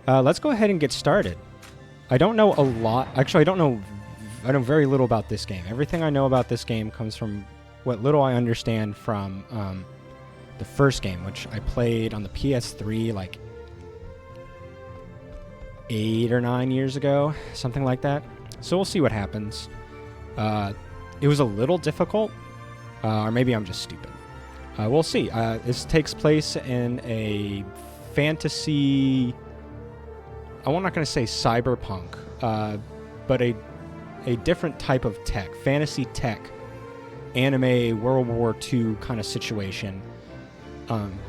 Let's go ahead and get started. I don't know a lot. Actually, I know very little about this game. Everything I know about this game comes from what little I understand from the first game, which I played on the PS3 like 8 or 9 years ago, something like that. So we'll see what happens. It was a little difficult, or maybe I'm just stupid. We'll see. This takes place in a fantasy... I'm not going to say cyberpunk, but a different type of tech, fantasy tech, anime World War II kind of situation.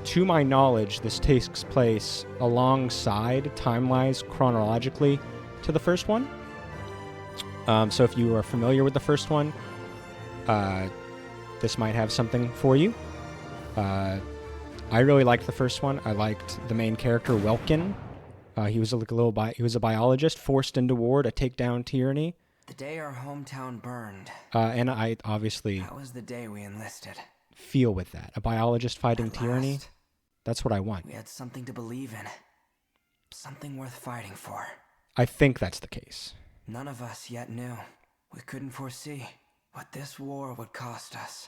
To my knowledge, this takes place alongside, time-wise, chronologically, to the first one. So if you are familiar with the first one, this might have something for you. I really liked the first one. I liked the main character, Welkin. He was he was a biologist forced into war to take down tyranny. The day our hometown burned. And I obviously... That was the day we enlisted. Feel with that. A biologist fighting At tyranny. last, That's what I want. we had something to believe in. Something worth fighting for. I think that's the case. None of us yet knew. We couldn't foresee what this war would cost us.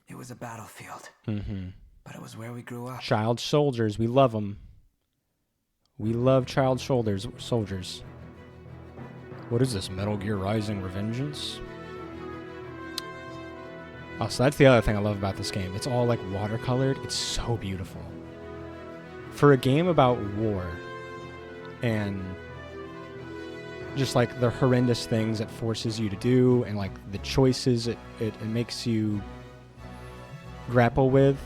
It was a battlefield. Mm-hmm. But it was where we grew up. Child soldiers. We love them. We love child soldiers. What is this? Metal Gear Rising Revengeance? Oh, so that's the other thing I love about this game. It's all like watercolored. It's so beautiful. For a game about war and just like the horrendous things it forces you to do and like the choices it makes you grapple with,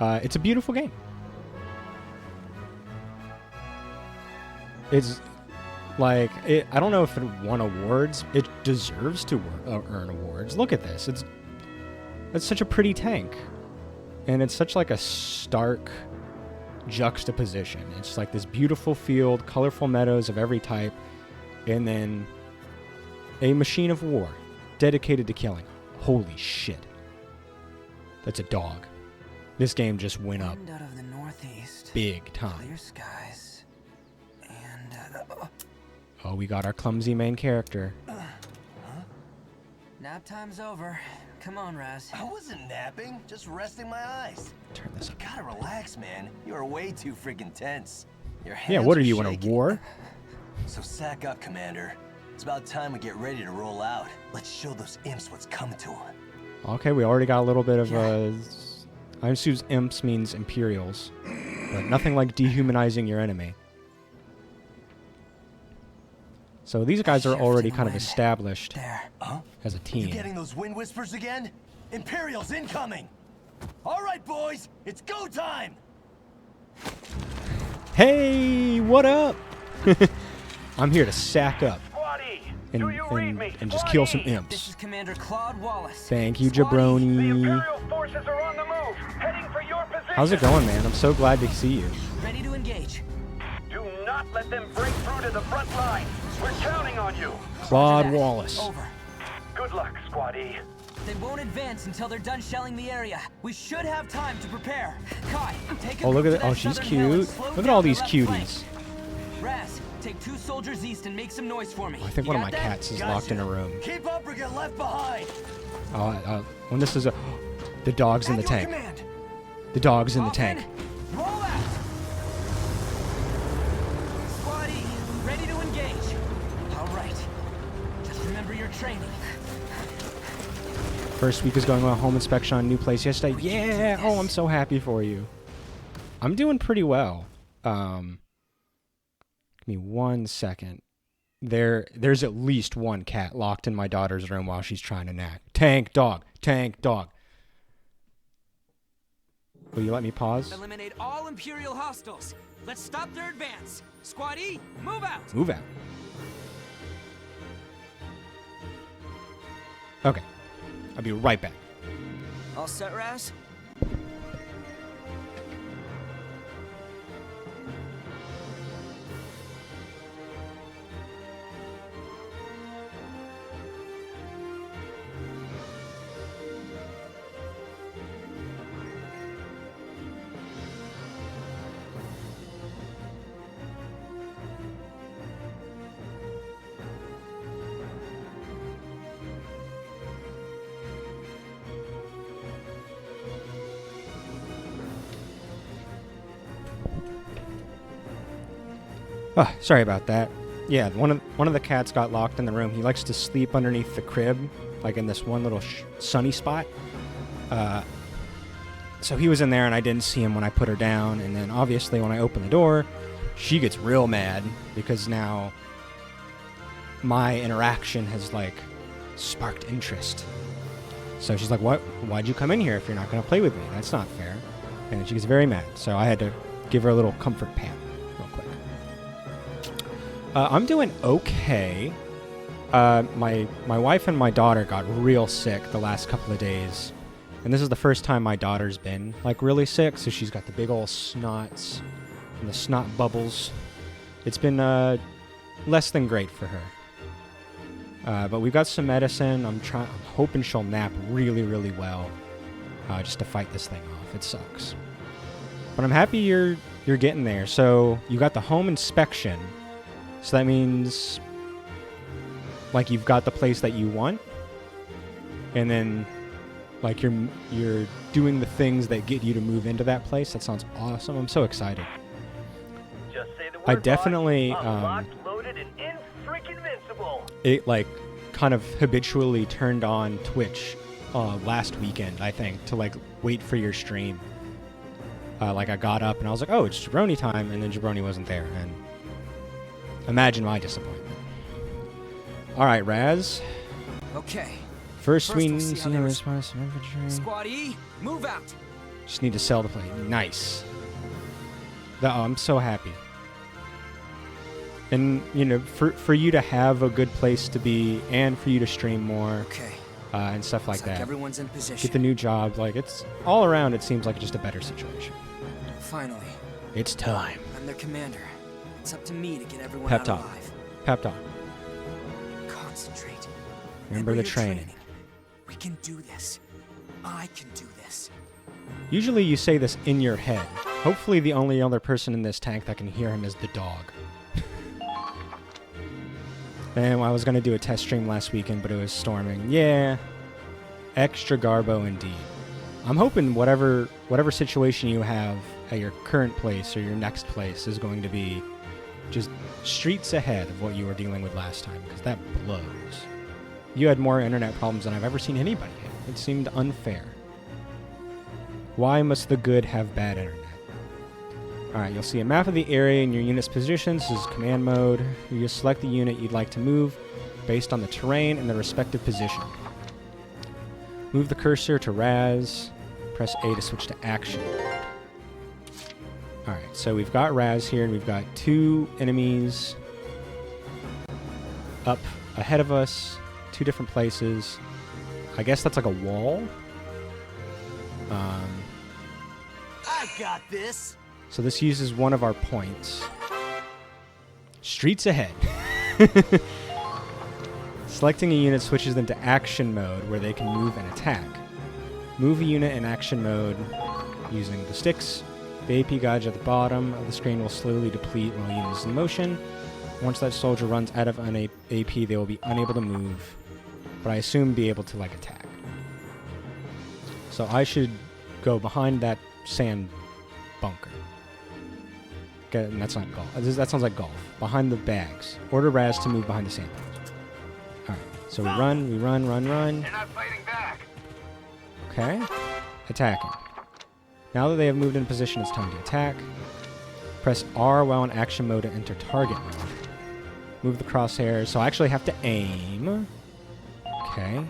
it's a beautiful game. It's like, I don't know if it won awards. It deserves to earn awards. Look at this. It's such a pretty tank. And it's such like a stark juxtaposition. It's like this beautiful field, colorful meadows of every type, and then a machine of war dedicated to killing. Holy shit. That's a dog. This game just went up Wind out of the northeast. big time. Clear skies. And Oh, we got our clumsy main character. nap time's over. Come on, Raz. I wasn't napping, just resting my eyes. Turn this up. You gotta relax, man. You are way too freaking tense. Your hands Yeah, what are you, shaking. in a war? So sack up, Commander. It's about time we get ready to roll out. Let's show those imps what's coming to them. Okay, we already got a little bit of I assume imps means Imperials, but nothing like dehumanizing your enemy. So these guys are already kind of established There. Huh? as a You team. getting those wind whispers again? Imperials incoming! All right, boys, it's go time! Hey, what up? I'm here to sack up Squatty, and, do you read me? and just kill some This imps. is Commander Claude Wallace. Thank you, The jabroni. Imperial forces are on the move, heading for your position. How's it going, man? I'm so glad to see you. Ready to engage. Do not let them break through to the front line. We're counting on you. Claude Roger that. Wallace. Over. Good luck, Squatty. They won't advance until they're done shelling the area. We should have time to prepare. Kai, take a Oh, look group at to that. Oh, that she's southern hill and cute. slow Look at down all the these left cuties. flank. Raz, take 2 soldiers east and make some noise for me. Oh, I think You one of my got that? cats is locked in a room. Keep up or get left behind! When this is a... The dog's in the At your tank. command. The dog's in the Off tank. Roll out. Squatty, ready to engage. All right. Just remember your training. First week is going on home inspection on a new place yesterday. Yeah! Oh, I'm so happy for you. I'm doing pretty well. Give me 1 second. There's at least one cat locked in my daughter's room while she's trying to nap. Tank dog. Tank dog. Will you let me pause? Eliminate all Imperial hostiles. Let's stop their advance. Squatty, move out. Move out. Okay. I'll be right back. All set, Raz? Oh, sorry about that. Yeah, one of the cats got locked in the room. He likes to sleep underneath the crib, like in this one little sunny spot. So he was in there, and I didn't see him when I put her down. And then, obviously, when I open the door, she gets real mad because now my interaction has, like, sparked interest. So she's like, "What? Why'd you come in here if you're not going to play with me? That's not fair." And then she gets very mad. So I had to give her a little comfort pat real quick. I'm doing okay. My wife and my daughter got real sick the last couple of days. And this is the first time my daughter's been, like, really sick. So she's got the big old snots and the snot bubbles. It's been less than great for her. But we've got some medicine. I'm hoping she'll nap really, really well, just to fight this thing off. It sucks, but I'm happy you're getting there. So you got the home inspection, so that means like you've got the place that you want, and then like you're doing the things that get you to move into that place. That sounds awesome. I'm so excited. Just say the word, I definitely unlocked, loaded, and freaking invincible. It like kind of habitually turned on Twitch last weekend, I think, to like wait for your stream. Like I got up and I was like, "Oh, it's Jabroni time," and then Jabroni wasn't there, and imagine my disappointment. All right, Raz. Okay. First we we'll need see how they response to infantry. Squad E, move out. Just need to sell the plate. Nice. Oh, I'm so happy. And, you know, for you to have a good place to be and for you to stream more Okay. And stuff like that. Everyone's in position. Get the new job. Like, it's all around, it seems like just a better situation. Finally. It's time. I'm their commander. It's up to me to get everyone Pep out talk. alive. Pep talk. Concentrate. Remember the your training. We can do this. I can do this. Usually you say this in your head. Hopefully the only other person in this tank that can hear him is the dog. And I was going to do a test stream last weekend, but it was storming. Yeah. Extra garbo indeed. I'm hoping whatever situation you have at your current place or your next place is going to be just streets ahead of what you were dealing with last time, because that blows. You had more internet problems than I've ever seen anybody have. It seemed unfair. Why must the good have bad internet? Alright, you'll see a map of the area and your unit's positions. This is command mode. You just select the unit you'd like to move based on the terrain and the respective position. Move the cursor to Raz. Press A to switch to action. Alright, so we've got Raz here and we've got two enemies up ahead of us. Two different places. I guess that's like a wall. I got this. So this uses one of our points. Streets ahead. Selecting a unit switches them to action mode, where they can move and attack. Move a unit in action mode using the sticks. The AP gauge at the bottom of the screen will slowly deplete while the unit is in motion. Once that soldier runs out of an AP, they will be unable to move, but I assume be able to like attack. So I should go behind that sand bunker. Okay, and that's not golf. That sounds like golf. Behind the bags. Order Raz to move behind the sand bags. Alright, so we run. They're not fighting back. Okay. Attacking. Now that they have moved in position, it's time to attack. Press R while in action mode to enter target mode. Move the crosshairs. So I actually have to aim. Okay.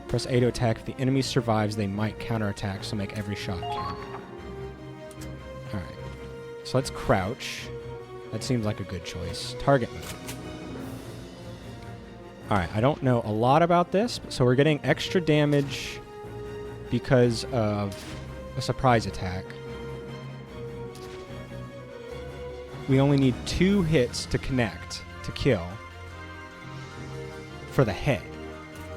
Press A to attack. If the enemy survives, they might counterattack, so make every shot count. Alright. So let's crouch. That seems like a good choice. Target mode. Alright, I don't know a lot about this, so we're getting extra damage because of a surprise attack. We only need 2 hits to connect, to kill, for the head.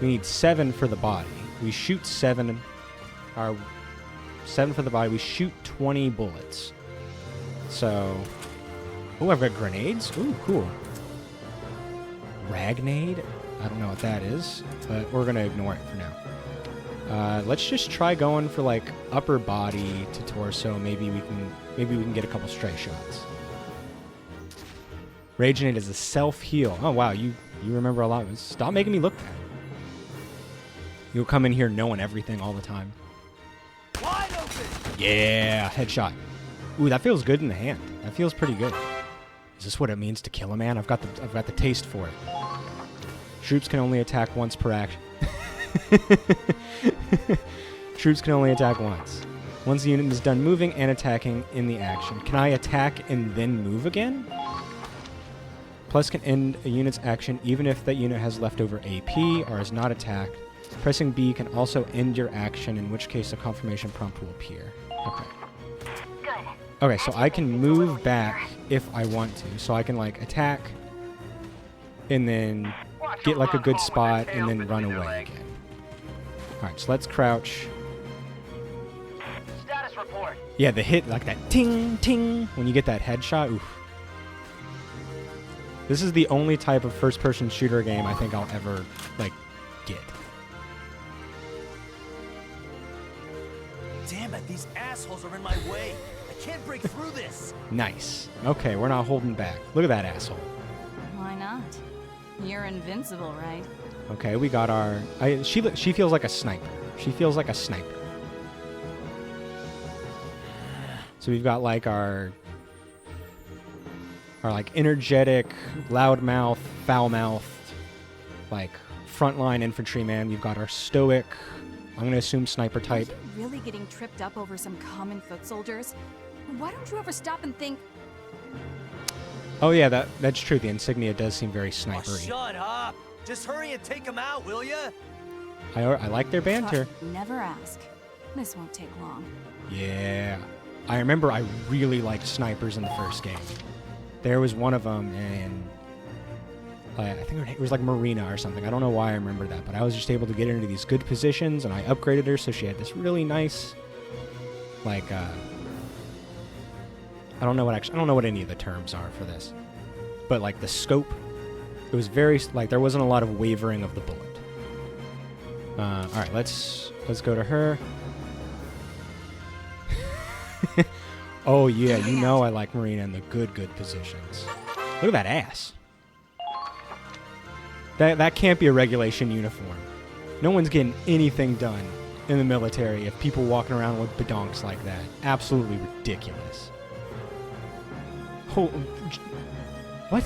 We need 7 for the body. We shoot 7 for the body. We shoot 20 bullets. So, oh, I've got grenades. Ooh, cool. Ragnade? I don't know what that is, but we're gonna ignore it for now. Let's just try going for like upper body to torso. Maybe we can get a couple stray shots. Rageonate is a self-heal. Oh, wow. You remember a lot. Stop making me look bad. You'll come in here knowing everything all the time. Wide open! Yeah, headshot. Ooh, that feels good in the hand. That feels pretty good. Is this what it means to kill a man? I've got the taste for it. Troops can only attack once per action. Troops can only attack once. Once the unit is done moving and attacking in the action. Can I attack and then move again? Plus can end a unit's action even if that unit has leftover AP or is not attacked. Pressing B can also end your action, in which case a confirmation prompt will appear. Okay. Good. Okay, so I can move back if I want to. So I can, like, attack and then get, like, a good spot and then run away again. Alright, so let's crouch. Status report. Yeah, the hit, like that ting, ting, when you get that headshot. Oof. This is the only type of first-person shooter game I think I'll ever, like, get. Damn it, these assholes are in my way. I can't break through this. Nice. Okay, we're not holding back. Look at that asshole. Why not? You're invincible, right? Okay, we got our... She feels like a sniper. She feels like a sniper. So we've got, like, our like, energetic, loudmouth, foul-mouthed, like, frontline infantryman. We've got our stoic... I'm going to assume sniper type. Are you really getting tripped up over some common foot soldiers? Why don't you ever stop and think... Oh yeah, that's true. The insignia does seem very Oh, snipery. shut up! Just hurry and take them out, will ya? I like their banter. Never ask. This won't take long. Yeah. I remember I really liked snipers in the first game. There was one of them, and I think it was like Marina or something. I don't know why I remember that, but I was just able to get her into these good positions, and I upgraded her so she had this really nice, like, I don't know what any of the terms are for this, but like the scope, it was very, like, there wasn't a lot of wavering of the bullet. All right, let's go to her. Oh yeah, you know I like Marina in the good positions. Look at that ass. That can't be a regulation uniform. No one's getting anything done in the military if people walking around with badonks like that. Absolutely ridiculous. Oh, what?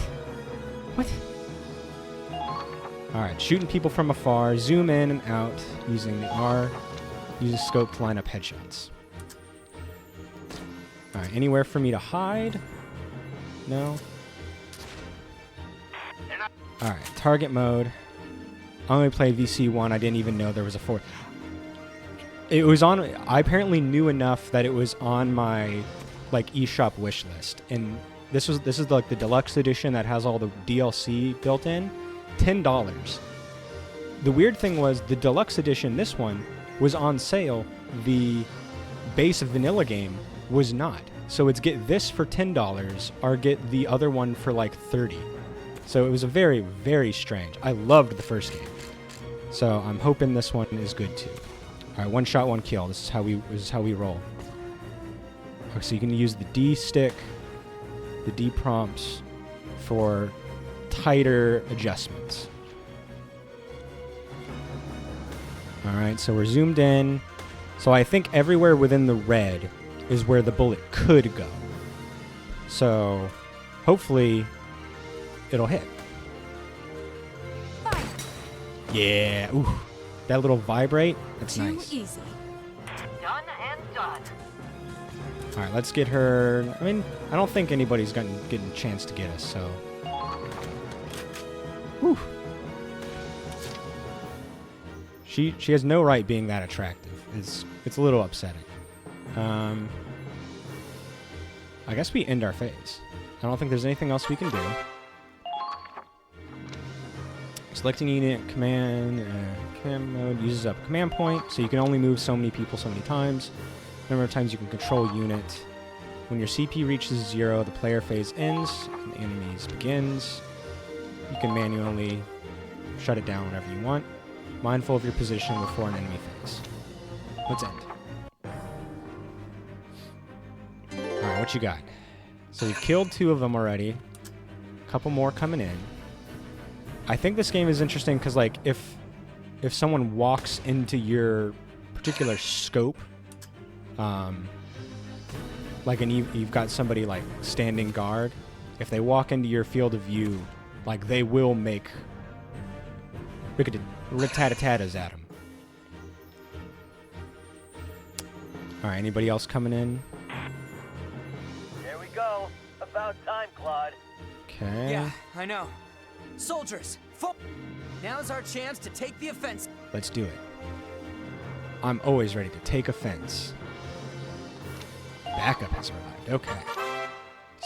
What? Alright, shooting people from afar, zoom in and out using the R. Use a scope to line up headshots. Alright, anywhere for me to hide? No? Alright, target mode. I only played VC1. I didn't even know there was a 4. It was on... I apparently knew enough that it was on my, like, eShop wish list. And this is like the deluxe edition that has all the DLC built in. $10. The weird thing was the deluxe edition, this one, was on sale. The base vanilla game was not. So it's get this for $10 or get the other one for like $30. So it was a very, very strange. I loved the first game. So I'm hoping this one is good too. All right, one shot, one kill. This is how we roll. Okay, so you can use the D stick, the D prompts for tighter adjustments. All right, so we're zoomed in. So I think everywhere within the red is where the bullet could go. So hopefully it'll hit. Fire. Yeah, ooh, that little vibrate, that's Too nice. easy. Done and done. All right, let's get her. I mean, I don't think anybody's getting a chance to get us, so. Whew. She has no right being that attractive. It's a little upsetting. I guess we end our phase. I don't think there's anything else we can do. Selecting unit command mode uses up a command point, so you can only move so many people so many times. Number of times you can control unit. When your CP reaches 0, the player phase ends and the enemies begins. You can manually shut it down whenever you want. Mindful of your position before an enemy phase. Let's end. Alright, what you got? So we've killed 2 of them already. couple more coming in. I think this game is interesting because, like, if someone walks into your particular scope, like, and you've got somebody, like, standing guard, if they walk into your field of view, like, they will make rat-tat-tat-tas at them. All right, anybody else coming in? There we go. About time, Claude. Okay. Yeah, I know. Soldiers, now's our chance to take the offense. Let's do it. I'm always ready to take offense. Backup has arrived. Okay.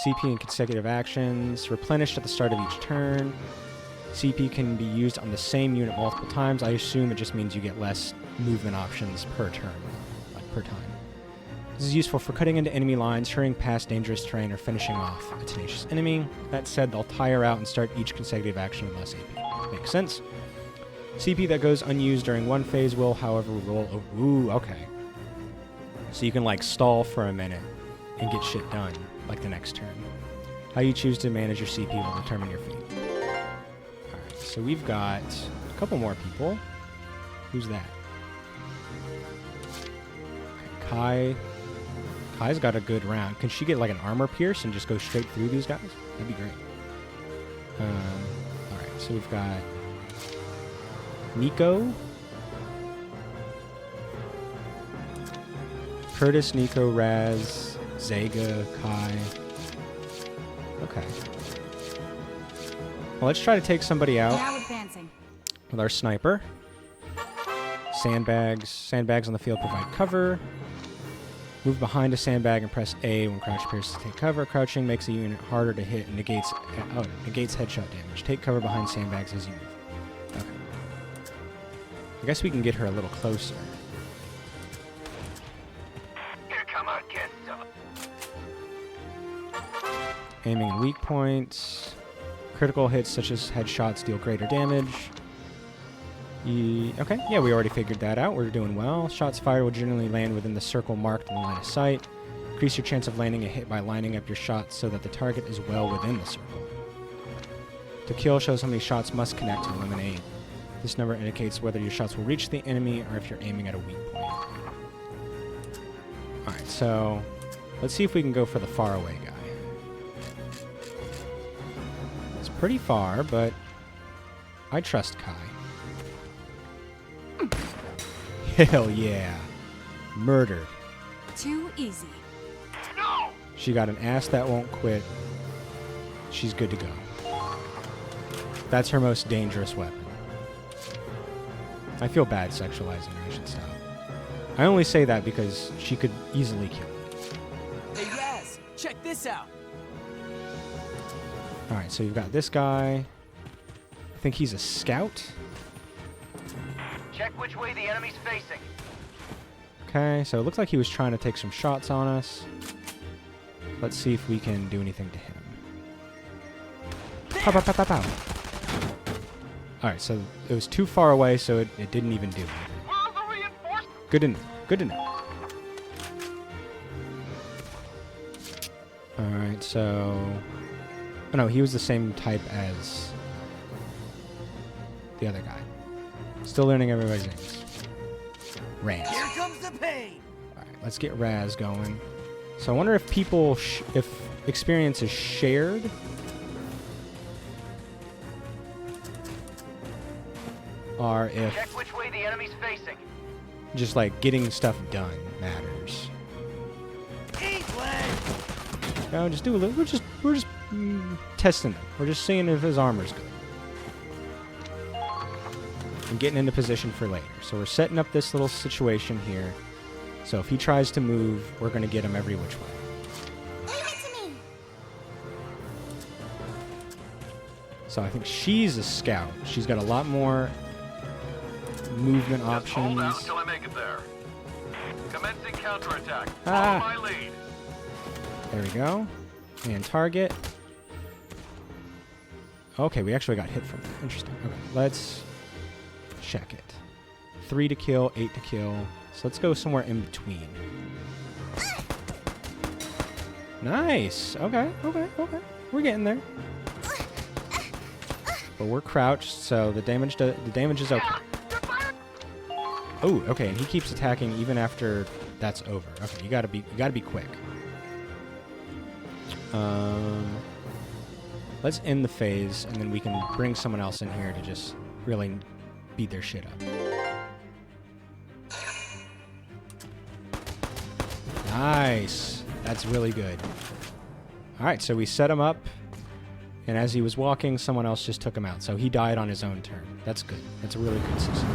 CP and consecutive actions. Replenished at the start of each turn. CP can be used on the same unit multiple times. I assume it just means you get less movement options per turn, like per time. This is useful for cutting into enemy lines, hurrying past dangerous terrain, or finishing off a tenacious enemy. That said, they'll tire out and start each consecutive action with less AP. Makes sense. CP that goes unused during one phase will, however, roll over. Ooh, okay. So you can, like, stall for a minute and get shit done, like the next turn. How you choose to manage your CP will determine your fate. Alright, so we've got a couple more people. Who's that? Okay, Kai's got a good round. Can she get, like, an armor pierce and just go straight through these guys? That'd be great. Alright, so we've got Nico, Curtis, Nico, Raz, Zega, Kai. Okay. Well, let's try to take somebody out Now advancing. with our sniper. Sandbags. Sandbags on the field provide cover. Move behind a sandbag and press A when crouch appears to take cover. Crouching makes a unit harder to hit and negates headshot damage. Take cover behind sandbags as you move. Okay. I guess we can get her a little closer. Aiming and weak points. Critical hits such as headshots deal greater damage. Okay, yeah, we already figured that out. We're doing well. Shots fired will generally land within the circle marked in the line of sight. Increase your chance of landing a hit by lining up your shots so that the target is well within the circle. To kill shows how many shots must connect to eliminate. This number indicates whether your shots will reach the enemy or if you're aiming at a weak point. Alright, so let's see if we can go for the faraway guy. It's pretty far, but I trust Kai. Hell yeah. Murdered. Too easy. She got an ass that won't quit. She's good to go. That's her most dangerous weapon. I feel bad sexualizing her. I should stop. I only say that because she could easily kill me. Hey, Raz, check this out. Alright, so you've got this guy. I think he's a scout. Check which way the enemy's facing. Okay, so it looks like he was trying to take some shots on us. Let's see if we can do anything to him. Pow, pow, pow, pow, pow. Alright, so it was too far away, so it didn't even do anything. Good to know. Good to know. Alright, so... Oh no, he was the same type as the other guy. Still learning everybody's names. Raz. Here comes the pain. Alright, let's get Raz going. So I wonder if people, if experience is shared. Or if Check which way the enemy's facing. just like getting stuff done matters. No, just do a little. We're just testing him. We're just seeing if his armor's good. And getting into position for later. So we're setting up this little situation here. So if he tries to move, we're going to get him every which way. Leave it to me. So I think she's a scout. She's got a lot more movement options. Hold out till I make it there. Commencing counterattack. Ah. Follow my lead. There we go. And target. Okay, we actually got hit from that. Interesting. Okay, let's check it. 3 to kill, 8 to kill. So let's go somewhere in between. Nice. Okay. We're getting there. but we're crouched, so the damage is okay. Oh, okay, and he keeps attacking even after that's over. Okay, you gotta be quick. Let's end the phase, and then we can bring someone else in here to just really beat their shit up. Nice. That's really good. All right, so we set him up, and as he was walking, someone else just took him out. So he died on his own turn. That's good. That's a really good system.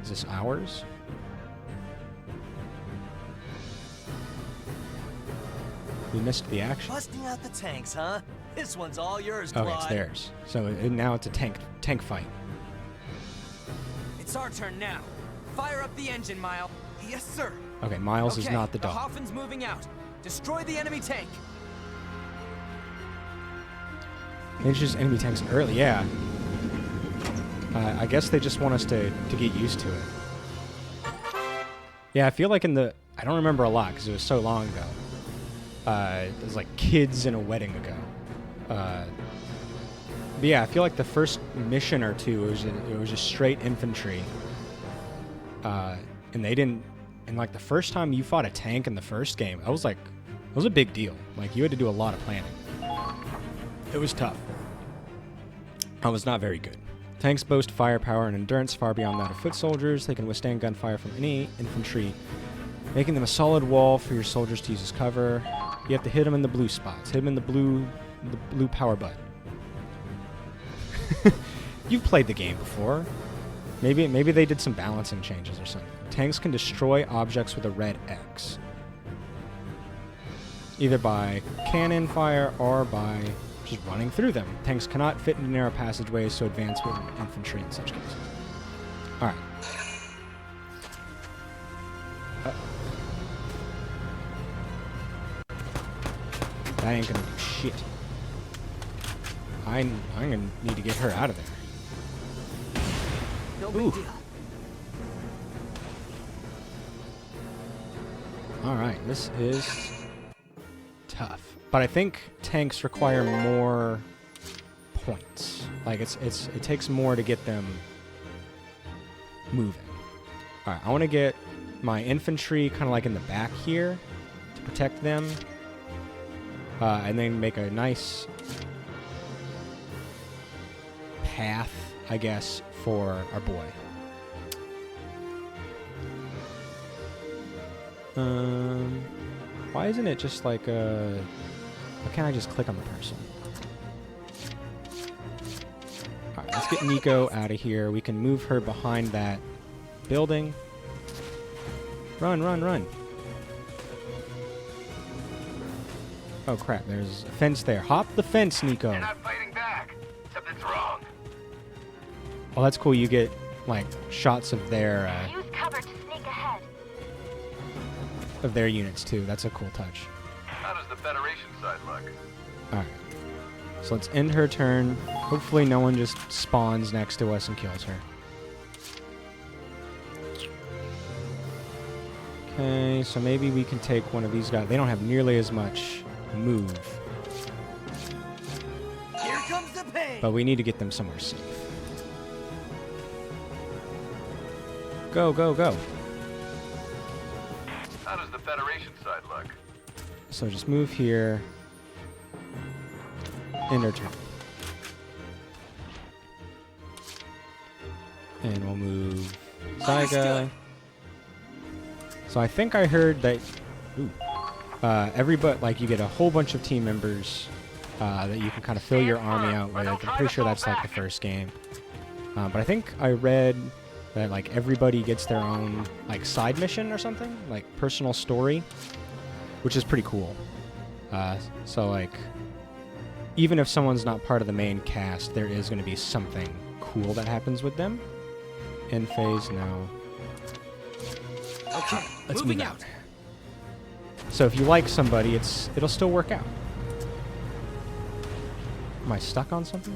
Is this ours? We missed the action. Busting out the tanks, huh? This one's all yours, Okay, Claude. it's theirs. So now it's a tank fight. It's our turn now. Fire up the engine, Miles. Yes, sir. Okay, Miles is not the dog. Hoffin's moving out. Destroy the enemy tank. Introduce enemy tanks early, yeah. I guess they just want us to get used to it. Yeah, I feel like I don't remember a lot because it was so long ago. It was like kids in a wedding ago. But yeah, I feel like the first mission or two, it was just straight infantry. And they didn't, and like the first time you fought a tank in the first game, it was a big deal. Like you had to do a lot of planning. It was tough. I was not very good. Tanks boast firepower and endurance far beyond that of foot soldiers. They can withstand gunfire from any infantry, making them a solid wall for your soldiers to use as cover. You have to hit them in the blue spots. Hit them in the blue power button. You've played the game before. Maybe they did some balancing changes or something. Tanks can destroy objects with a red X, either by cannon fire or by just running through them. Tanks cannot fit into narrow passageways, so advance with infantry in such cases. All right. That ain't gonna do shit. I'm gonna need to get her out of there. No big deal. Alright, this is tough. But I think tanks require more points. Like it takes more to get them moving. Alright, I want to get my infantry kind of like in the back here to protect them. And then make a nice path, I guess, for our boy. Why isn't it just like why can't I just click on the person? Alright, let's get Nico out of here. We can move her behind that building. Run, run, run. Oh crap, there's a fence there. Hop the fence, Nico. You're not fighting back. Something's wrong. Oh, that's cool. You get, like, shots of their, Use cover to sneak ahead. of their units, too. That's a cool touch. How does the Federation side look? Alright. So let's end her turn. Hopefully no one just spawns next to us and kills her. Okay, so maybe we can take one of these guys. They don't have nearly as much move. Here comes the pain. But we need to get them somewhere safe. Go, go, go. How does the Federation side look? So just move here. End her turn. And we'll move Zyga. So I think I heard that everybody, like, you get a whole bunch of team members that you can kind of fill your army out with. I'm pretty sure that's like the first game. But I think I read that like everybody gets their own like side mission or something, like personal story, which is pretty cool. So like, even if someone's not part of the main cast, there is going to be something cool that happens with them. End phase now. Okay, Let's moving move out. So if you like somebody, it'll still work out. Am I stuck on something?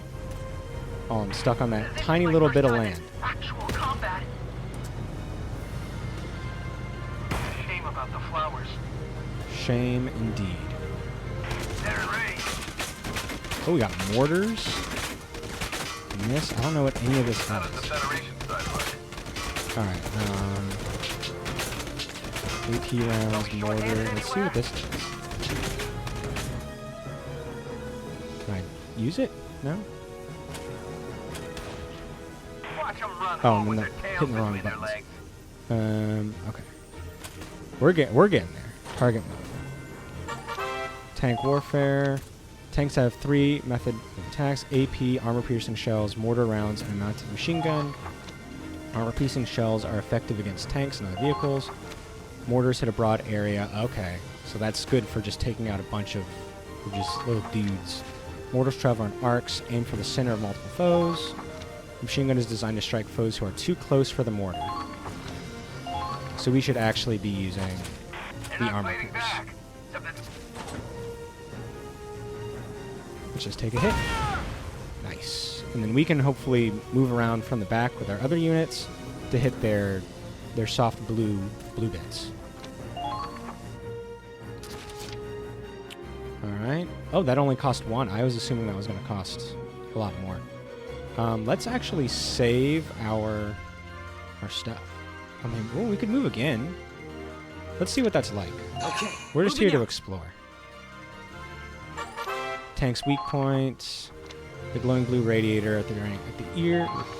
Oh, I'm stuck on that tiny little bit of land. Actual combat. Shame about the flowers. Shame indeed. They're ready. Oh, we got mortars. And this, I don't know what any of this is. Alright, AP rounds, mortar. Let's see what this does. Can I use it? No? Oh, I'm hitting the wrong buttons. Okay. We're getting there. Target mode. Tank warfare. Tanks have 3 method of attacks: AP, armor-piercing shells, mortar rounds, and a mounted machine gun. Armor-piercing shells are effective against tanks and other vehicles. Mortars hit a broad area. Okay, so that's good for just taking out a bunch of just little dudes. Mortars travel in arcs, aim for the center of multiple foes. The machine gun is designed to strike foes who are too close for the mortar. So we should actually be using the armor pierce. Let's just take a hit. Nice. And then we can hopefully move around from the back with our other units to hit their soft blue bits. Alright. Oh, that only cost 1. I was assuming that was going to cost a lot more. Let's actually save our stuff. I mean, well, we could move again. Let's see what that's like. Okay. We're just here to explore. Tank's weak point. The glowing blue radiator at the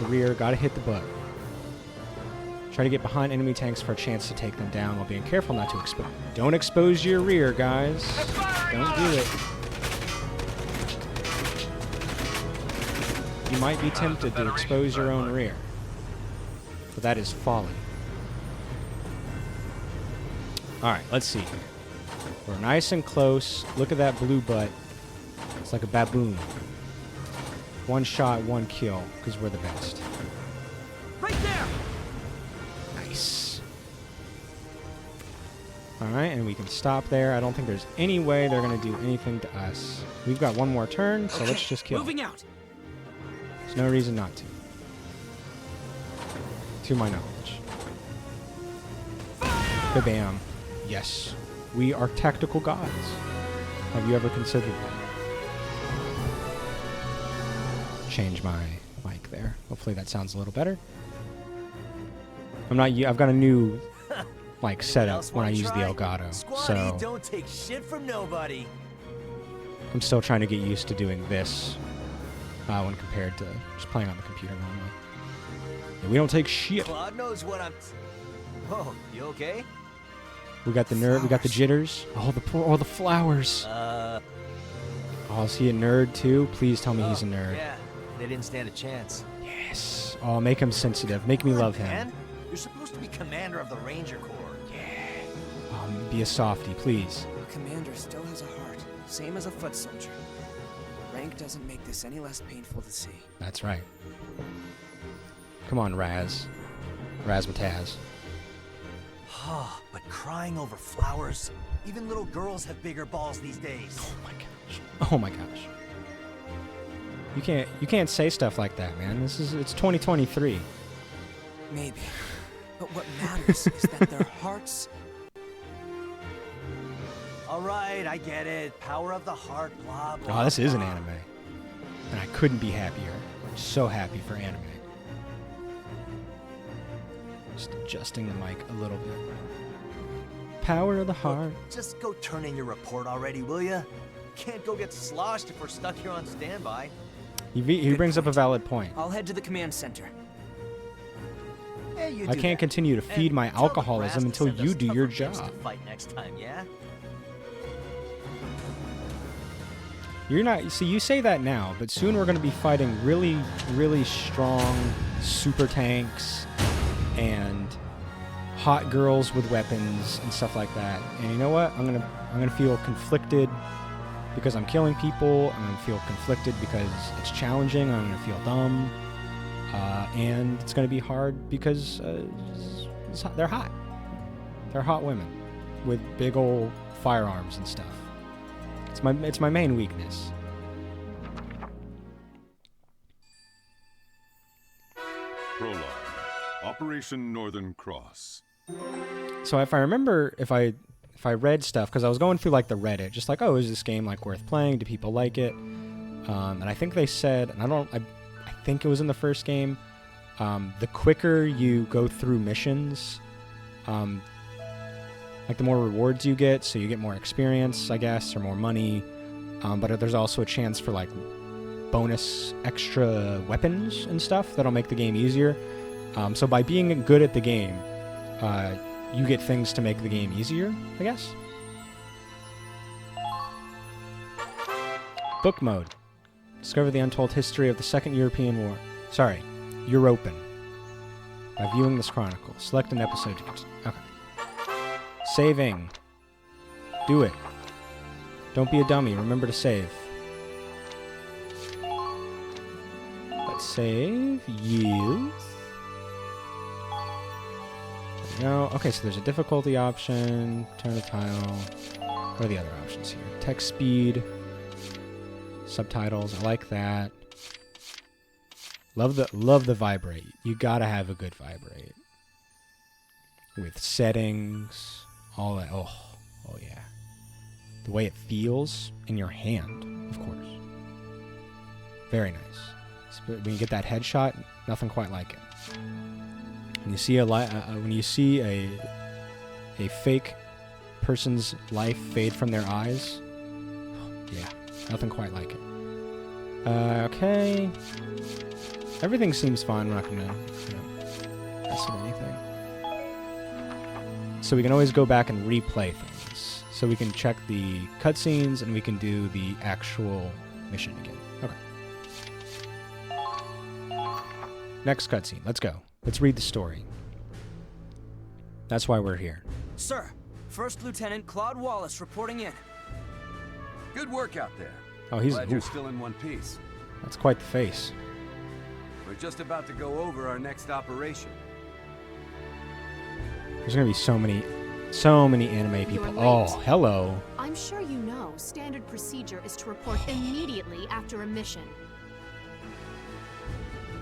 rear. Gotta hit the butt. Try to get behind enemy tanks for a chance to take them down while being careful not to expose. Don't expose your rear, guys. Don't do it. You might be tempted to expose your own rear. But that is folly. Alright, let's see. We're nice and close. Look at that blue butt. It's like a baboon. 1 shot, 1 kill, because we're the best. Right there! Nice. Alright, and we can stop there. I don't think there's any way they're going to do anything to us. We've got 1 more turn, so let's just kill. Moving out. There's no reason not to. To my knowledge. Kabam. Yes. We are tactical gods. Have you ever considered that? Change my mic there. Hopefully that sounds a little better. I've got a new like setup when I use the Elgato. So don't take shit from nobody. I'm still trying to get used to doing this when compared to just playing on the computer normally. Yeah, we don't take shit. God knows what I'm. Oh, you okay? We got the nerd. We got the jitters. Oh, the flowers. Oh, is he a nerd too? Please tell me he's a nerd. Yeah, they didn't stand a chance. Yes. Oh, make him sensitive. Make me love him. Man, you're supposed to be commander of the Ranger Corps. Yeah. Be a softie, please. The commander still has a heart, same as a foot soldier. Rank doesn't make this any less painful to see. That's right. Come on, Razzmatazz. But crying over flowers. Even little girls have bigger balls these days. Oh my gosh. Oh my gosh. You can't say stuff like that, man. It's 2023. Maybe. But what matters is that their hearts. Alright, I get it. Power of the heart, blah, blah. Oh, this is an anime. And I couldn't be happier. I'm so happy for anime. Just adjusting the mic a little bit. Power of the heart. Just go turn in your report already, will ya? Can't go get sloshed if we're stuck here on standby. He brings up a valid point. I'll head to the command center. Yeah, you I do can't that. continue to feed And my tell the alcoholism brass to until send you us do tougher your kids to job. fight next time, yeah? You're not. See, you say that now, but soon we're going to be fighting really, really strong super tanks and hot girls with weapons and stuff like that. And you know what? I'm gonna feel conflicted because I'm killing people. I'm gonna feel conflicted because it's challenging. I'm gonna feel dumb, and it's gonna be hard because they're hot. They're hot women with big old firearms and stuff. It's my main weakness. Prologue. Operation Northern Cross. So if I remember, if I read stuff, because I was going through like the Reddit, just like, oh, is this game like worth playing? Do people like it? And I think they said, and I think it was in the first game, the quicker you go through missions, like the more rewards you get, so you get more experience, I guess, or more money. But there's also a chance for like bonus extra weapons and stuff that'll make the game easier. So by being good at the game, you get things to make the game easier, I guess. Book mode. Discover the untold history of the Second European War. Sorry, European. By viewing this chronicle. Select an episode to continue. Okay. Saving. Do it. Don't be a dummy. Remember to save. Let's save. Use. There we go. Okay, so there's a difficulty option. Turn the tile. What are the other options here? Text speed. Subtitles. I like that. Love the vibrate. You gotta have a good vibrate. With settings. All that. Oh yeah. The way it feels in your hand, of course. Very nice. When you get that headshot, nothing quite like it. When you see a fake person's life fade from their eyes, yeah, nothing quite like it. Okay. Everything seems fine. I'm not gonna mess with anything. So we can always go back and replay things. So we can check the cutscenes and we can do the actual mission again. Okay. Next cutscene. Let's go. Let's read the story. That's why we're here. Sir, First Lieutenant Claude Wallace reporting in. Good work out there. Oh, he's Glad you're still in one piece. That's quite the face. We're just about to go over our next operation. There's gonna be so many anime people. You're Oh, late. hello. I'm sure you know standard procedure is to report immediately after a mission.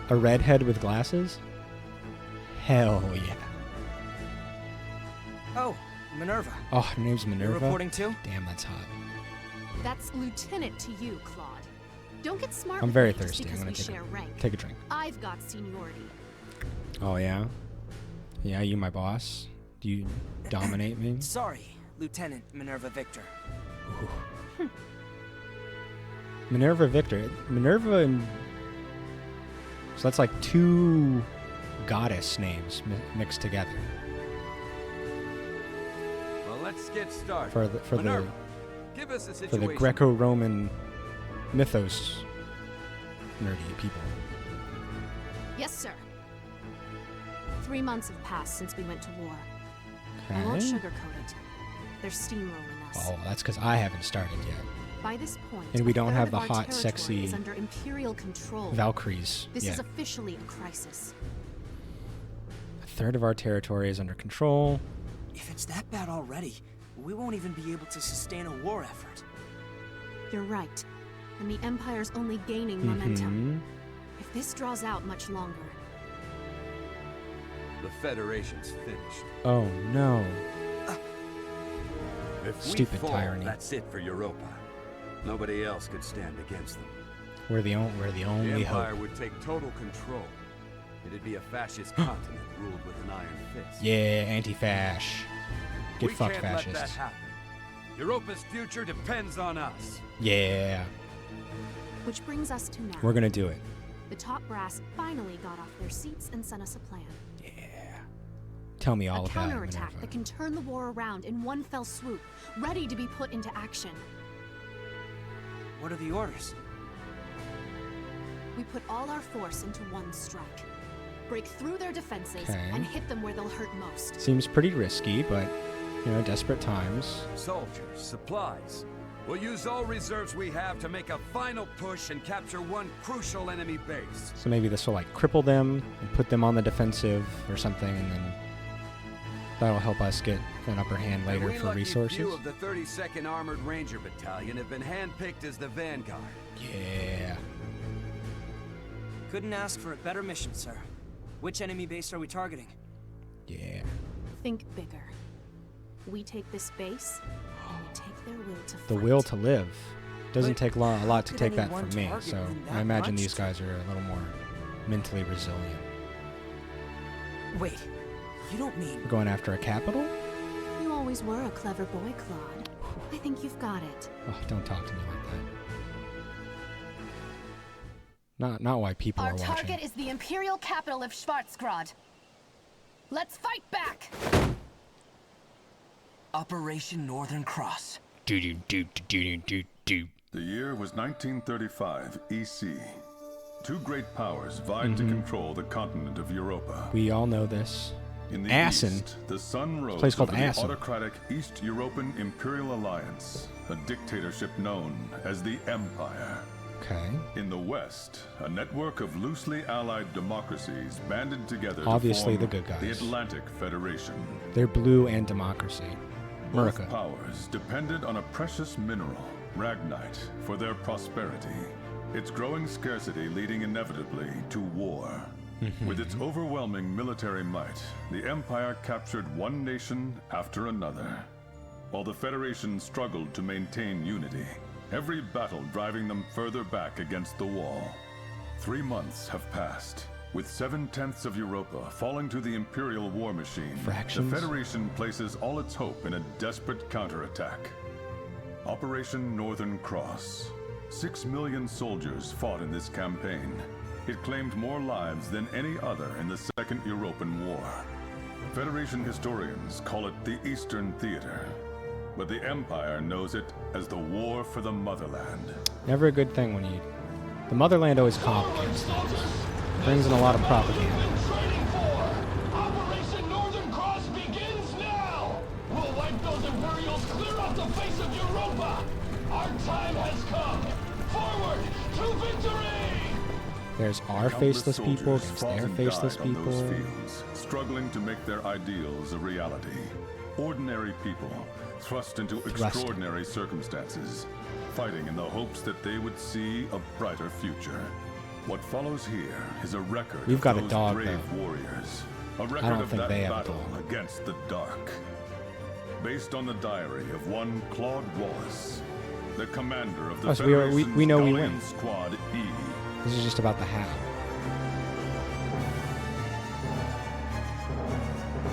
A redhead with glasses? Hell yeah. Oh, Minerva. Oh, her name's Minerva. You're reporting too? Damn, that's hot. That's lieutenant to you, Claude. Don't get smart. I'm with very me just thirsty. I'm because gonna we share rank. take a drink. I've got seniority. Oh yeah? Yeah, you my boss? Do you dominate me? Sorry, Lieutenant Minerva Victor. Minerva Victor. Minerva and... So that's like two goddess names mixed together. Well, let's get started. For Minerva, give us a the situation. Greco-Roman mythos nerdy people. Yes, sir. 3 months have passed since we went to war. I won't Okay. sugarcoat it. They're steamrolling us. Oh, that's because I haven't started yet. By this point, And we a don't third have of the our hot, territory sexy is under Imperial control. Valkyries. This yet. is officially a crisis. A third of our territory is under control. If it's that bad already, we won't even be able to sustain a war effort. You're right. And the Empire's only gaining momentum. Mhm. If this draws out much longer, The Federation's finished. Oh no. If Stupid we fall, tyranny. that's it for Europa. Nobody else could stand against them. We're the The only Empire hope. would take total control. It'd be a fascist continent ruled with an iron fist. Yeah, anti-fash. Get we fucked, can't let that fascists. happen. Europa's future depends on us. Yeah, which brings us to now. we're gonna do it. The top brass finally got off their seats and sent us a plan. Yeah. Tell me all A about it, counterattack Minerva. that can turn the war around in one fell swoop, ready to be put into action. What are the orders? We put all our force into one strike. Break through their defenses Okay. and hit them where they'll hurt most. Seems pretty risky, but desperate times. Soldiers, supplies. We'll use all reserves we have to make a final push and capture one crucial enemy base. So maybe this will like cripple them and put them on the defensive or something, and then that'll help us get an upper hand later And we for lucky resources. few of the 32nd Armored Ranger Battalion have been handpicked as the vanguard. Yeah. Couldn't ask for a better mission, sir. Which enemy base are we targeting? Yeah. Think bigger. We take this base, and we take their will to fight. The will to live. Doesn't take a lot to could take any that one from me, target so mean I that imagine much these to- guys are a little more mentally resilient. Wait, you don't mean... We're going after a capital? You always were a clever boy, Claude. I think you've got it. Oh, don't talk to me like that. Not why people Our are watching. target is the Imperial capital of Schwarzgrad. Let's fight back! Operation Northern Cross. Do. The year was 1935 EC. Two great powers vied to control the continent of Europa. We all know this. In the Assen. east, the sun rose place called over the Assen. autocratic East European Imperial Alliance, a dictatorship known as the Empire. Okay. In the west, a network of loosely allied democracies banded together Obviously to form the good guys. the Atlantic Federation. They're blue and democracy. Both America. powers depended on a precious mineral, Ragnite, for their prosperity. Its growing scarcity leading inevitably to war. With its overwhelming military might, the Empire captured one nation after another. While the Federation struggled to maintain unity, every battle driving them further back against the wall. 3 months have passed. With 7/10 of Europa falling to the Imperial war machine, Fractions? the Federation places all its hope in a desperate counterattack. Operation Northern Cross. 6 million soldiers fought in this campaign. It claimed more lives than any other in the Second European War. Federation historians call it the Eastern Theater, but the Empire knows it as the War for the Motherland. Never a good thing when you... The motherland always complicates things. Brings in a lot of propaganda. Operation Northern Cross begins now! We'll wipe those Imperials clear off the face of Europa! Our time has come! Forward to victory! There's our Countless faceless people soldiers against fought their and faceless died on those people. fields, struggling to make their ideals a reality. Ordinary people thrust into extraordinary circumstances, fighting in the hopes that they would see a brighter future. What follows here is a record We've of got a those dog, brave though. warriors. A record don't of think that they have a battle dog. against the dark. Based on the diary of one Claude Wallace, the commander of the Oh, so we Federation's know we Galleon win. Squad E. This is just about the how.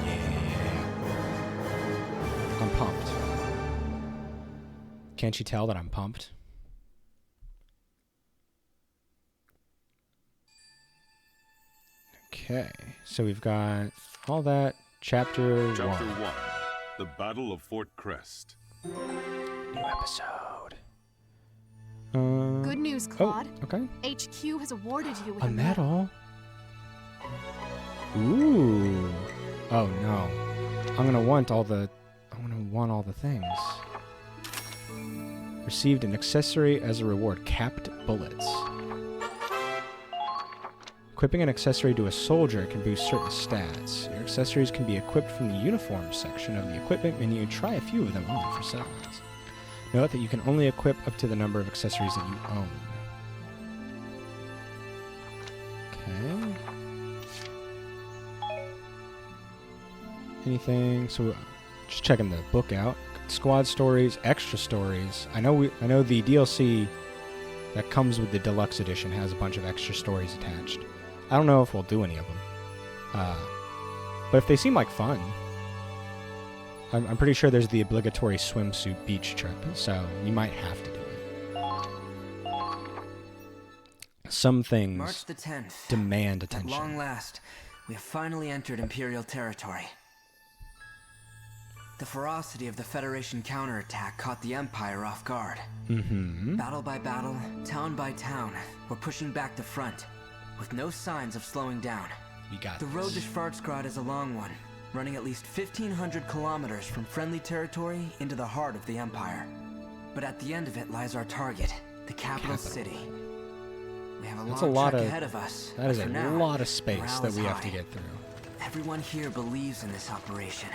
Yeah. I'm pumped. Can't you tell that I'm pumped? Okay, so we've got all that. Chapter 1. Chapter 1. The Battle of Fort Crest. New episode. Good news, Claude. Oh, okay. HQ has awarded you with A medal. Ooh. Oh no. I'm gonna want all the things. Received an accessory as a reward. Capped bullets. Equipping an accessory to a soldier can boost certain stats. Your accessories can be equipped from the uniform section of the equipment menu. Try a few of them on for settings. Note that you can only equip up to the number of accessories that you own. Okay. Anything? So, just checking the book out. Squad stories, extra stories. I know the DLC that comes with the deluxe edition has a bunch of extra stories attached. I don't know if we'll do any of them. But if they seem like fun, I'm pretty sure there's the obligatory swimsuit beach trip, so you might have to do it. Some things March the 10th. demand At attention. long last, we have finally entered Imperial territory. The ferocity of the Federation counterattack caught the Empire off guard. Battle by battle, town by town, we're pushing back the front, with no signs of slowing down. We got The road to Schwarzgrad is a long one, running at least 1,500 kilometers from friendly territory into the heart of the Empire. But at the end of it lies our target, the capital city. We have a That's long a lot trek of. ahead of us. That is but a for now, lot of space morale that is we have to high. get through. Everyone here believes in this operation.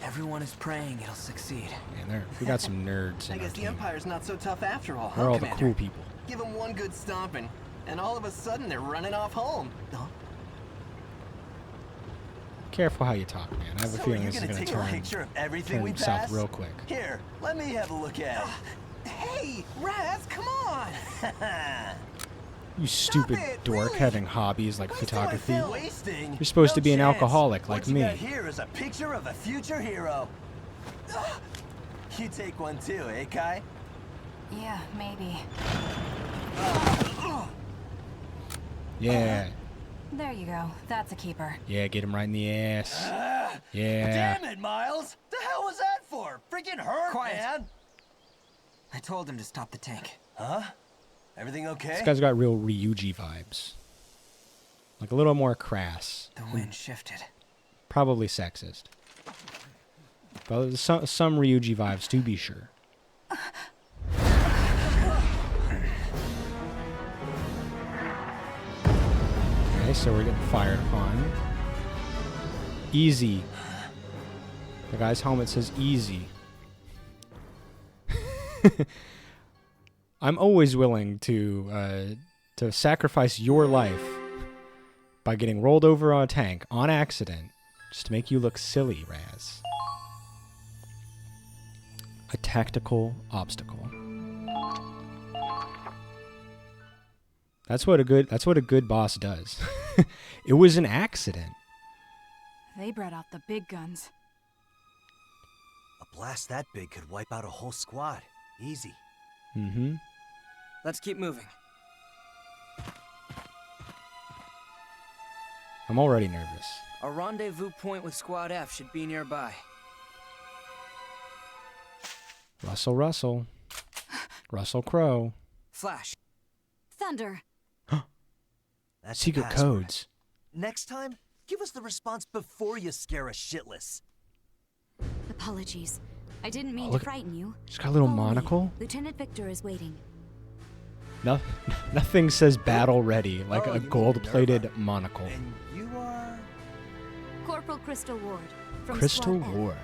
Everyone is praying it'll succeed. Man, we got some nerds I in our guess the team. Empire's not so tough after all, They're huh, all the Commander? cool people. Give them one good stomping, and all of a sudden they're running off home. Huh? Careful how you talk, man. I have a So feeling are you this is gonna going to take a turn picture of everything we south pass? real quick. Here, let me have a look at it. Hey, Raz, come on! You stupid dork really? having hobbies like photography. Wasting? You're supposed to be an chance. alcoholic like what you me. got here is a picture of a future hero. You take one too, eh, Kai? Yeah, maybe. Yeah. There you go. That's a keeper. Yeah, get him right in the ass. Yeah. Damn it, Miles! The hell was that for? Freaking hurt, Quiet. man! I told him to stop the tank. Huh? Everything okay? This guy's got real Ryuji vibes. Like a little more crass. The wind shifted. Probably sexist. But some Ryuji vibes, to be sure. Okay, so we're getting fired upon. Easy. The guy's helmet says easy. I'm always willing to sacrifice your life by getting rolled over on a tank on accident just to make you look silly, Raz. A tactical obstacle. That's what a good boss does. It was an accident. They brought out the big guns. A blast that big could wipe out a whole squad. Easy. Mm-hmm. Let's keep moving. I'm already nervous. A rendezvous point with Squad F should be nearby. Russell. Russell Crowe. Flash. Thunder. That's Secret the password. codes. Next time, give us the response before you scare us shitless. Apologies. I didn't mean Oh, to look- frighten you. She's got a little Follow me. monocle. Lieutenant Victor is waiting. No, nothing says battle ready like Oh, a you mean gold-plated Minerva. monocle. And you are... Corporal Crystal Ward from Crystal Squad F. Ward.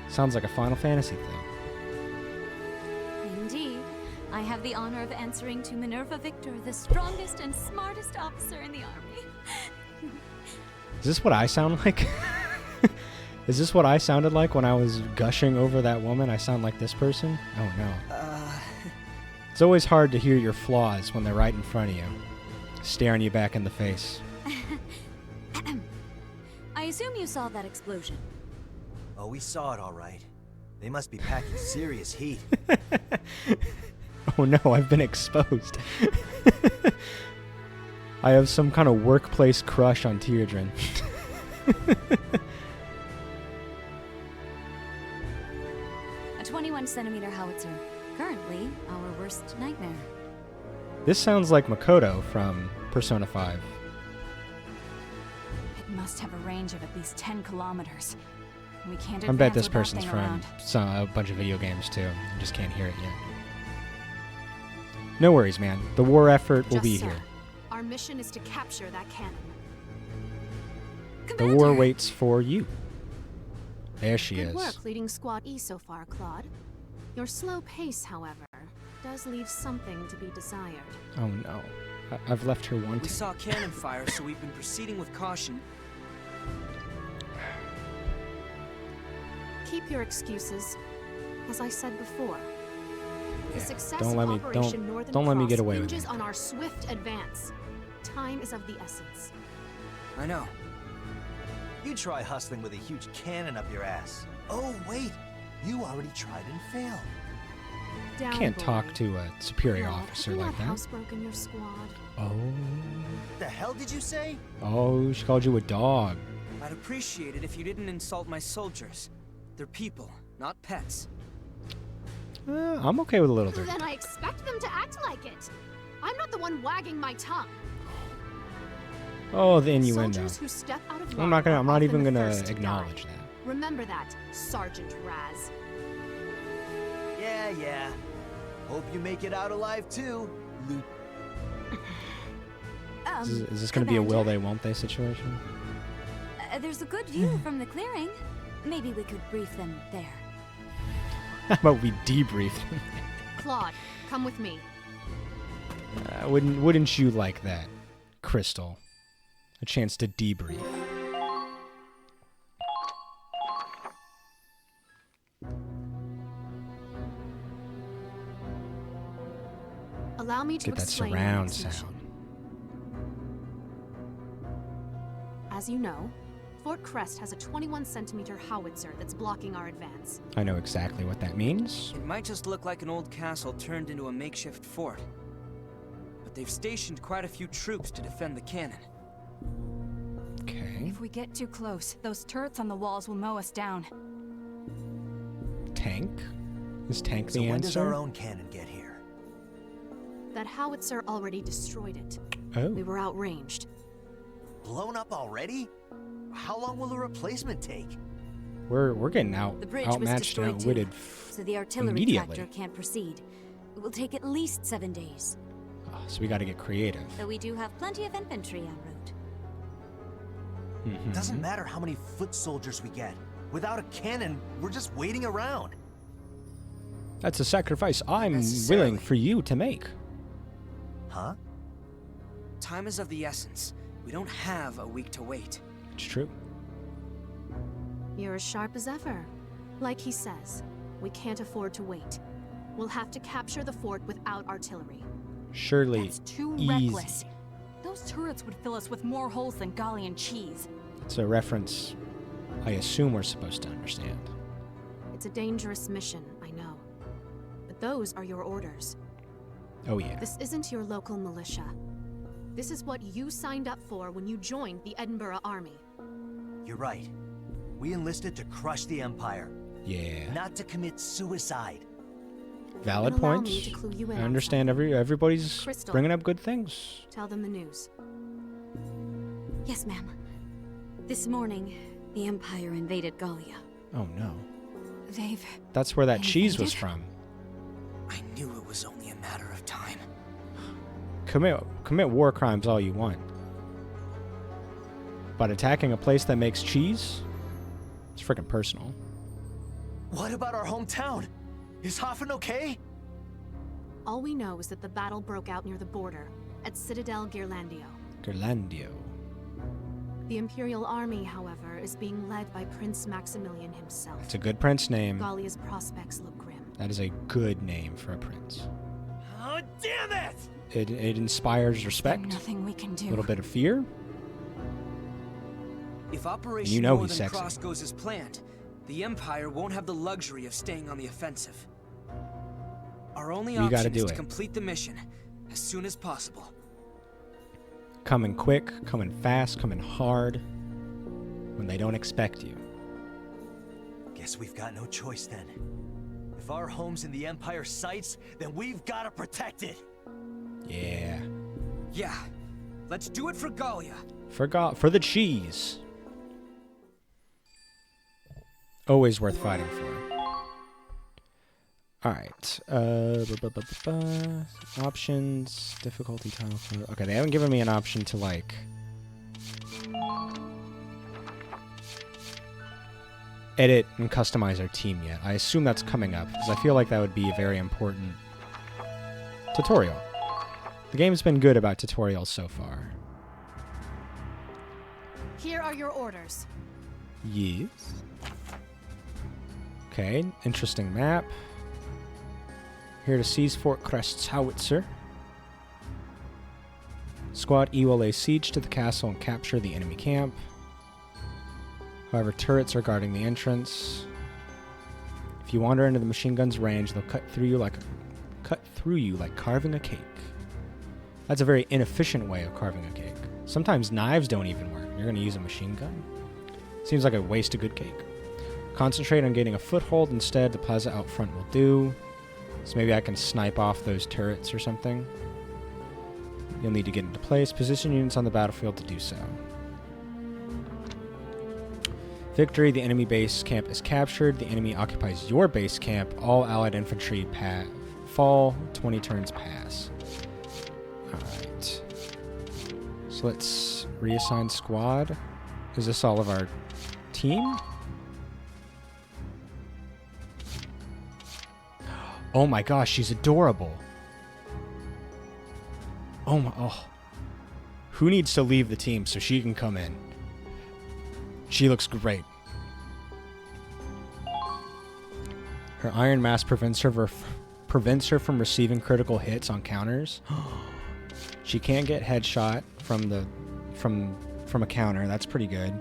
Sounds like a Final Fantasy thing. Indeed. I have the honor of answering to Minerva Victor, the strongest and smartest officer in the army. Is this what I sound like? Is this what I sounded like when I was gushing over that woman? I sound like this person? Oh no. It's always hard to hear your flaws when they're right in front of you, staring you back in the face. I assume you saw that explosion. Oh, we saw it all right. They must be packing serious heat. Oh no, I've been exposed. I have some kind of workplace crush on Teardrin. A 21-centimeter howitzer. Currently, our worst nightmare. This sounds like Makoto from Persona 5. It must have a range of at least 10 kilometers. We can't I bet advance this with that person's thing from around. a bunch of video games too. You just can't hear it yet. No worries, man. The war effort will Just be so. here. Our mission is to capture that cannon. The war waits for you. There she Good is. work leading Squad E so far, Claude. Your slow pace, however, does leave something to be desired. Oh no. I've left her We wanting. saw cannon fire, so we've been proceeding with caution. Keep your excuses. As I said before, the Yeah, success don't of let me- Operation Northern don't let me Cross get away with hinges it. on our swift advance. Time is of the essence. I know. You try hustling with a huge cannon up your ass. Oh, wait. You already tried and failed. Down, Can't boy. talk to a superior Claude, officer have you like not that. housebroken your squad? Oh. The hell did you say? Oh, she called you a dog. I'd appreciate it if you didn't insult my soldiers. They're people, not pets. I'm okay with a little dirt. Then I expect them to act like it. I'm not the one wagging my tongue. Oh, the innuendo. Soldiers who step out of I'm line not are often even the gonna first to acknowledge die. that. Remember that, Sergeant Raz. Yeah. Hope you make it out alive too, Luke. Is this going to be a will Commander? they, won't they situation? There's a good view from the clearing. Maybe we could brief them there. How about we debrief? Claude, come with me. Wouldn't you like that, Crystal? A chance to debrief. Allow me to Get that explain surround this mission. sound. As you know, Fort Crest has a 21-centimeter howitzer that's blocking our advance. I know exactly what that means. It might just look like an old castle turned into a makeshift fort. But they've stationed quite a few troops to defend the cannon. Okay. If we get too close, those turrets on the walls will mow us down. Tank? Is tank So the when answer? does our own cannon get here? That howitzer already destroyed it. Oh. We were outranged. Blown up already? How long will the replacement take? We're getting The bridge was outmatched and destroyed too, outwitted so the artillery immediately. tractor can't proceed. It will take at least 7 days. Oh, so we got to get creative. Though we do have plenty of infantry en route. Mhm. Doesn't matter how many foot soldiers we get. Without a cannon, we're just waiting around. That's a sacrifice I'm Necessarily. willing for you to make. Huh? Time is of the essence. We don't have a week to wait. It's true. You're as sharp as ever. Like he says, we can't afford to wait. We'll have to capture the fort without artillery. Surely That's too easy. reckless. Those turrets would fill us with more holes than Gallian cheese. It's a reference I assume we're supposed to understand. It's a dangerous mission, I know. But those are your orders. Oh yeah. This isn't your local militia. This is what you signed up for when you joined the Edinburgh Army. You're right. We enlisted to crush the Empire, Yeah. not to commit suicide. Valid And allow points. me to clue you in I on understand everybody's Crystal. bringing up good things. Tell them the news. Yes, ma'am. This morning, the Empire invaded Gallia. Oh no. They've... That's where that cheese was Invaded? from. I knew it was only a matter of time. Commit war crimes all you want. But attacking a place that makes cheese? It's freaking personal. What about our hometown? Is Hoffen okay? All we know is that the battle broke out near the border, at Citadel Ghirlandaio. Gerlandio. The Imperial Army, however, is being led by Prince Maximilian himself. It's a good prince name. Gallia's prospects look grim. That is a good name for a prince. Oh, damn it! It inspires respect. Nothing we can do. A little bit of fear. If Operation You know he's Northern sexy. Cross goes as planned, the Empire won't have the luxury of staying on the offensive. Our only We gotta option do is to it. complete the mission as soon as possible. Coming quick, coming fast, coming hard. When they don't expect you. Guess we've got no choice then. If our home's in the Empire's sights, then we've got to protect it. Yeah. Yeah, let's do it for Gallia. For the cheese. Always worth fighting for. Alright. Options. Difficulty tile. Okay, they haven't given me an option to, like... edit and customize our team yet. I assume that's coming up, because I feel like that would be a very important tutorial. The game's been good about tutorials so far. Here are your orders. Yes. Okay, interesting map. Here to seize Fort Crest's howitzer. Squad E will lay siege to the castle and capture the enemy camp. However, turrets are guarding the entrance. If you wander into the machine gun's range, they'll cut through you like carving a cake. That's a very inefficient way of carving a cake. Sometimes knives don't even work. You're going to use a machine gun? Seems like a waste of good cake. Concentrate on getting a foothold instead. The plaza out front will do. So maybe I can snipe off those turrets or something. You'll need to get into place. Position units on the battlefield to do so. Victory. The enemy base camp is captured. The enemy occupies your base camp. All allied infantry fall. 20 turns pass. Alright. So let's reassign squad. Is this all of our team? Oh my gosh, she's adorable. Oh. Who needs to leave the team so she can come in? She looks great. Her iron mask prevents her prevents her from receiving critical hits on counters. She can't get headshot from a counter. That's pretty good.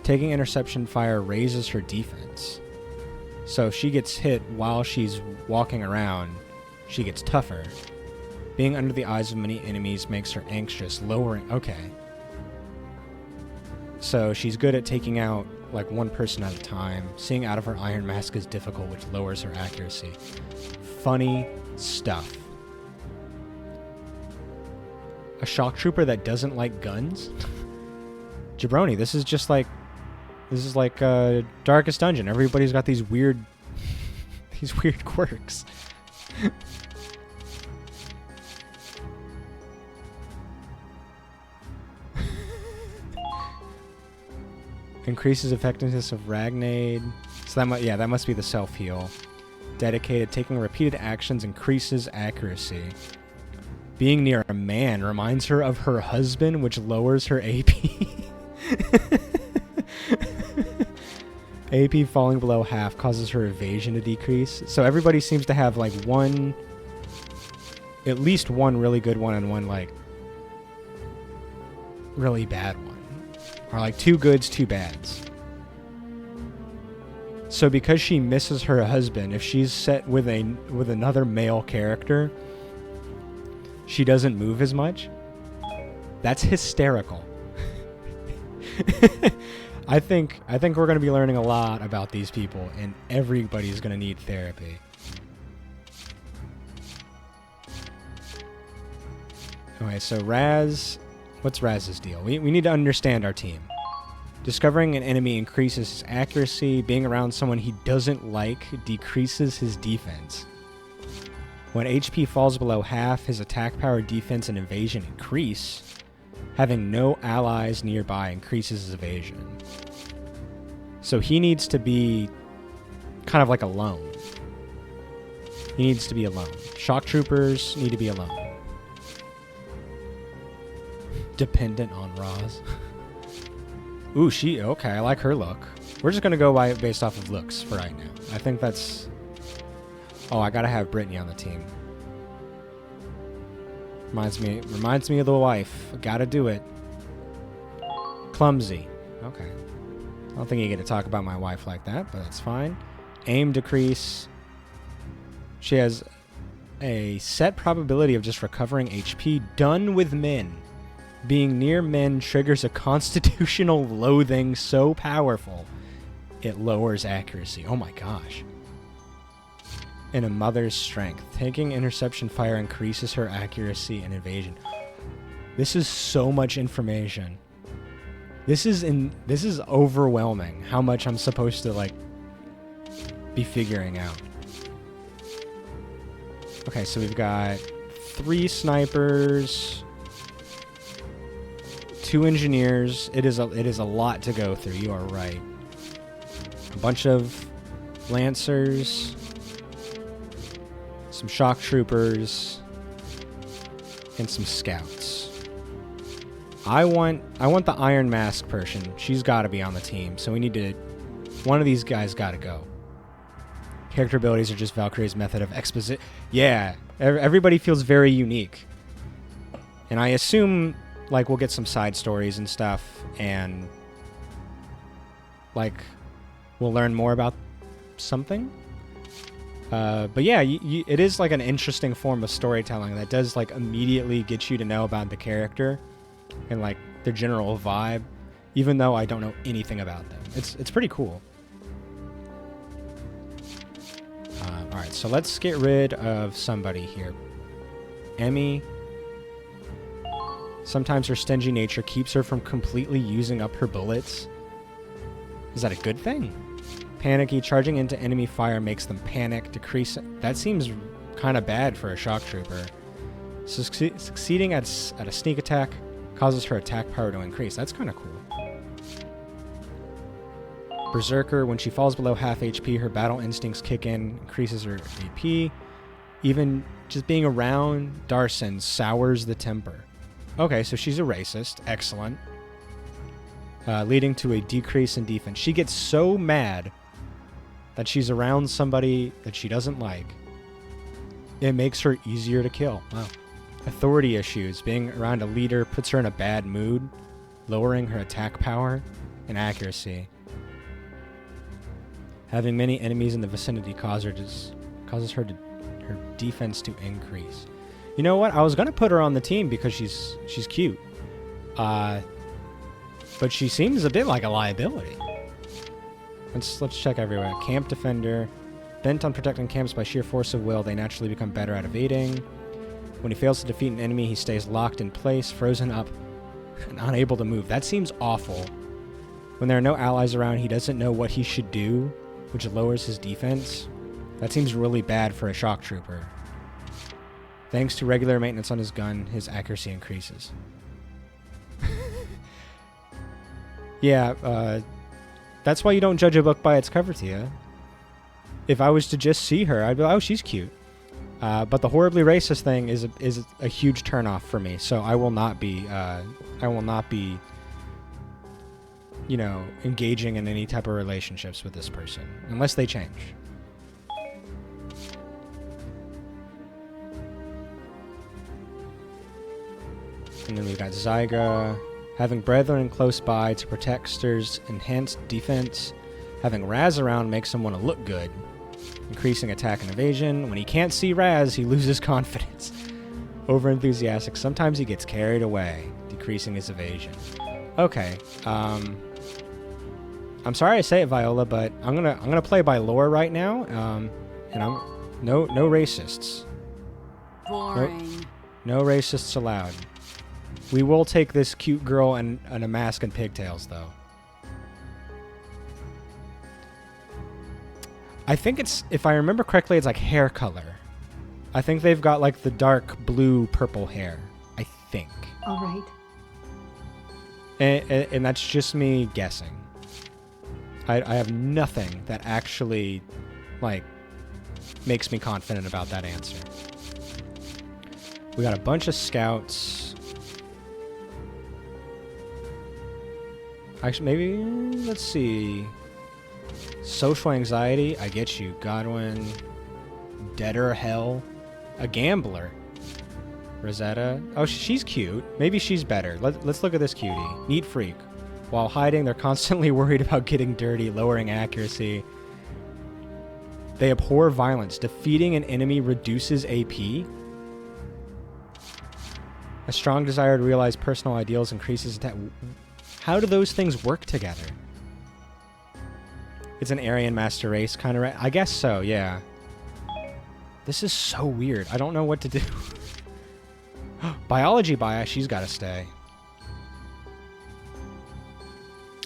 Taking interception fire raises her defense. So if she gets hit while she's walking around, she gets tougher. Being under the eyes of many enemies makes her anxious, lowering... Okay. So she's good at taking out like one person at a time. Seeing out of her iron mask is difficult, which lowers her accuracy. Funny stuff. A shock trooper that doesn't like guns? Jabroni, this is like Darkest Dungeon. Everybody's got these weird quirks. Increases effectiveness of Ragnade. So that must be the self-heal. Dedicated, taking repeated actions increases accuracy. Being near a man reminds her of her husband, which lowers her AP. AP falling below half causes her evasion to decrease. So everybody seems to have like at least one really good one and one like really bad one. Or like 2 goods, 2 bads. So because she misses her husband, if she's set with another male character, she doesn't move as much. That's hysterical. I think we're going to be learning a lot about these people, and everybody's going to need therapy. Okay, so Raz, what's Raz's deal? We need to understand our team. Discovering an enemy increases his accuracy. Being around someone he doesn't like decreases his defense. When HP falls below half, his attack power, defense, and evasion increase. Having no allies nearby increases his evasion. So he needs to be kind of like alone. He needs to be alone. Shock troopers need to be alone. Dependent on Roz. Ooh, okay, I like her look. We're just going to go based off of looks for right now. I think that's... Oh, I got to have Brittany on the team. Reminds me of the wife. Got to do it. Clumsy. Okay. I don't think you get to talk about my wife like that, but that's fine. Aim decrease. She has a set probability of just recovering HP. Done with men. Being near men triggers a constitutional loathing so powerful it lowers accuracy. Oh my gosh. And a mother's strength. Taking interception fire increases her accuracy and evasion. This is so much information. This is overwhelming how much I'm supposed to like be figuring out. Okay, so we've got 3 snipers, 2 engineers. It is a lot to go through. You are right. A bunch of lancers, some shock troopers, and some scouts. I want the Iron Mask person. She's got to be on the team. So we need to... One of these guys got to go. Character abilities are just Valkyrie's method of exposition. Yeah, everybody feels very unique. And I assume, like, we'll get some side stories and stuff, and, like, we'll learn more about something. But yeah, it is, like, an interesting form of storytelling that does, like, immediately get you to know about the character and, like, their general vibe, even though I don't know anything about them. It's pretty cool. Alright, so let's get rid of somebody here. Emmy. Sometimes her stingy nature keeps her from completely using up her bullets. Is that a good thing? Panicky. Charging into enemy fire makes them panic. Decrease. That seems kind of bad for a shock trooper. Succeeding at a sneak attack causes her attack power to increase. That's kind of cool. Berserker. When she falls below half HP, her battle instincts kick in, increases her AP. Even just being around Darson sours the temper. Okay, so she's a racist. Excellent. Leading to a decrease in defense. She gets so mad that she's around somebody that she doesn't like It makes her easier to kill. Wow. Authority issues. Being around a leader puts her in a bad mood, lowering her attack power and accuracy. Having many enemies in the vicinity causes her defense to increase. You know what? I was gonna put her on the team because she's cute. But she seems a bit like a liability. Let's check everywhere. Camp defender. Bent on protecting camps by sheer force of will, they naturally become better at evading. When he fails to defeat an enemy, he stays locked in place, frozen up, and unable to move. That seems awful. When there are no allies around, he doesn't know what he should do, which lowers his defense. That seems really bad for a shock trooper. Thanks to regular maintenance on his gun, his accuracy increases. Yeah, that's why you don't judge a book by its cover, Tia. If I was to just see her, I'd be like, oh, she's cute. But the horribly racist thing is a huge turnoff for me. So I will not be, you know, engaging in any type of relationships with this person unless they change. And then we've got Zygra. Having brethren close by to protect stirs enhanced defense. Having Raz around makes him want to look good. Increasing attack and evasion. When he can't see Raz, he loses confidence. Overenthusiastic. Sometimes he gets carried away, decreasing his evasion. Okay. I'm sorry I say it, Viola, but I'm gonna play by lore right now. And I'm no racists. Boring. No racists allowed. We will take this cute girl and a mask and pigtails, though. I think it's, if I remember correctly, it's like hair color. I think they've got like the dark blue purple hair. I think. All right. And that's just me guessing. I have nothing that actually, like, makes me confident about that answer. We got a bunch of scouts. Actually, maybe, let's see. Social anxiety, I get you. Godwin. Deader Hell. A gambler. Rosetta. Oh, she's cute. Maybe she's better. Let's look at this cutie. Neat freak. While hiding, they're constantly worried about getting dirty, lowering accuracy. They abhor violence. Defeating an enemy reduces AP. A strong desire to realize personal ideals increases attack. How do those things work together? It's an Aryan master race kind of. I guess so, yeah. This is so weird. I don't know what to do. Biology bias, she's got to stay.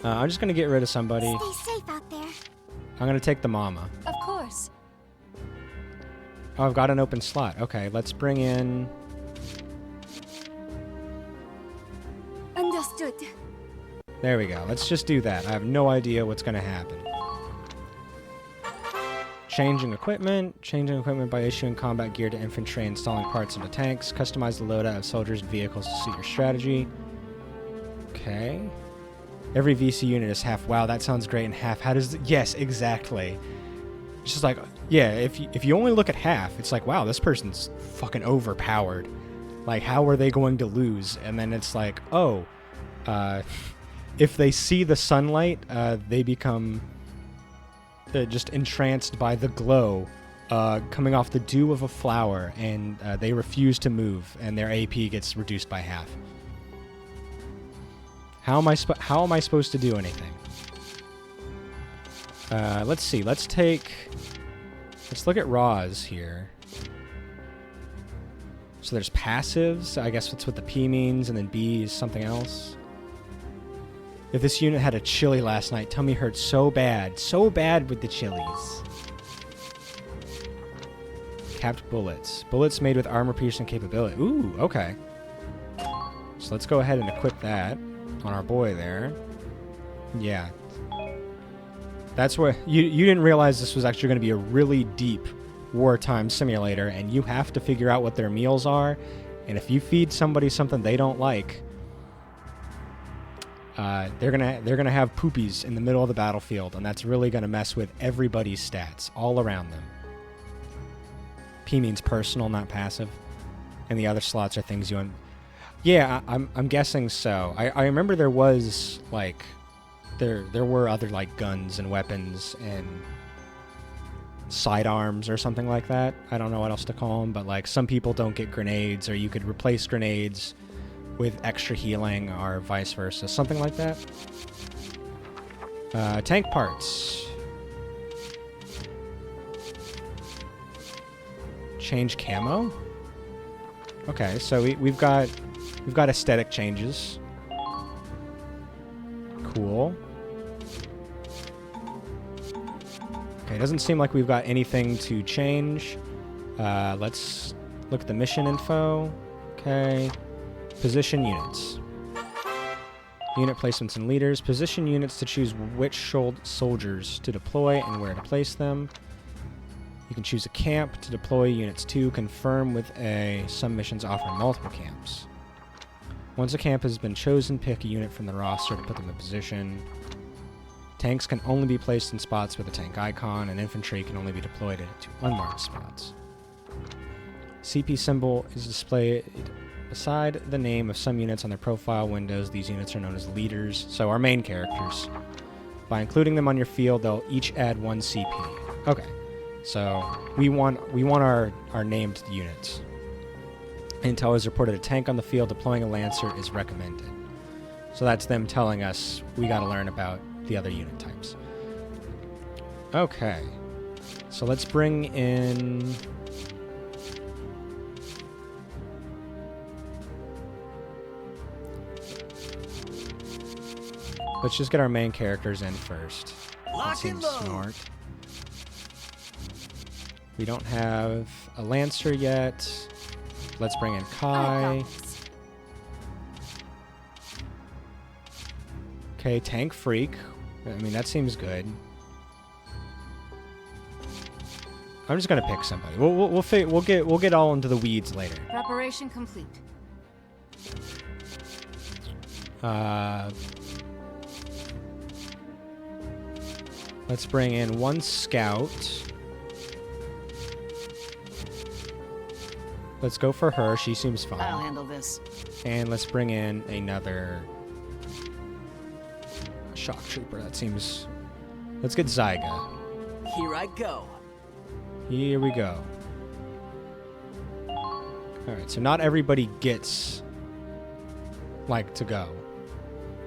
I'm just going to get rid of somebody. Stay safe out there. I'm going to take the mama. Of course. Oh, I've got an open slot. Okay, let's bring in... Understood. There we go. Let's just do that. I have no idea what's going to happen. Changing equipment by issuing combat gear to infantry, installing parts into tanks. Customize the loadout of soldiers and vehicles to suit your strategy. Okay. Every VC unit is half. Wow, that sounds great in half. How does... Yes, exactly. It's just like, yeah, if you only look at half, it's like, wow, this person's fucking overpowered. Like, how are they going to lose? And then it's like, oh, if they see the sunlight, they become just entranced by the glow coming off the dew of a flower, and they refuse to move, and their AP gets reduced by half. How am I supposed to do anything? Let's see. Let's look at Raws here. So there's passives. I guess that's what the P means, and then B is something else. If this unit had a chili last night, tummy hurt so bad with the chilies. Capped bullets. Bullets made with armor-piercing capability. Ooh, okay. So let's go ahead and equip that on our boy there. Yeah. That's where... You didn't realize this was actually going to be a really deep wartime simulator, and you have to figure out what their meals are, and if you feed somebody something they don't like... they're gonna have poopies in the middle of the battlefield, and that's really gonna mess with everybody's stats all around them. P means personal, not passive. And the other slots are things you want. Yeah, I'm guessing so. I remember there was like there were other like guns and weapons and sidearms or something like that. I don't know what else to call them, but like some people don't get grenades, or you could replace grenades with extra healing or vice versa, something like that. Tank parts. Change camo. Okay, so we've got aesthetic changes. Cool. Okay, doesn't seem like we've got anything to change. Let's look at the mission info. Okay. Position units. Unit placements and leaders. Position units to choose which soldiers to deploy and where to place them. You can choose a camp to deploy units to. Confirm with a. Some missions offer multiple camps. Once a camp has been chosen, pick a unit from the roster to put them in position. Tanks can only be placed in spots with a tank icon, and infantry can only be deployed to unmarked spots. CP symbol is displayed beside the name of some units on their profile windows. These units are known as leaders, so our main characters. By including them on your field, they'll each add 1 CP. Okay, so we want our named units. Intel has reported a tank on the field. Deploying a Lancer is recommended. So that's them telling us we got to learn about the other unit types. Okay, so let's bring in. Let's just get our main characters in first. That seems smart. We don't have a Lancer yet. Let's bring in Kai. Okay, Tank Freak. I mean, that seems good. I'm just gonna pick somebody. We'll get all into the weeds later. Preparation complete. Let's bring in 1 scout. Let's go for her. She seems fine. I'll handle this. And let's bring in another shock trooper. That seems. Let's get Zyga. Here I go. Here we go. All right. So not everybody gets like to go.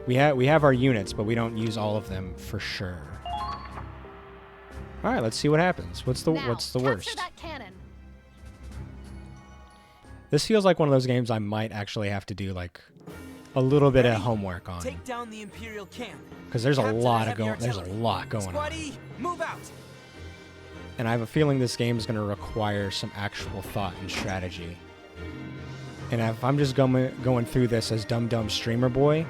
We have our units, but we don't use all of them for sure. All right. Let's see what happens. What's the worst? That cannon. This feels like one of those games I might actually have to do like a little bit of homework on. Take down the Imperial camp. Because there's a lot going on. Squaddy, move out. And I have a feeling this game is going to require some actual thought and strategy. And if I'm just going through this as dumb streamer boy,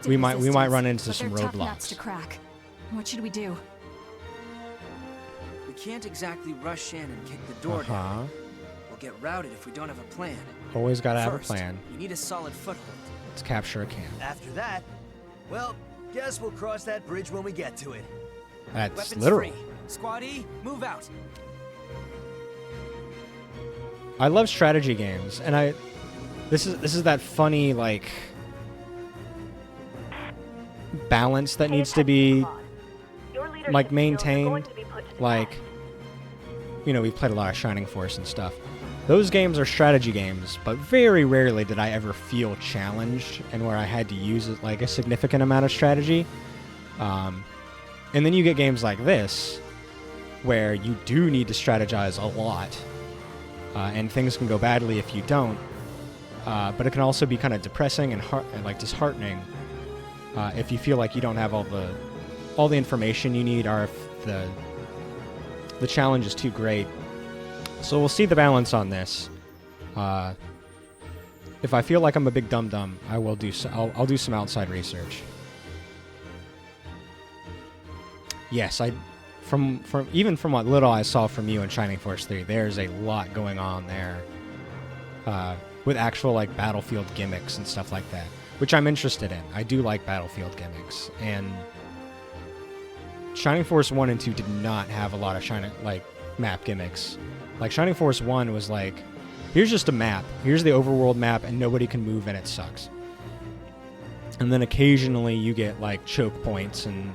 we might run into some roadblocks. To crack. What should we do? We can't exactly rush in and kick the door down. We'll get routed if we don't have a plan. Always gotta have a plan. You need a solid foothold. Let's capture a camp. After that, well, guess we'll cross that bridge when we get to it. That's Weapons literal. free. Squaddy, move out. I love strategy games, and this is that funny like balance that needs to be like maintained. Like, you know, we've played a lot of Shining Force and stuff. Those games are strategy games, but very rarely did I ever feel challenged and where I had to use like a significant amount of strategy. And then you get games like this, where you do need to strategize a lot, and things can go badly if you don't. But it can also be kind of depressing and like disheartening if you feel like you don't have all the information you need, or if the challenge is too great. So we'll see the balance on this. If I feel like I'm a big dum-dum, I'll do some outside research. Yes, from what little I saw from you in Shining Force 3, there's a lot going on there with actual like battlefield gimmicks and stuff like that, which I'm interested in. I do like battlefield gimmicks, and Shining Force 1 and 2 did not have a lot of map gimmicks. Like Shining Force 1 was like, here's just a map. Here's the overworld map, and nobody can move, and it sucks. And then occasionally you get like choke points and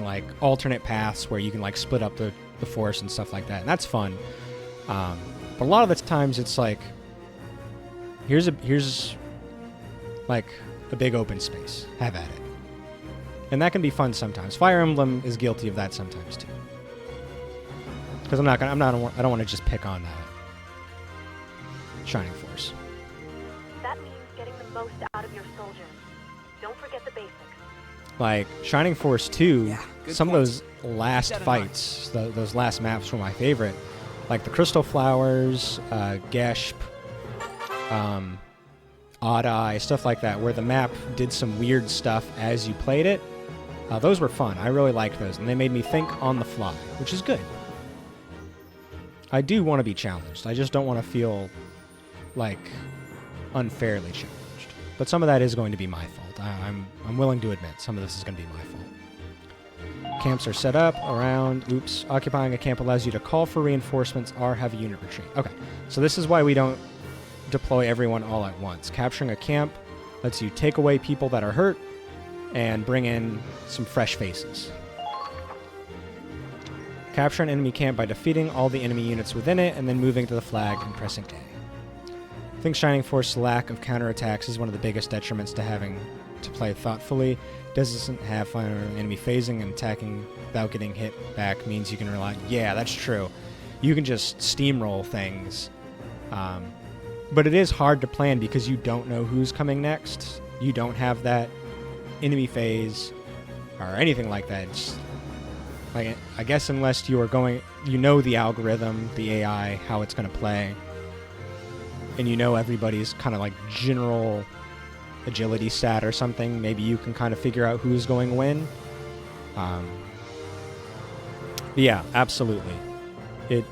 like alternate paths where you can like split up the force and stuff like that, and that's fun. But a lot of the times it's like, here's like a big open space. Have at it. And that can be fun sometimes. Fire Emblem is guilty of that sometimes too. Because I don't want to just pick on Shining Force. That means getting the most out of your soldiers. Don't forget the basics. Like Shining Force 2, Yeah, some point. of those last fights, those last maps were my favorite. Like the Crystal Flowers, Gesp, Odd Eye, stuff like that, where the map did some weird stuff as you played it. Those were fun. I really liked those, and they made me think on the fly, which is good. I do want to be challenged. I just don't want to feel like unfairly challenged. But some of that is going to be my fault. I'm willing to admit some of this is going to be my fault. Camps are set up around. Oops. Occupying a camp allows you to call for reinforcements or have a unit retreat. Okay, so this is why we don't deploy everyone all at once. Capturing a camp lets you take away people that are hurt and bring in some fresh faces. Capture an enemy camp by defeating all the enemy units within it and then moving to the flag and pressing A. I think Shining Force's lack of counterattacks is one of the biggest detriments to having to play thoughtfully. Doesn't have final enemy phasing, and attacking without getting hit back means you can rely... Yeah, that's true. You can just steamroll things. But it is hard to plan because you don't know who's coming next. You don't have that enemy phase or anything like that. It's like, I guess unless you are going... You know the algorithm, the AI, how it's going to play. And you know everybody's kind of like general agility stat or something, maybe you can kind of figure out who's going to win. Yeah, absolutely. It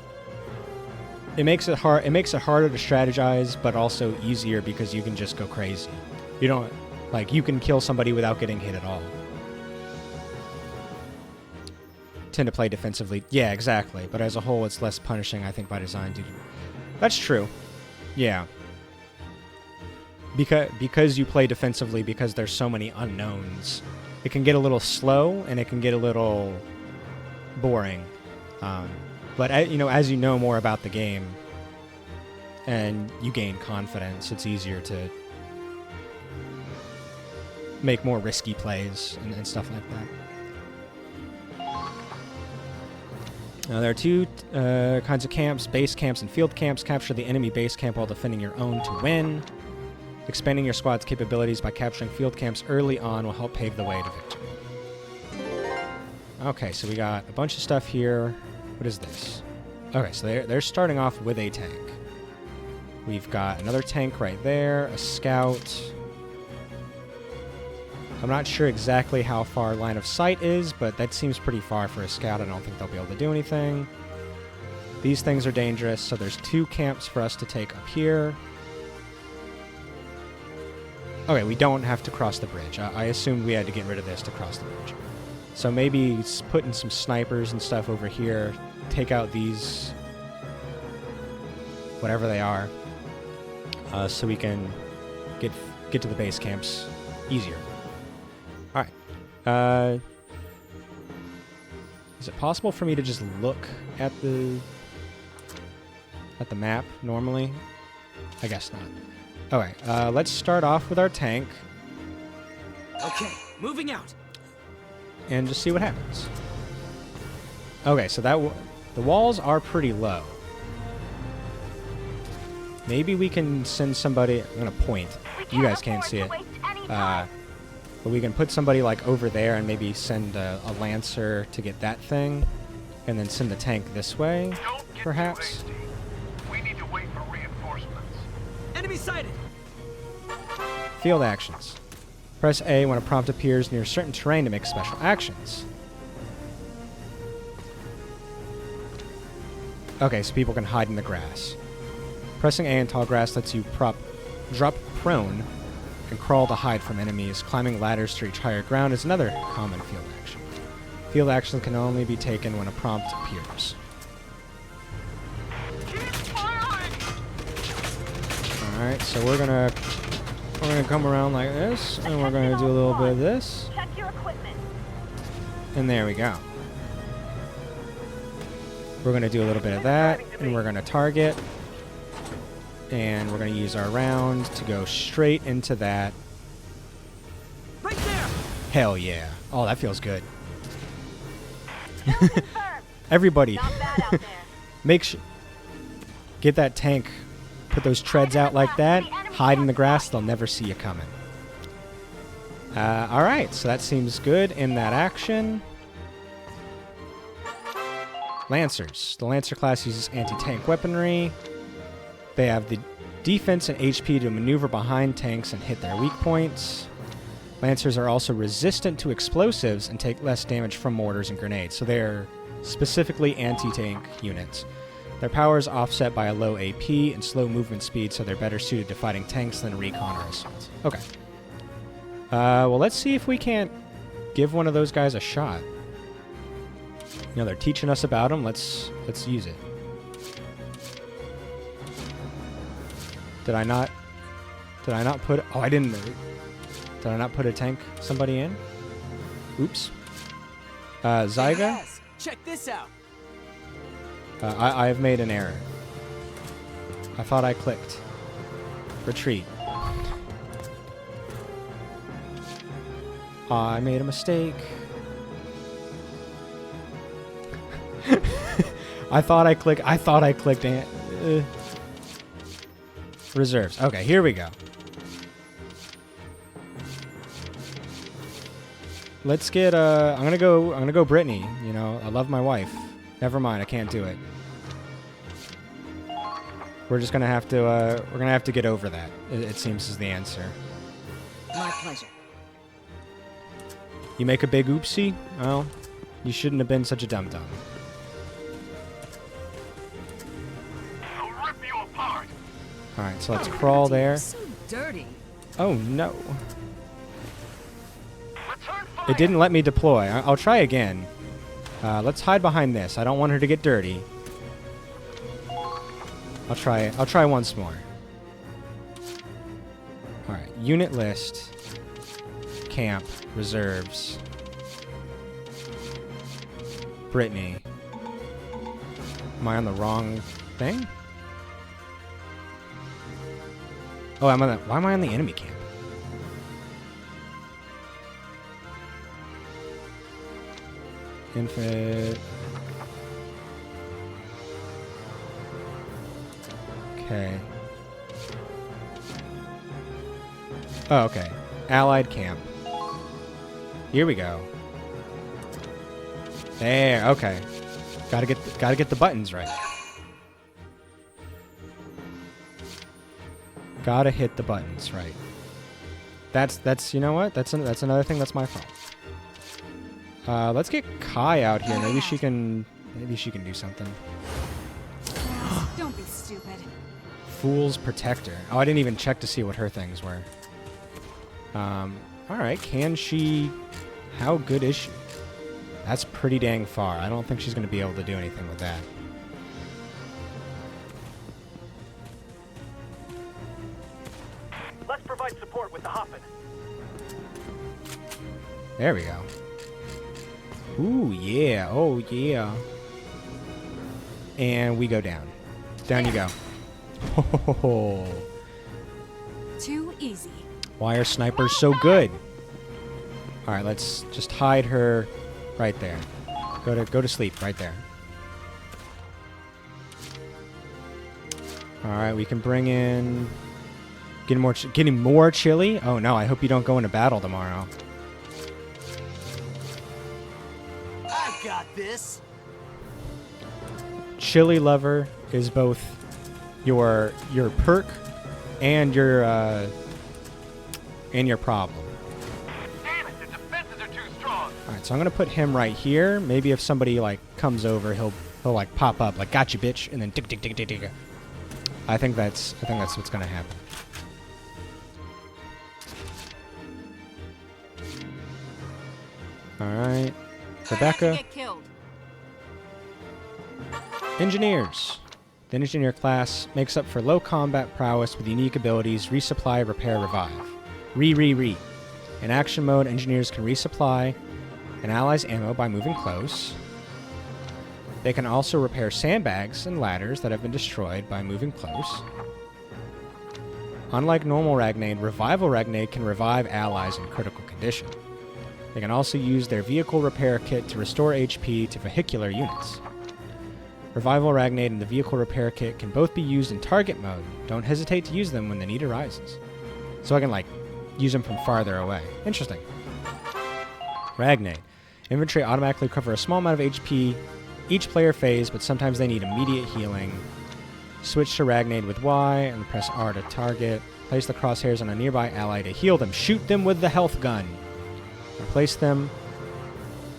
makes it hard. It makes it harder to strategize, but also easier because you can just go crazy. You don't like you can kill somebody without getting hit at all. Tend to play defensively. Yeah, exactly. But as a whole, it's less punishing, I think, by design. That's true. Yeah. Because you play defensively, because there's so many unknowns, it can get a little slow and it can get a little boring. But as you know more about the game and you gain confidence, it's easier to make more risky plays and stuff like that. There are two kinds of camps: base camps and field camps. Capture the enemy base camp while defending your own to win. Expanding your squad's capabilities by capturing field camps early on will help pave the way to victory. Okay, so we got a bunch of stuff here. What is this? Okay, so they're starting off with a tank. We've got another tank right there, a scout. I'm not sure exactly how far line of sight is, but that seems pretty far for a scout. I don't think they'll be able to do anything. These things are dangerous, so there's two camps for us to take up here. Okay, we don't have to cross the bridge. I assumed we had to get rid of this to cross the bridge. So maybe put in some snipers and stuff over here, take out these, whatever they are, so we can get to the base camps easier. All right. Is it possible for me to just look at the map normally? I guess not. Okay, let's start off with our tank. Okay, moving out. And just see what happens. Okay, so the walls are pretty low. Maybe we can send somebody... I'm going to point. You guys can't see it. But we can put somebody like over there and maybe send a Lancer to get that thing. And then send the tank this way, perhaps. We need to wait for reinforcements. Enemy sighted! Field actions. Press A when a prompt appears near certain terrain to make special actions. Okay, so people can hide in the grass. Pressing A in tall grass lets you drop prone and crawl to hide from enemies. Climbing ladders to reach higher ground is another common field action. Field action can only be taken when a prompt appears. Alright, so we're gonna come around like this, and we're gonna do a little bit of this. Check your equipment. And there we go. We're gonna do a little bit of that, and we're gonna target. And we're gonna use our round to go straight into that. Right there! Hell yeah. Oh, that feels good. Everybody, Not bad out there. make sure, get that tank, put those treads out like that, hide in the grass, they'll never see you coming. Alright, so that seems good in that action. Lancers. The Lancer class uses anti-tank weaponry. They have the defense and HP to maneuver behind tanks and hit their weak points. Lancers are also resistant to explosives and take less damage from mortars and grenades, so they're specifically anti-tank units. Their power is offset by a low AP and slow movement speed, so they're better suited to fighting tanks than recon or assault. Okay. Well, let's see if we can't give one of those guys a shot. You know, they're teaching us about them. Let's use it. Did I not put... Oh, I didn't... Did I not put a tank somebody in? Oops. Zyga? Yes, check this out. I have made an error. I thought I clicked. Retreat. I made a mistake. I thought I clicked reserves. Okay, here we go. Let's get I'm gonna go Brittany. You know, I love my wife. Never mind, I can't do it. We're just gonna have to get over that. It seems is the answer. My pleasure. You make a big oopsie? Well, you shouldn't have been such a dum-dum. I'll rip you apart. Alright, so let's crawl there. So dirty. Oh no. Return fire. It didn't let me deploy. I'll try again. Let's hide behind this. I don't want her to get dirty. I'll try once more. Alright, unit list. Camp. Reserves. Brittany. Am I on the wrong thing? Oh, why am I on the enemy camp? Infant. Okay. Oh, okay. Allied camp. Here we go. There. Okay. Gotta get the buttons right. Gotta hit the buttons right. That's you know what? That's another thing that's my fault. Let's get Kai out here. Maybe she can do something. Don't be stupid. Fool's Protector. Oh, I didn't even check to see what her things were. Alright, can she... How good is she? That's pretty dang far. I don't think she's going to be able to do anything with that. Let's provide support with the Hoffman. There we go. Ooh, yeah. Oh, yeah. And we go down. Down you go. Oh. Too easy. Why are snipers so good? Alright, let's just hide her right there. Go to sleep right there. Alright, we can bring in... Getting more chili? Oh no, I hope you don't go into battle tomorrow. I got this. Chili Lover is both your perk and your problem. Damn it, the defenses are too strong. Alright, so I'm gonna put him right here. Maybe if somebody like comes over, he'll like pop up like gotcha bitch and then tick tick tick tick tick. I think that's what's gonna happen. Alright. Rebecca. Get killed. Engineers. The engineer class makes up for low combat prowess with unique abilities resupply, repair, revive. Re. In action mode, engineers can resupply an ally's ammo by moving close. They can also repair sandbags and ladders that have been destroyed by moving close. Unlike normal Ragnade, Revival Ragnade can revive allies in critical condition. They can also use their vehicle repair kit to restore HP to vehicular units. Revival Ragnade and the vehicle repair kit can both be used in target mode. Don't hesitate to use them when the need arises. So I can, like, use them from farther away. Interesting. Ragnade. Infantry automatically recover a small amount of HP each player phase, but sometimes they need immediate healing. Switch to Ragnade with Y and press R to target. Place the crosshairs on a nearby ally to heal them. Shoot them with the health gun. And place them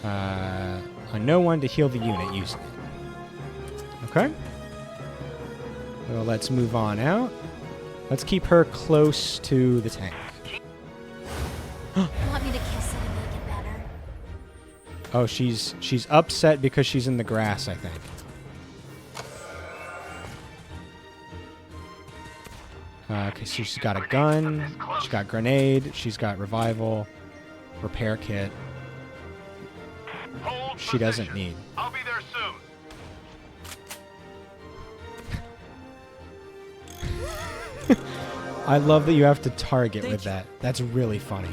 on no one to heal the unit using it. Okay. Well, let's move on out. Let's keep her close to the tank. Want me to kiss it and make it better? Oh, she's upset because she's in the grass, I think. Okay, so she's got a gun, she's got grenade, she's got revival, repair kit. She doesn't need. I'll be there soon. I love that you have to target with that. That's really funny.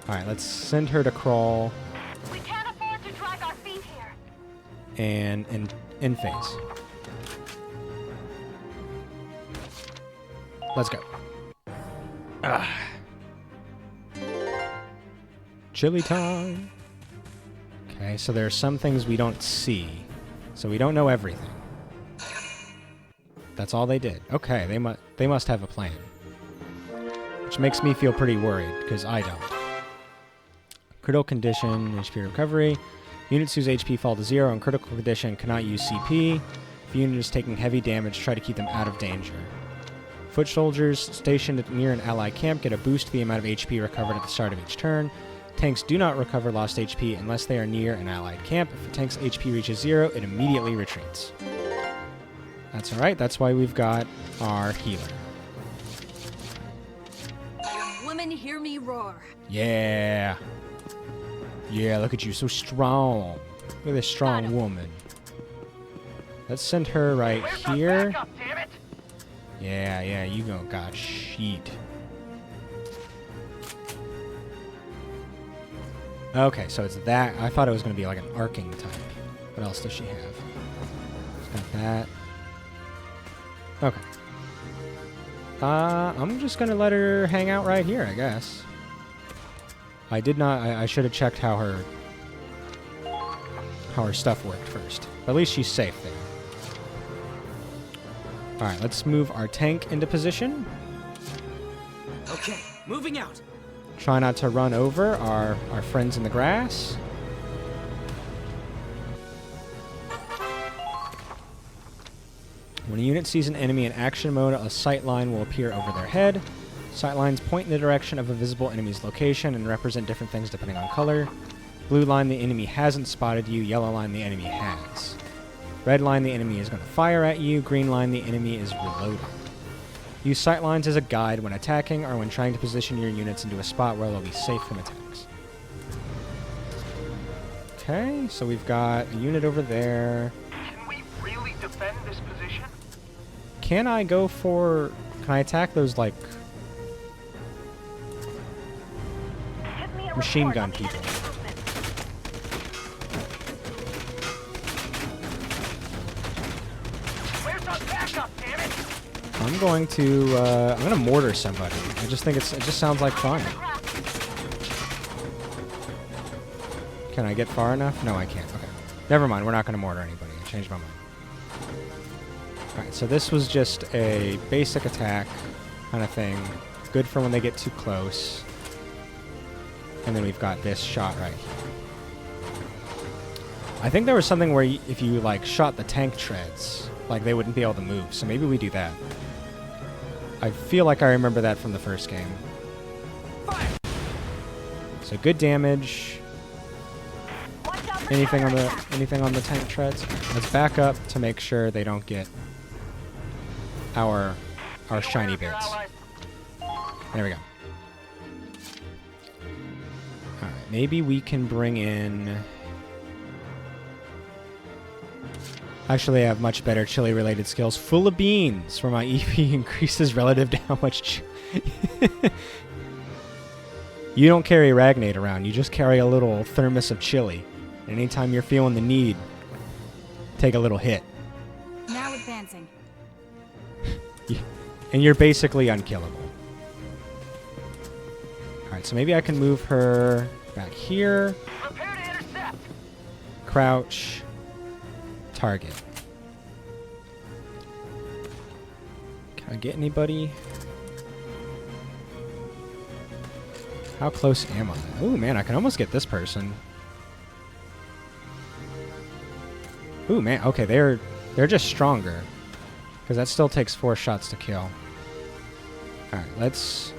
Alright, let's send her to crawl. We can't afford to drag our feet here. And in phase. Let's go. Chili time. Okay, so there are some things we don't see. So we don't know everything. That's all they did. Okay, they must have a plan. Which makes me feel pretty worried, because I don't. Critical condition, HP recovery. Units whose HP fall to 0 in critical condition cannot use CP. If a unit is taking heavy damage, try to keep them out of danger. Foot soldiers stationed near an ally camp get a boost to the amount of HP recovered at the start of each turn. Tanks do not recover lost HP unless they are near an allied camp. If a tank's HP reaches 0, it immediately retreats. That's alright, that's why we've got our healer. Women hear me roar. Yeah. Yeah, look at you, so strong. Look at this strong woman. Let's send her right here. Backup, damn it! Yeah, you got sheet. Okay, so it's that. I thought it was going to be like an arcing type. What else does she have? She's got that. Okay. I'm just going to let her hang out right here, I guess. I did not... I should have checked how her stuff worked first. But at least she's safe there. Alright, let's move our tank into position. Okay, moving out. Try not to run over our friends in the grass. When a unit sees an enemy in action mode, a sight line will appear over their head. Sight lines point in the direction of a visible enemy's location and represent different things depending on color. Blue line, the enemy hasn't spotted you. Yellow line, the enemy has. Red line, the enemy is going to fire at you. Green line, the enemy is reloading. Use sight lines as a guide when attacking or when trying to position your units into a spot where they'll be safe from attacks. Okay, so we've got a unit over there. Can we really defend this position? Can I go for... Can I attack those, like... machine gun people? I'm going to mortar somebody. I just think it just sounds like fun. Can I get far enough? No, I can't. Okay. Never mind. We're not going to mortar anybody. I changed my mind. Alright, so this was just a basic attack kind of thing. Good for when they get too close. And then we've got this shot right here. I think there was something where if you, like, shot the tank treads, like, they wouldn't be able to move. So maybe we do that. I feel like I remember that from the first game. So good damage. Anything on the tank treads? Let's back up to make sure they don't get our shiny bits. There we go. Alright, maybe we can bring in... Actually, I have much better chili-related skills. Full of beans, where my EP increases relative to how much... You don't carry Ragnate around, you just carry a little thermos of chili. And anytime you're feeling the need, take a little hit. Now advancing. And you're basically unkillable. Alright, so maybe I can move her back here. Prepare to intercept. Crouch. Target. Can I get anybody? How close am I? Oh man, I can almost get this person. Ooh man, okay, they're just stronger. Because that still takes 4 shots to kill. Alright, let's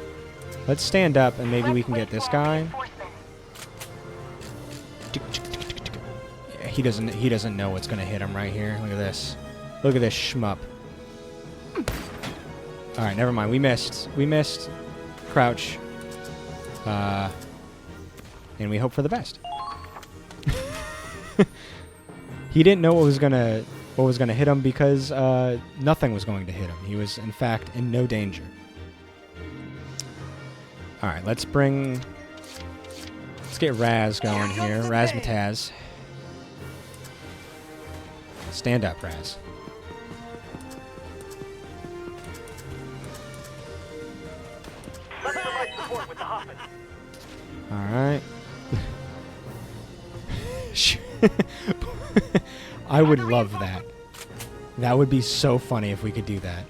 stand up and maybe we can get this guy. Yeah, he doesn't know what's gonna hit him right here. Look at this. Look at this schmup. Alright, never mind. We missed. Crouch. And we hope for the best. He didn't know what was gonna hit him because nothing was going to hit him. He was in fact in no danger. All right, let's get Raz going here. Razmataz. Stand up, Raz. Let's provide support with the Hoffman. All right. I would love that. That would be so funny if we could do that.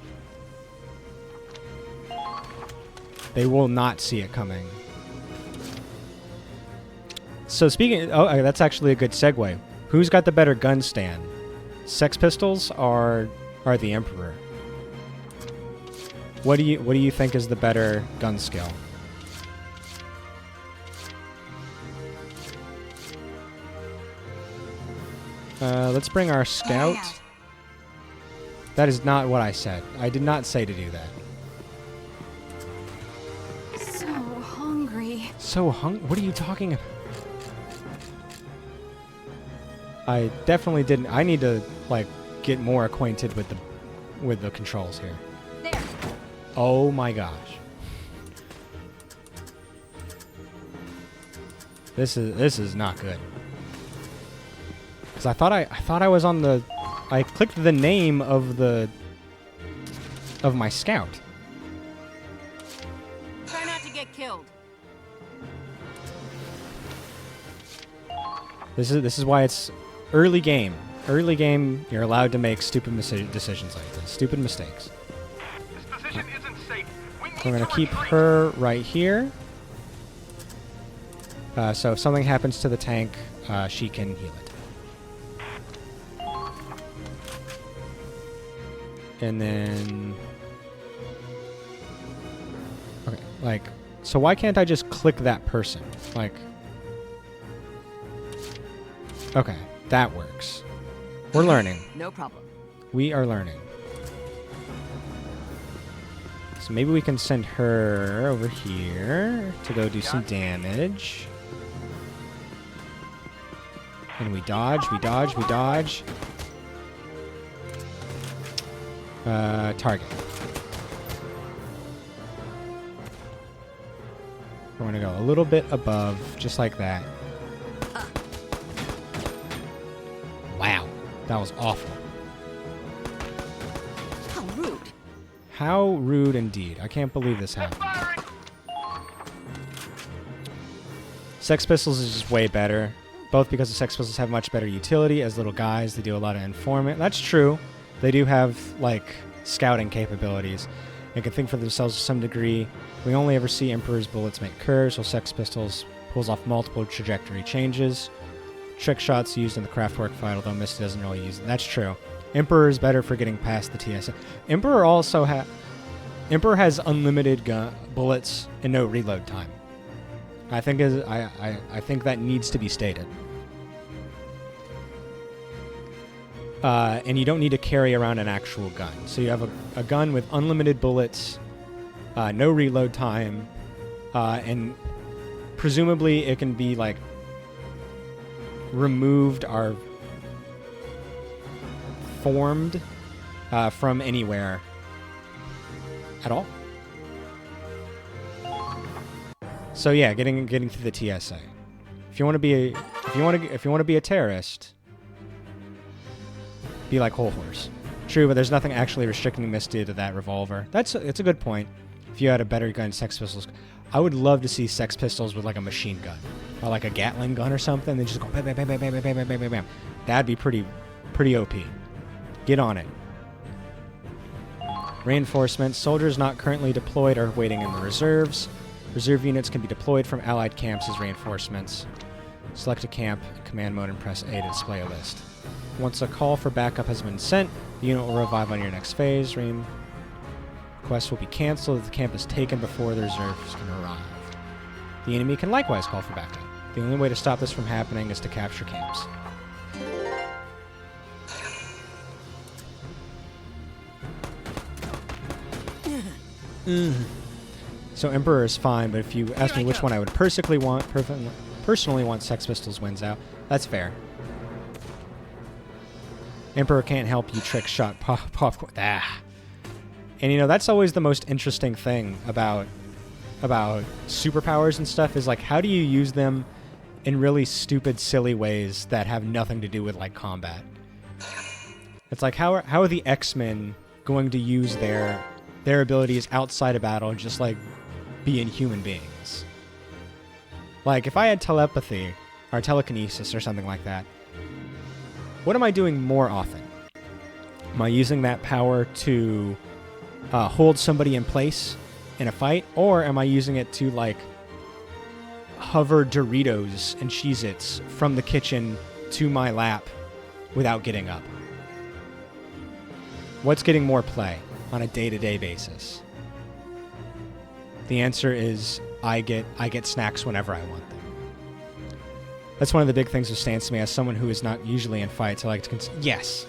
They will not see it coming. So speaking... Oh, that's actually a good segue. Who's got the better gun stand? Sex Pistols or the Emperor? What do you think is the better gun skill? Let's bring our scout. That is not what I said. I did not say to do that. So hungry. What are you talking about? I definitely didn't. I need to like get more acquainted with the controls here. There. Oh my gosh. This is not good. Cuz I thought I was on the... I clicked the name of my scout. Try not to get killed. This is why it's early game. Early game, you're allowed to make stupid decisions like this. Stupid mistakes. This position isn't safe. So we're going to keep her right here. So if something happens to the tank, she can heal it. And then... Okay, like... So why can't I just click that person? Like... Okay, that works. We're learning. No problem. We are learning. So maybe we can send her over here to go do some damage. And we dodge, we dodge, we dodge. Target. We're gonna go a little bit above, just like that. Wow, that was awful. How rude. How rude indeed. I can't believe this happened. Sex Pistols is just way better. Both because the Sex Pistols have much better utility as little guys. They do a lot of informant. That's true. They do have, like, scouting capabilities. They can think for themselves to some degree. We only ever see Emperor's bullets make curves, while Sex Pistols pulls off multiple trajectory changes. Trick shots used in the Kraftwerk fight, although Misty doesn't really use them. That's true. Emperor is better for getting past the TSA. Emperor also has unlimited bullets and no reload time. I think I think that needs to be stated. and you don't need to carry around an actual gun. So you have a gun with unlimited bullets, no reload time, and presumably it can be like removed or formed from anywhere at all. So yeah, getting through the TSA. If you want to be a terrorist, be like Whole Horse. True, but there's nothing actually restricting Misty to that revolver. It's a good point. If you had a better gun, Sex Pistols. I would love to see Sex Pistols with like a machine gun or like a Gatling gun or something. Then just go bam, bam, bam, bam, bam, bam, bam, bam, bam, bam. That'd be pretty OP. Get on it. Reinforcements. Soldiers not currently deployed are waiting in the reserves. Reserve units can be deployed from allied camps as reinforcements. Select a camp in command mode and press A to display a list. Once a call for backup has been sent, the unit will revive on your next phase. Request will be canceled if the camp is taken before the reserves can arrive. The enemy can likewise call for backup. The only way to stop this from happening is to capture camps. So Emperor is fine, but if you ask me which one I would personally want Sex Pistols wins out. That's fair. Emperor can't help you trick shot popcorn. And you know, that's always the most interesting thing about superpowers and stuff is like, how do you use them in really stupid, silly ways that have nothing to do with like combat? It's like, how are the X-Men going to use their abilities outside of battle, just like being human beings? Like, if I had telepathy or telekinesis or something like that, what am I doing more often? Am I using that power to hold somebody in place in a fight, or am I using it to like hover Doritos and Cheez-Its from the kitchen to my lap without getting up? What's getting more play on a day-to-day basis? The answer is I get snacks whenever I want them. That's one of the big things that stands to me as someone who is not usually in fights. I like to yes.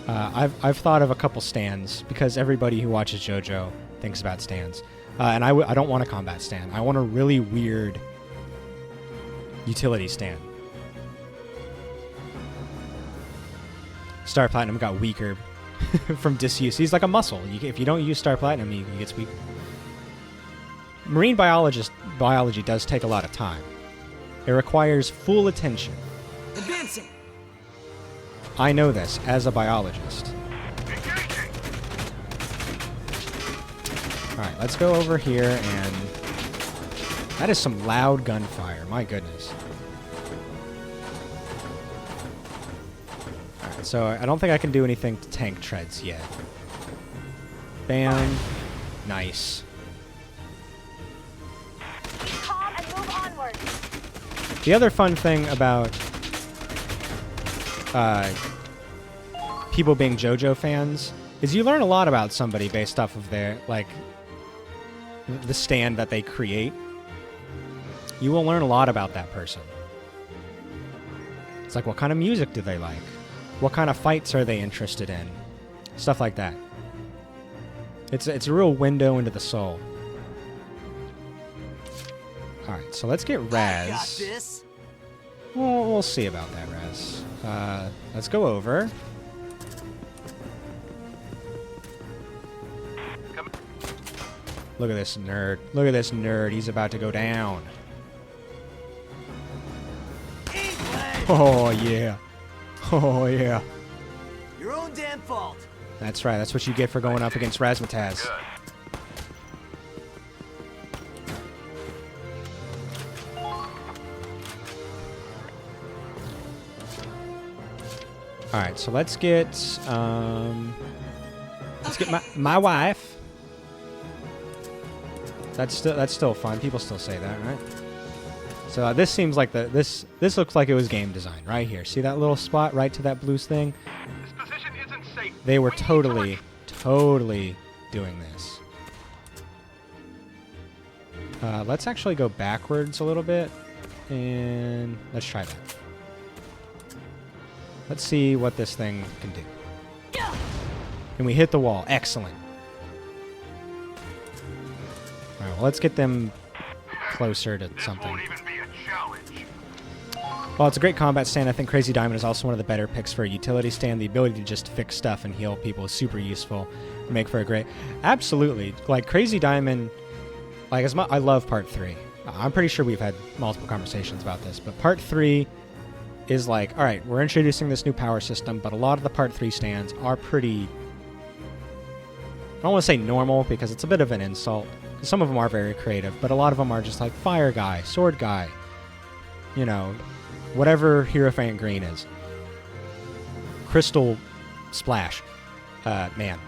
I've thought of a couple stands because everybody who watches JoJo thinks about stands, and I don't want a combat stand. I want a really weird utility stand. Star Platinum got weaker from disuse. He's like a muscle. If you don't use Star Platinum, he gets weak. Marine biology does take a lot of time. It requires full attention. Advancing. I know this as a biologist. Alright, let's go over here and... That is some loud gunfire, my goodness. Alright, so I don't think I can do anything to tank treads yet. Bam. Nice. Calm and move onward. The other fun thing about people being JoJo fans is you learn a lot about somebody based off of their, like, the stand that they create. You will learn a lot about that person. It's like, what kind of music do they like? What kind of fights are they interested in? Stuff like that. It's a real window into the soul. Alright, so let's get Raz. Got this. We'll see about that, Raz. Let's go over. Look at this nerd. Look at this nerd. He's about to go down. Oh, yeah. Oh, yeah. Your own damn fault. That's right. That's what you get for going up against Razmataz. Alright, so let's get my wife. That's still fun. People still say that, right? So this seems like this looks like it was game design right here. See that little spot right to that blue thing? This position isn't safe. They were totally doing this. Let's actually go backwards a little bit, and let's try that. Let's see what this thing can do. And we hit the wall. Excellent. Alright, well, let's get them closer to something. While it's a great combat stand, I think Crazy Diamond is also one of the better picks for a utility stand. The ability to just fix stuff and heal people is super useful. Make for a great... Absolutely. Like, Crazy Diamond... Like, I love Part 3. I'm pretty sure we've had multiple conversations about this, but Part 3 is like, alright, we're introducing this new power system, but a lot of the Part 3 stands are pretty... I don't want to say normal, because it's a bit of an insult. Some of them are very creative, but a lot of them are just like Fire Guy, Sword Guy, you know... Whatever Hierophant Green is. Crystal Splash. Man.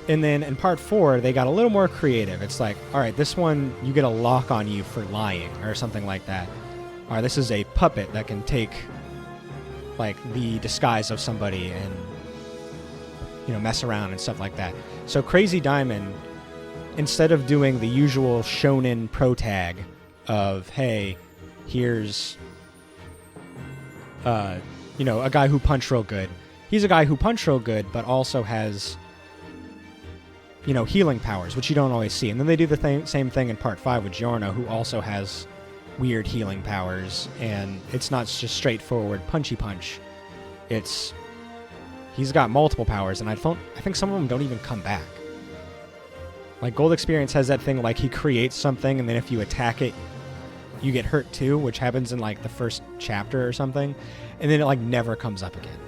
And then in Part 4, they got a little more creative. It's like, alright, this one, you get a lock on you for lying, or something like that. Or this is a puppet that can take, like, the disguise of somebody and, you know, mess around and stuff like that. So Crazy Diamond, instead of doing the usual shonen pro tag of, hey, here's... you know, a guy who punch real good. He's a guy who punch real good, but also has, you know, healing powers, which you don't always see. And then they do the same thing in Part 5 with Giorno, who also has weird healing powers, and it's not just straightforward punchy punch. It's... He's got multiple powers, and I think some of them don't even come back. Like, Gold Experience has that thing, like, he creates something, and then if you attack it, you get hurt too, which happens in like the first chapter or something, and then it like never comes up again.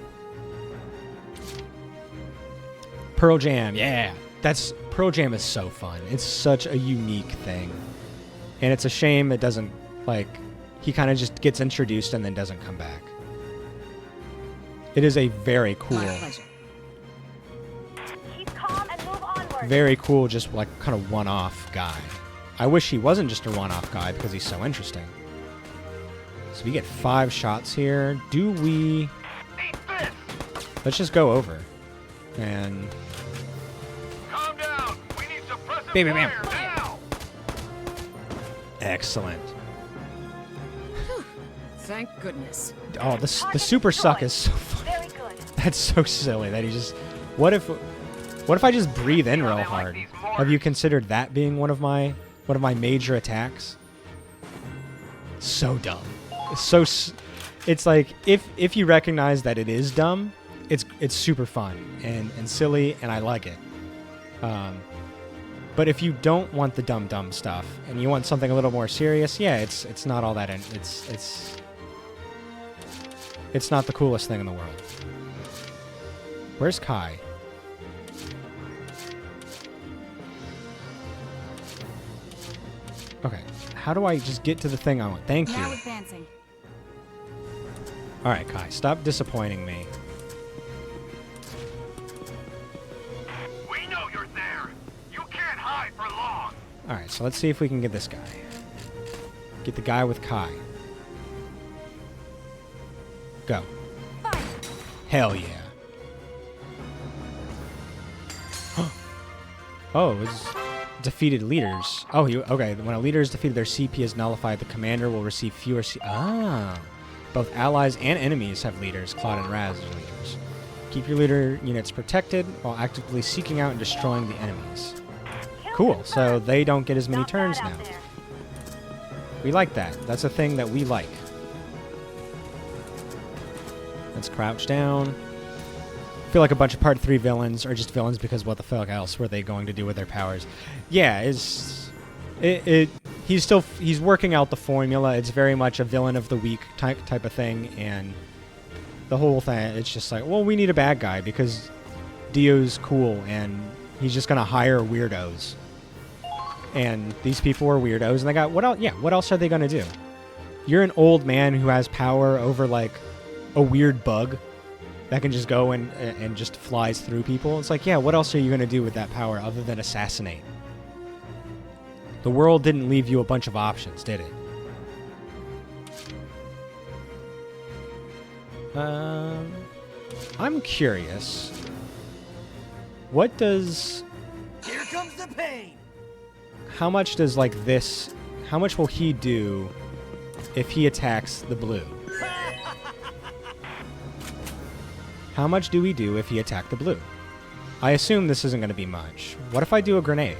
Pearl Jam, yeah, Pearl Jam is so fun. It's such a unique thing, and it's a shame it doesn't, like, he kind of just gets introduced and then doesn't come back. It is a very cool, very cool, just like kind of one-off guy. I wish he wasn't just a one-off guy because he's so interesting. So we get 5 shots here. Do we... Let's just go over. And... Calm down. We need suppressive Bam, bam, bam. fire now. Excellent. Thank goodness. Oh, the super suck is so funny. That's so silly that he just... What if I just breathe in real hard? Have you considered that being one of my major attacks? So dumb. It's like, if you recognize that it is dumb, it's super fun and silly, and I like it. But if you don't want the dumb stuff and you want something a little more serious, yeah, it's not all that. It's not the coolest thing in the world. Where's Kai? Okay, how do I just get to the thing I want? Thank you. Now advancing. All right, Kai, stop disappointing me. We know you're there. You can't hide for long. All right, so let's see if we can get this guy. Get the guy with Kai. Go. Fire. Hell yeah. Oh, it was defeated leaders. Oh, okay. When a leader is defeated, their CP is nullified. The commander will receive fewer both allies and enemies have leaders. Claude and Raz are leaders. Keep your leader units protected while actively seeking out and destroying the enemies. Cool. So they don't get as many turns now. We like that. That's a thing that we like. Let's crouch down. I feel like a bunch of Part 3 villains are just villains because what the fuck else were they going to do with their powers? Yeah, he's working out the formula. It's very much a villain of the week type of thing, and the whole thing, it's just like, well, we need a bad guy because Dio's cool and he's just gonna hire weirdos. And these people are weirdos, and they got what else? Yeah, what else are they gonna do? You're an old man who has power over like a weird bug that can just go and just flies through people. It's like, yeah, what else are you going to do with that power other than assassinate? The world didn't leave you a bunch of options, did it? I'm curious. What does... Here comes the pain! How much does, like, this... How much will he do if he attacks the blue? How much do we do if he attacked the blue? I assume this isn't going to be much. What if I do a grenade?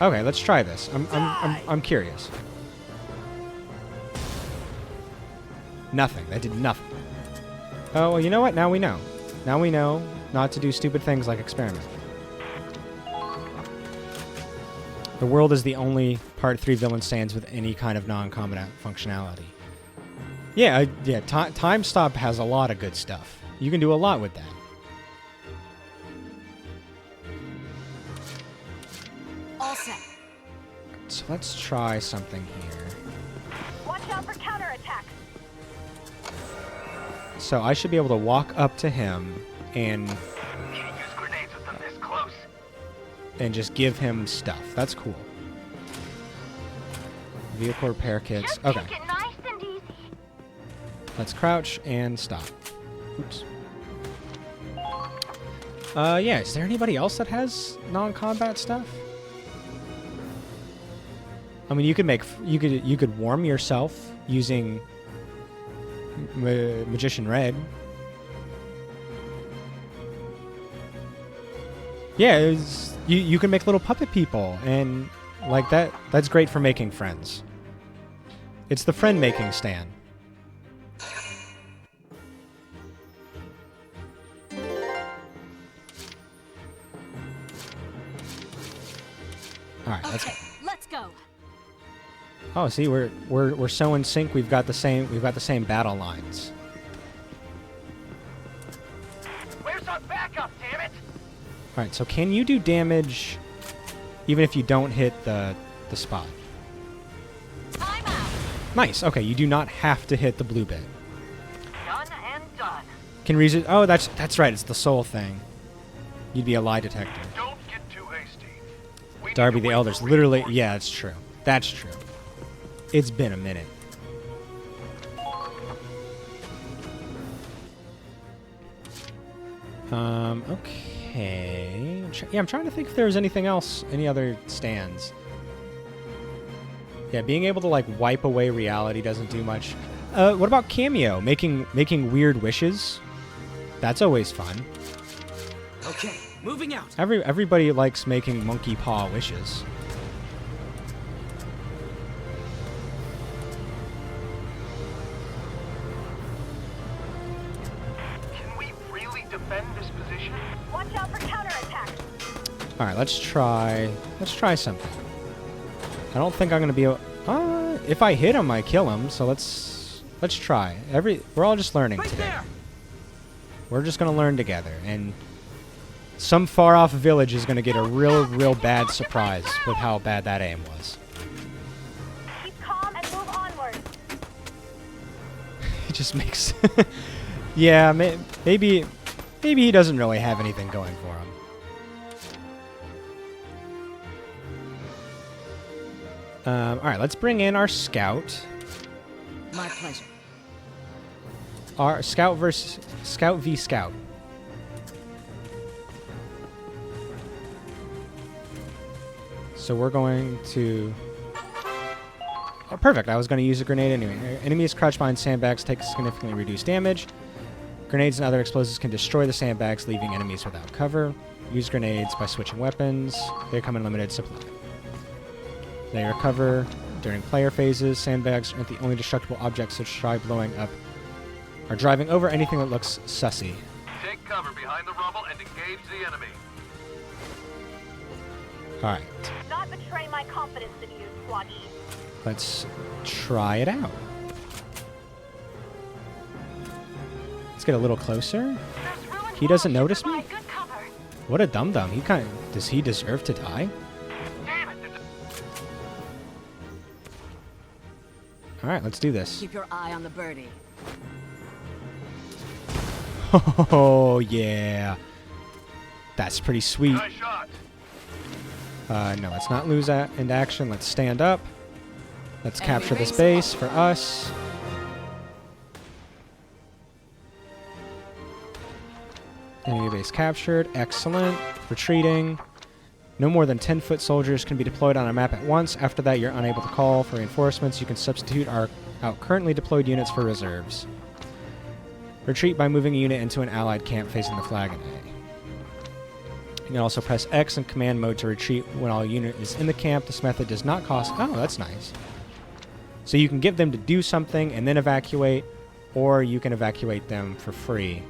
Okay, let's try this. I'm curious. Nothing. That did nothing. Oh, well, you know what? Now we know. Now we know not to do stupid things like experiment. The world is the only Part 3 villain stands with any kind of non-combat functionality. Yeah, Time Stop has a lot of good stuff. You can do a lot with that. All set. So let's try something here. Watch out for counterattacks. So I should be able to walk up to him and Can't use grenades with them this close. just give him stuff. That's cool. Vehicle repair kits. Okay. Take it nice and easy. Let's crouch and stop. Oops. Yeah, is there anybody else that has non-combat stuff? I mean, you could warm yourself using Magician Red. Yeah, you can make little puppet people, and like that. That's great for making friends. It's the friend making stand. All right, Let's go. Oh, see, we're so in sync. We've got the same battle lines. Where's our backup, damn it? All right, so can you do damage even if you don't hit the spot? Time out. Nice. Okay, you do not have to hit the blue bit. Done and done. Can reason? Oh, that's right. It's the soul thing. You'd be a lie detector. Don't get too hasty. We Darby need to the wait Elder's for literally. reinforcements. Yeah, that's true. That's true. It's been a minute. Okay. I'm trying to think if there was anything else, any other stands. Yeah, being able to like wipe away reality doesn't do much. What about Cameo? Making weird wishes? That's always fun. Okay, moving out. Everybody likes making monkey paw wishes. Can we really defend this position? Watch out for counterattacks. All right, let's try something. I don't think I'm gonna be able. If I hit him, I kill him. So let's try. We're all just learning today. There. We're just gonna learn together, and some far off village is gonna get a real bad surprise with how bad that aim was. Keep calm and move onward. It just makes. Yeah, maybe he doesn't really have anything going for him. All right, let's bring in our scout. My pleasure. Our scout v scout. So we're going to. Oh, perfect. I was going to use a grenade anyway. Enemies crouched behind sandbags take significantly reduced damage. Grenades and other explosives can destroy the sandbags, leaving enemies without cover. Use grenades by switching weapons. They come in limited supply. They recover during player phases. Sandbags aren't the only destructible objects, so try blowing up or driving over anything that looks sussy. Take cover behind the rubble and engage the enemy. All right, Do not betray my confidence in you, Squatchy. let's try it out. Let's get a little closer. He doesn't notice me? What a dum-dum. Does he deserve to die? Damn it! All right, let's do this. Keep your eye on the birdie. Oh, yeah. That's pretty sweet. Nice shot. No, let's not lose that into action. Let's stand up. Let's capture this base for us. Enemy base captured. Excellent. Retreating. No more than 10-foot soldiers can be deployed on a map at once. After that, you're unable to call for reinforcements. You can substitute out currently deployed units for reserves. Retreat by moving a unit into an allied camp facing the flag in A. You can also press X in command mode to retreat when all unit is in the camp. This method does not cost... Oh, that's nice. So you can get them to do something and then evacuate, or you can evacuate them for free,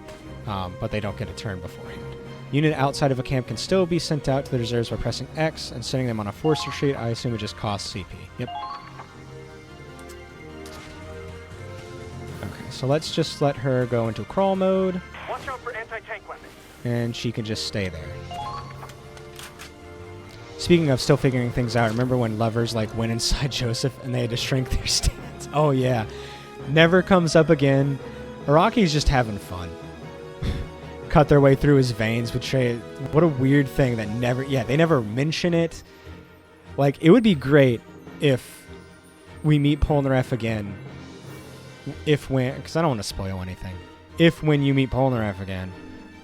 but they don't get a turn beforehand. Unit outside of a camp can still be sent out to the reserves by pressing X and sending them on a forced retreat. I assume it just costs CP. Yep. Okay, so let's just let her go into crawl mode. Watch out for anti-tank weapons. And she can just stay there. Speaking of still figuring things out, remember when lovers like went inside Joseph and they had to shrink their stance? Oh yeah. Never comes up again. Araki's just having fun. Cut their way through his veins, betray it. What a weird thing that never... Yeah, they never mention it. Like, it would be great if we meet Polnareff again. If when... Because I don't want to spoil anything. If when you meet Polnareff again.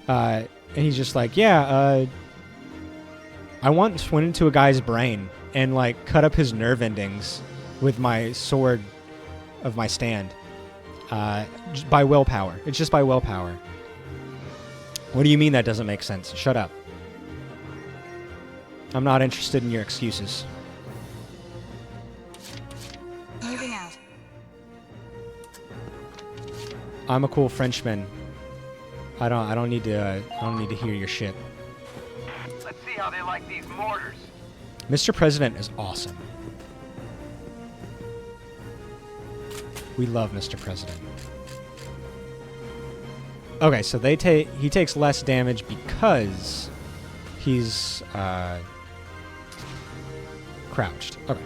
And he's just like, yeah, I once went into a guy's brain and, like, cut up his nerve endings with my sword of my stand. Just by willpower. It's just by willpower. What do you mean that doesn't make sense? Shut up. I'm not interested in your excuses. Moving out. I'm a cool Frenchman. I don't need to hear your shit. Let's see how they like these mortars. Mr. President is awesome. We love Mr. President. Okay, so he takes less damage because he's crouched. Okay.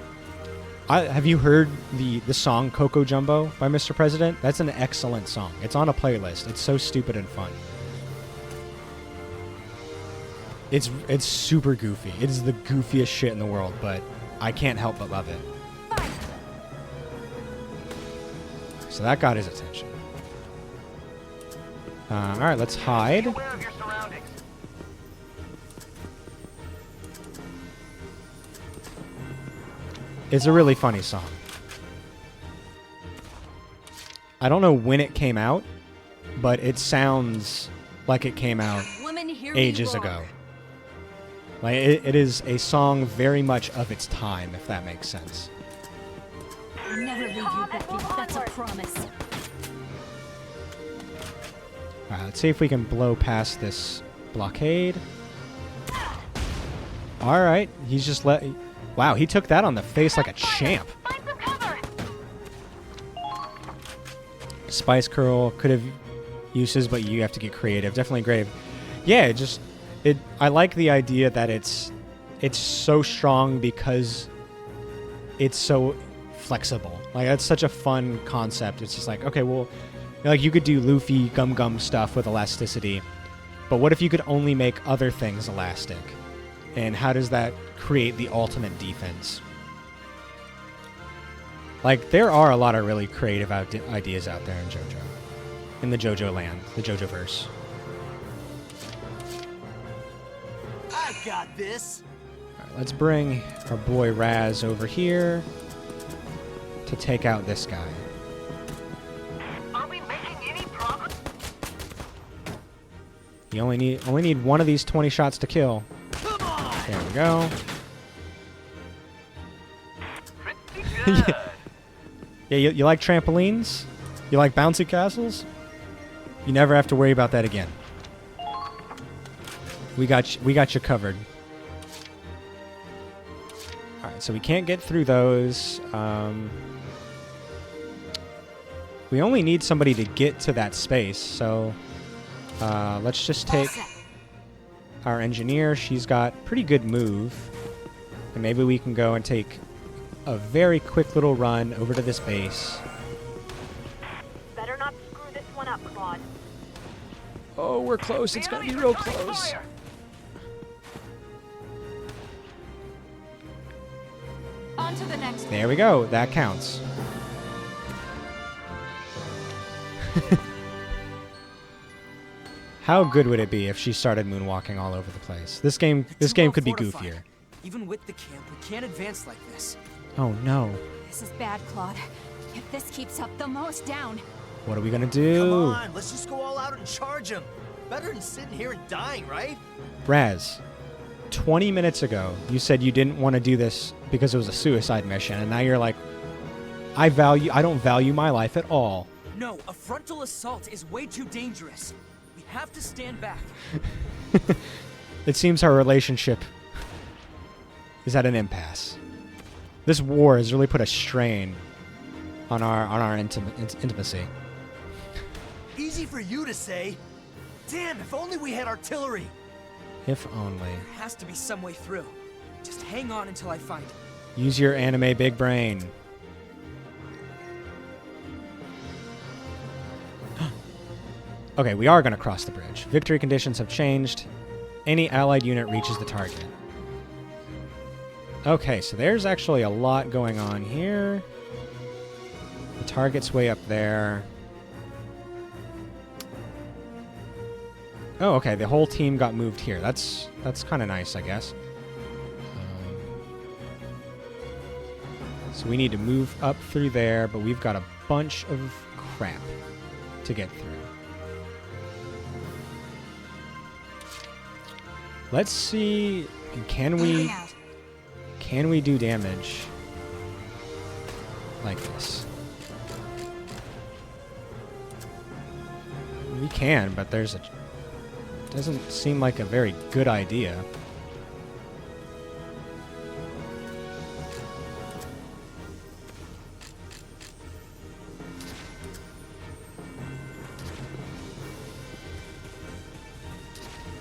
Have you heard the song Coco Jumbo by Mr. President? That's an excellent song. It's on a playlist. It's so stupid and fun. It's super goofy. It is the goofiest shit in the world, but I can't help but love it. So that got his attention. Alright, let's hide. Be aware of your surroundings. It's a really funny song. I don't know when it came out, but it sounds like it came out ages ago. Like it is a song very much of its time, if that makes sense. Never leave you, Becky. That's a promise. Alright, let's see if we can blow past this blockade. Alright, he's just let... Wow, he took that on the face like a champ. Spice Curl could have uses, but you have to get creative. Definitely creative. Yeah, I like the idea that it's so strong because it's so flexible. Like, that's such a fun concept. It's just like, okay, well, like, you could do Luffy gum stuff with elasticity, but what if you could only make other things elastic? And how does that create the ultimate defense? Like, there are a lot of really creative ideas out there in JoJo. In the JoJo land, the JoJo-verse. I got this. All right, let's bring our boy Raz over here to take out this guy. Are we making any progress? You only need one of these 20 shots to kill. Come on. There we go. Pretty good. Yeah, you like trampolines? You like bouncy castles? You never have to worry about that again. We got you covered. All right, so we can't get through those. We only need somebody to get to that space, so let's just take our engineer. She's got pretty good move, and maybe we can go and take a very quick little run over to this base. Better not screw this one up, Claude. Oh, we're close. It's gonna be real close. On to the next. There we go. That counts. How good would it be if she started moonwalking all over the place? This game could be goofier. Even with the camp, we can't advance like this. Oh no. This is bad, Claude. If this keeps up, the mow's down. What are we gonna do? Come on, let's just go all out and charge him. Better than sitting here and dying, right? Raz, 20 minutes ago, you said you didn't want to do this because it was a suicide mission, and now you're like, I don't value my life at all. No, a frontal assault is way too dangerous. We have to stand back. It seems our relationship is at an impasse. This war has really put a strain on our intimacy. Easy for you to say. Damn, if only we had artillery. If only. There has to be some way through. Just hang on until I find it. Use your anime big brain. Okay, we are going to cross the bridge. Victory conditions have changed. Any allied unit reaches the target. Okay, so there's actually a lot going on here. The target's way up there. Oh, okay, the whole team got moved here. That's kind of nice, I guess. So we need to move up through there, but we've got a bunch of crap to get through. Let's see, can we do damage like this? We can, but doesn't seem like a very good idea.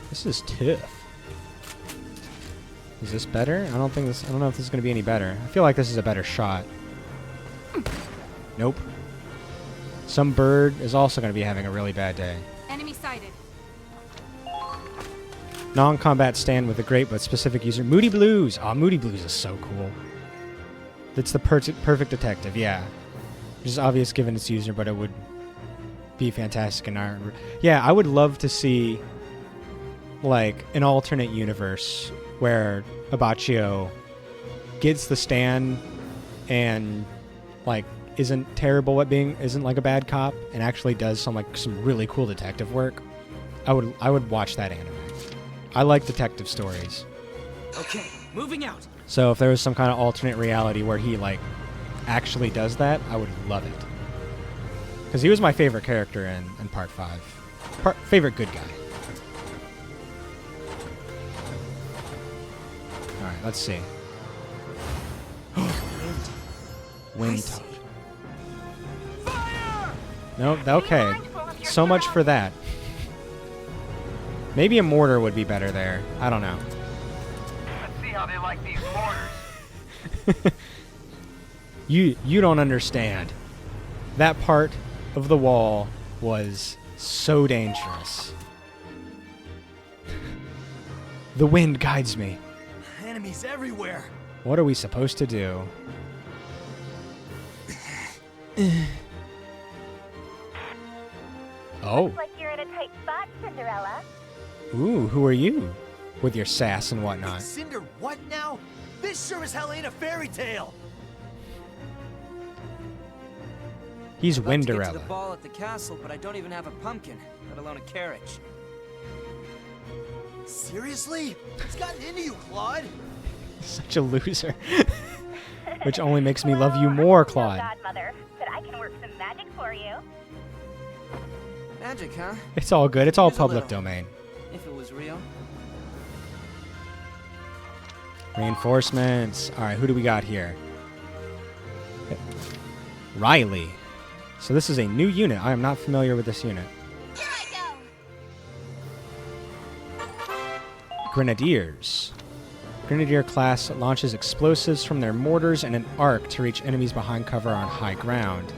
This is tough. Is this better? I don't know if this is going to be any better. I feel like this is a better shot. Nope. Some bird is also going to be having a really bad day. Enemy sighted. Non-combat stand with a great but specific user. Moody Blues! Aw, Moody Blues is so cool. It's the perfect detective, yeah. Which is obvious given its user, but it would be fantastic in our... Yeah, I would love to see, like, an alternate universe where Abacchio gets the stand and, like, isn't terrible at isn't like a bad cop and actually does some really cool detective work. I would watch that anime. I like detective stories. Okay, moving out. So if there was some kind of alternate reality where he actually does that, I would love it. Because he was my favorite character in Part 5. Favorite good guy. Alright, let's see. Wind touch. Nope, okay. So much for that. Maybe a mortar would be better there. I don't know. Let's see how they like these mortars. You don't understand. That part of the wall was so dangerous. The wind guides me. Enemies everywhere. What are we supposed to do? Oh. Looks like you're in a tight spot, Cinderella. Ooh, who are you? With your sass and whatnot. Cinder, what now? This sure as hell ain't a fairy tale. He's I'd love to get to Winderella. the ball at the castle, but I don't even have a pumpkin, let alone a carriage. Seriously? It's gotten into you, Claude. Such a loser. Which only makes me love you more, Claude. Godmother, but I can work some magic for you. Magic, huh? It's all good. It's all Here's a public little. domain. If it was real. Reinforcements. All right, who do we got here? Riley. So this is a new unit. I am not familiar with this unit. Here I go. Grenadiers. Grenadier class launches explosives from their mortars and an arc to reach enemies behind cover on high ground.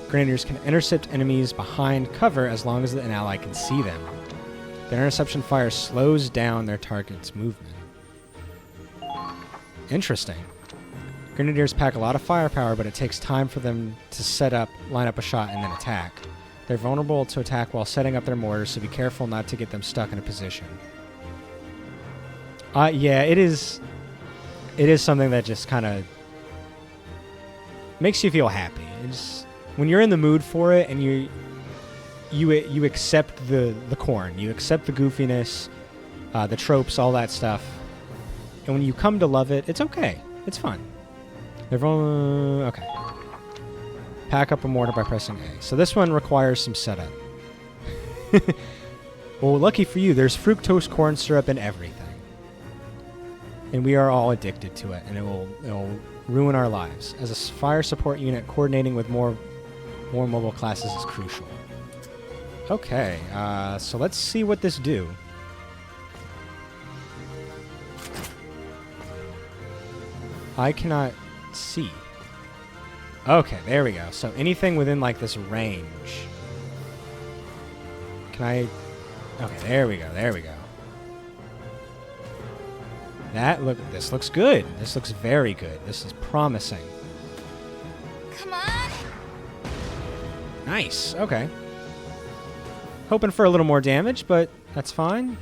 Grenadiers can intercept enemies behind cover as long as an ally can see them. Their interception fire slows down their target's movement. Interesting. Grenadiers pack a lot of firepower, but it takes time for them to set up, line up a shot, and then attack. They're vulnerable to attack while setting up their mortars, so be careful not to get them stuck in a position. Yeah, it is something that just kind of makes you feel happy. It's, when you're in the mood for it and you accept the corn, you accept the goofiness, the tropes, all that stuff, and when you come to love it, it's okay. It's fun. Everyone, okay. Pack up a mortar by pressing A. So this one requires some setup. Well, lucky for you, there's fructose corn syrup in everything. And we are all addicted to it, and it will ruin our lives. As a fire support unit, coordinating with more mobile classes is crucial. Okay, so let's see what this do. I cannot see. Okay, there we go. So anything within like this range. Can I... Okay, there we go. There we go. This looks good. This looks very good. This is promising. Come on. Nice. Okay. Hoping for a little more damage, but that's fine.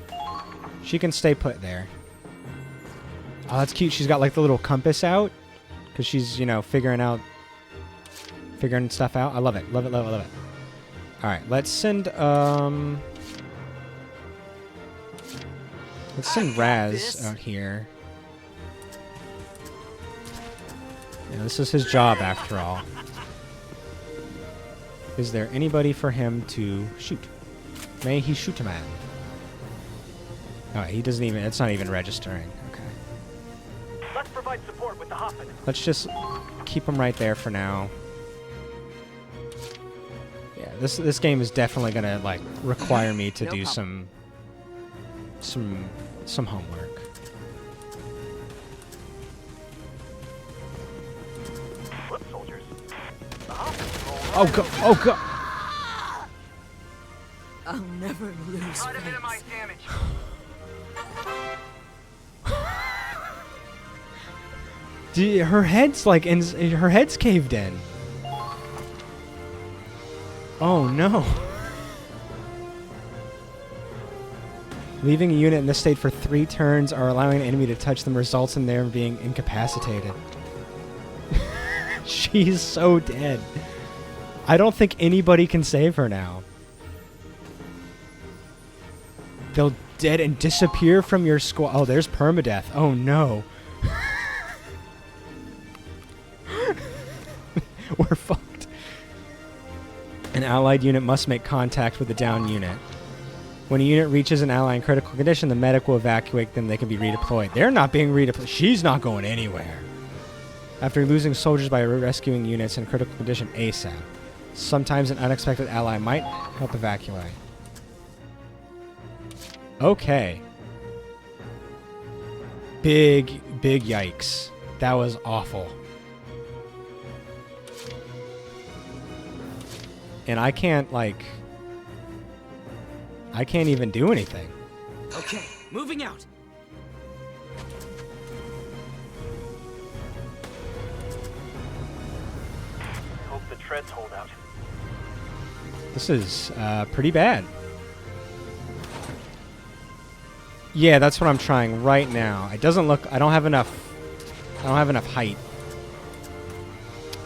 She can stay put there. Oh, that's cute. She's got like the little compass out because she's, you know, figuring stuff out. I love it. Love it, love it, love it. All right, let's send Raz out here. Yeah, this is his job after all. Is there anybody for him to shoot? May he shoot a man? Oh, he doesn't even, it's not even registering. Okay. Let's provide support with the Hoffman. Let's just keep him right there for now. Yeah, this game is definitely gonna like require me to do some homework. Foot soldiers. Oh god! Oh god! I'll never lose Try to minimize damage. Her head's like her head's caved in. Oh no. Leaving a unit in this state for 3 turns or allowing an enemy to touch them results in them being incapacitated. She's so dead. I don't think anybody can save her now. They'll dead and disappear from your squad. Oh, there's permadeath. Oh no. We're fucked. An allied unit must make contact with the down unit. When a unit reaches an ally in critical condition, the medic will evacuate them. They can be redeployed. They're not being redeployed. She's not going anywhere. After losing soldiers by rescuing units in critical condition ASAP. Sometimes an unexpected ally might help evacuate. Okay. Big yikes. That was awful. And I can't, like... I can't even do anything. Okay, moving out. Hope the treads hold out. This is pretty bad. Yeah, that's what I'm trying right now. It doesn't look... I don't have enough height.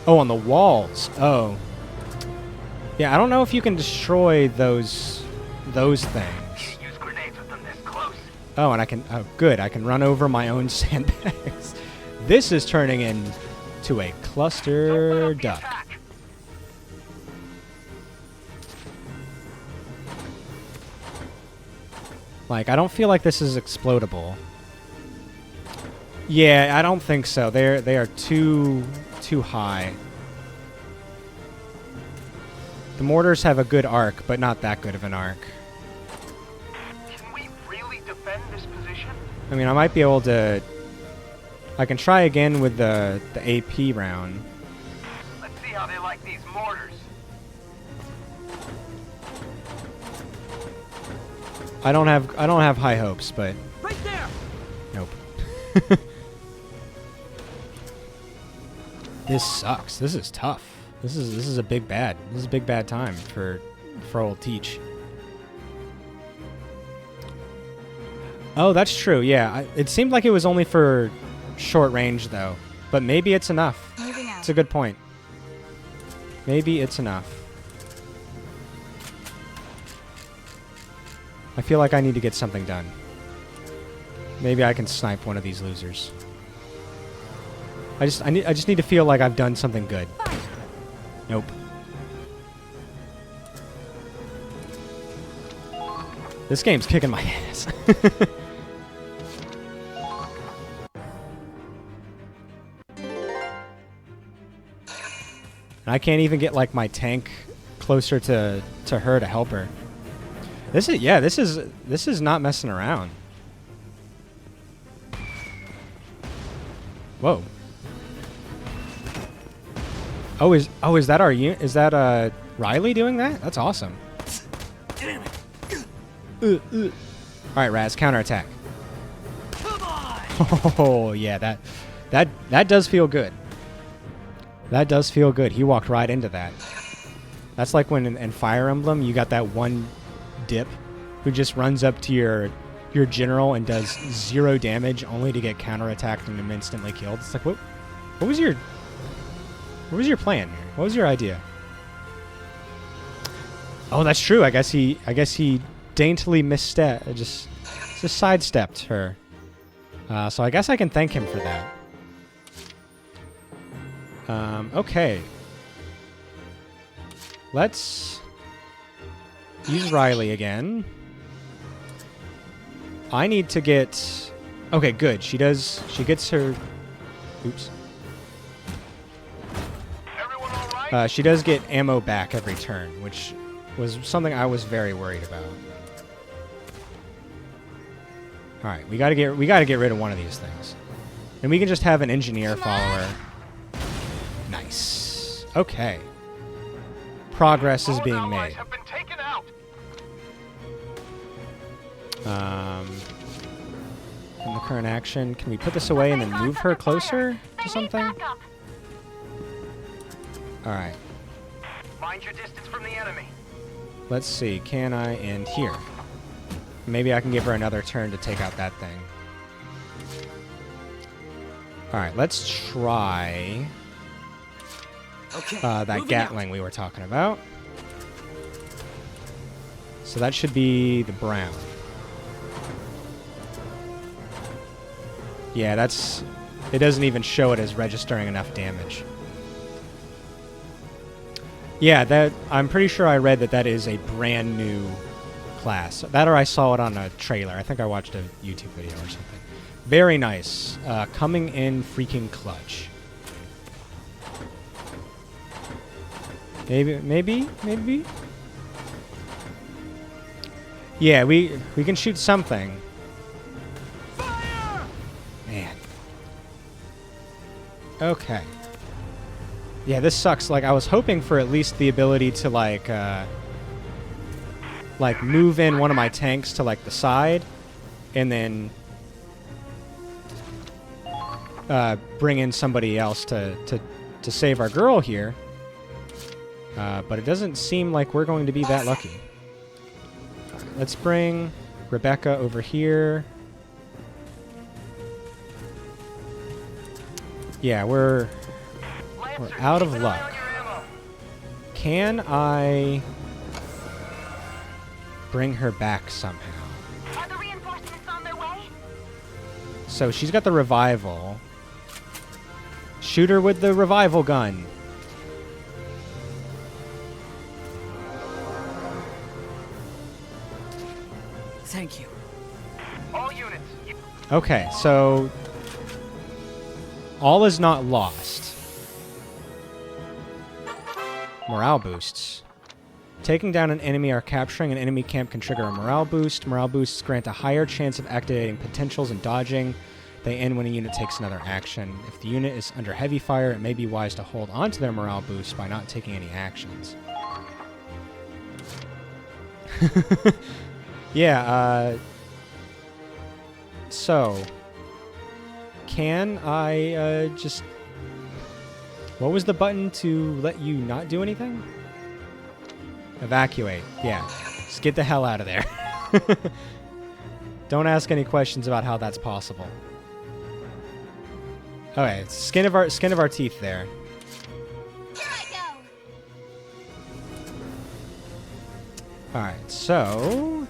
Oh, on the walls. Oh. Yeah, I don't know if you can destroy those things. Use grenades with them this close. Oh, and I can... Oh, good. I can run over my own sandbags. This is turning into a cluster duck. Like, I don't feel like this is explodable. Yeah, I don't think so. They are too high. The mortars have a good arc, but not that good of an arc. Can we really defend this position? I mean, I might be able to... I can try again with the AP round. Let's see how they like these mortars. I don't have high hopes, but Right there. nope. This sucks. This is tough. This is a big bad. This is a big bad time for for old Teach. Oh, that's true. Yeah, it seemed like it was only for short range, though. But maybe it's enough. Moving out. It's a good point. Maybe it's enough. I feel like I need to get something done. Maybe I can snipe one of these losers. I just need to feel like I've done something good. Nope. This game's kicking my ass. I can't even get like my tank closer to her to help her. This is not messing around. Whoa. Oh, is that our unit? Is that Riley doing that? That's awesome. All right, Raz, counterattack. Come on! Oh yeah, that does feel good. That does feel good. He walked right into that. That's like when in Fire Emblem you got that one dip who just runs up to your general and does 0 damage only to get counterattacked and then instantly killed. It's like what was your plan here? What was your idea? Oh, that's true. I guess he daintily misstep, just sidestepped her. So I guess I can thank him for that. Okay. Let's use Riley again. I need to get... Okay, good. She gets her... Oops. She does get ammo back every turn, which was something I was very worried about. All right, we gotta get rid of one of these things, and we can just have an engineer follower. Nice. Okay. Progress is being made. In the current action, can we put this away and then move her closer to something? All right. Mind your distance from the enemy. Let's see. Can I end here? Maybe I can give her another turn to take out that thing. All right. Let's try that Gatling we were talking about. So that should be the brown. Yeah, that's... It doesn't even show it as registering enough damage. Yeah, that I'm pretty sure I read that is a brand new class. That or I saw it on a trailer. I think I watched a YouTube video or something. Very nice. Coming in freaking clutch. Maybe? Yeah, we can shoot something. Fire! Man. Okay. Yeah, this sucks. Like, I was hoping for at least the ability to, like move in one of my tanks to, like, the side, and then bring in somebody else to save our girl here. But it doesn't seem like we're going to be that lucky. Right, let's bring Rebecca over here. Yeah, we're out of luck. Can I bring her back somehow? Are the reinforcements on their way? So she's got the revival. Shoot her with the revival gun. Thank you. All units. Okay, so all is not lost. Morale boosts. Taking down an enemy or capturing an enemy camp can trigger a morale boost. Morale boosts grant a higher chance of activating potentials and dodging. They end when a unit takes another action. If the unit is under heavy fire, it may be wise to hold on to their morale boost by not taking any actions. Yeah, so can I just... What was the button to let you not do anything? Evacuate. Yeah. Just get the hell out of there. Don't ask any questions about how that's possible. Okay, skin of our teeth there. Here I go. Alright, so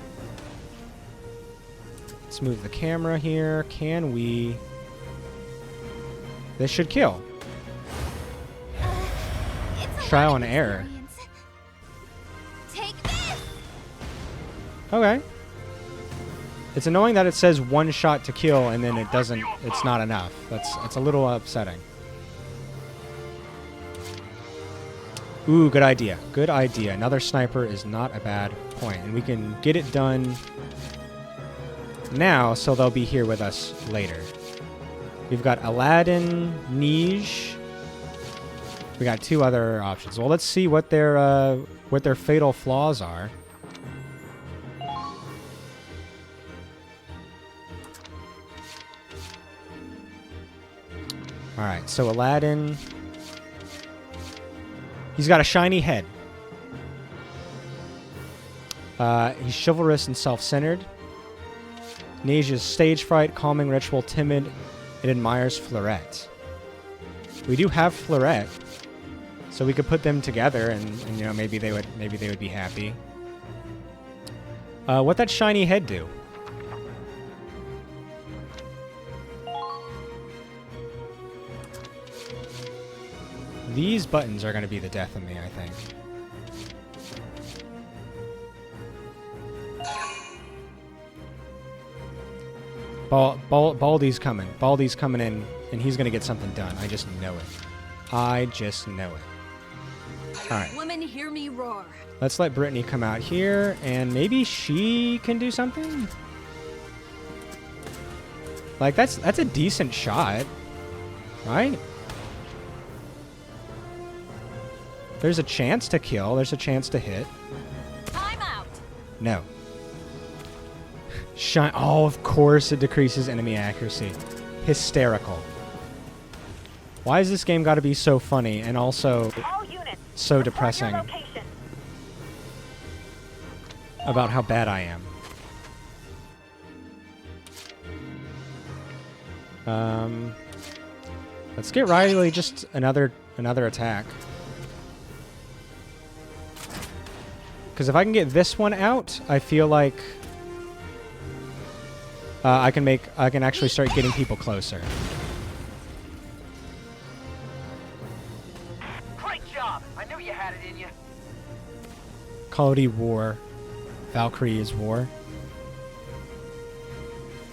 let's move the camera here. Can we? This should kill. Trial and error. Take this. Okay. It's annoying that it says one shot to kill and then it doesn't. It's not enough. That's a little upsetting. Ooh, good idea. Good idea. Another sniper is not a bad point, and we can get it done now, so they'll be here with us later. We've got Aladdin, Nij. We got two other options. Well, let's see what their fatal flaws are. All right, so Aladdin, he's got a shiny head. He's chivalrous and self-centered. Nij is stage fright, calming ritual, timid. It admires Fleurette. We do have Fleurette, so we could put them together, and you know, maybe they would be happy. What that shiny head do? These buttons are going to be the death of me, I think. Baldy's coming. Baldy's coming in, and he's going to get something done. I just know it. I just know it. All right. Women, hear me roar. Let's let Brittany come out here, and maybe she can do something? Like, that's a decent shot, right? There's a chance to kill. There's a chance to hit. Time out. No. Shine. Oh, of course it decreases enemy accuracy. Hysterical. Why has this game got to be so funny and also so depressing about how bad I am? Let's get Riley just another attack. Because if I can get this one out, I feel like I can actually start getting people closer. Great job! I knew you had it in you. Call of Duty War. Valkyria's War.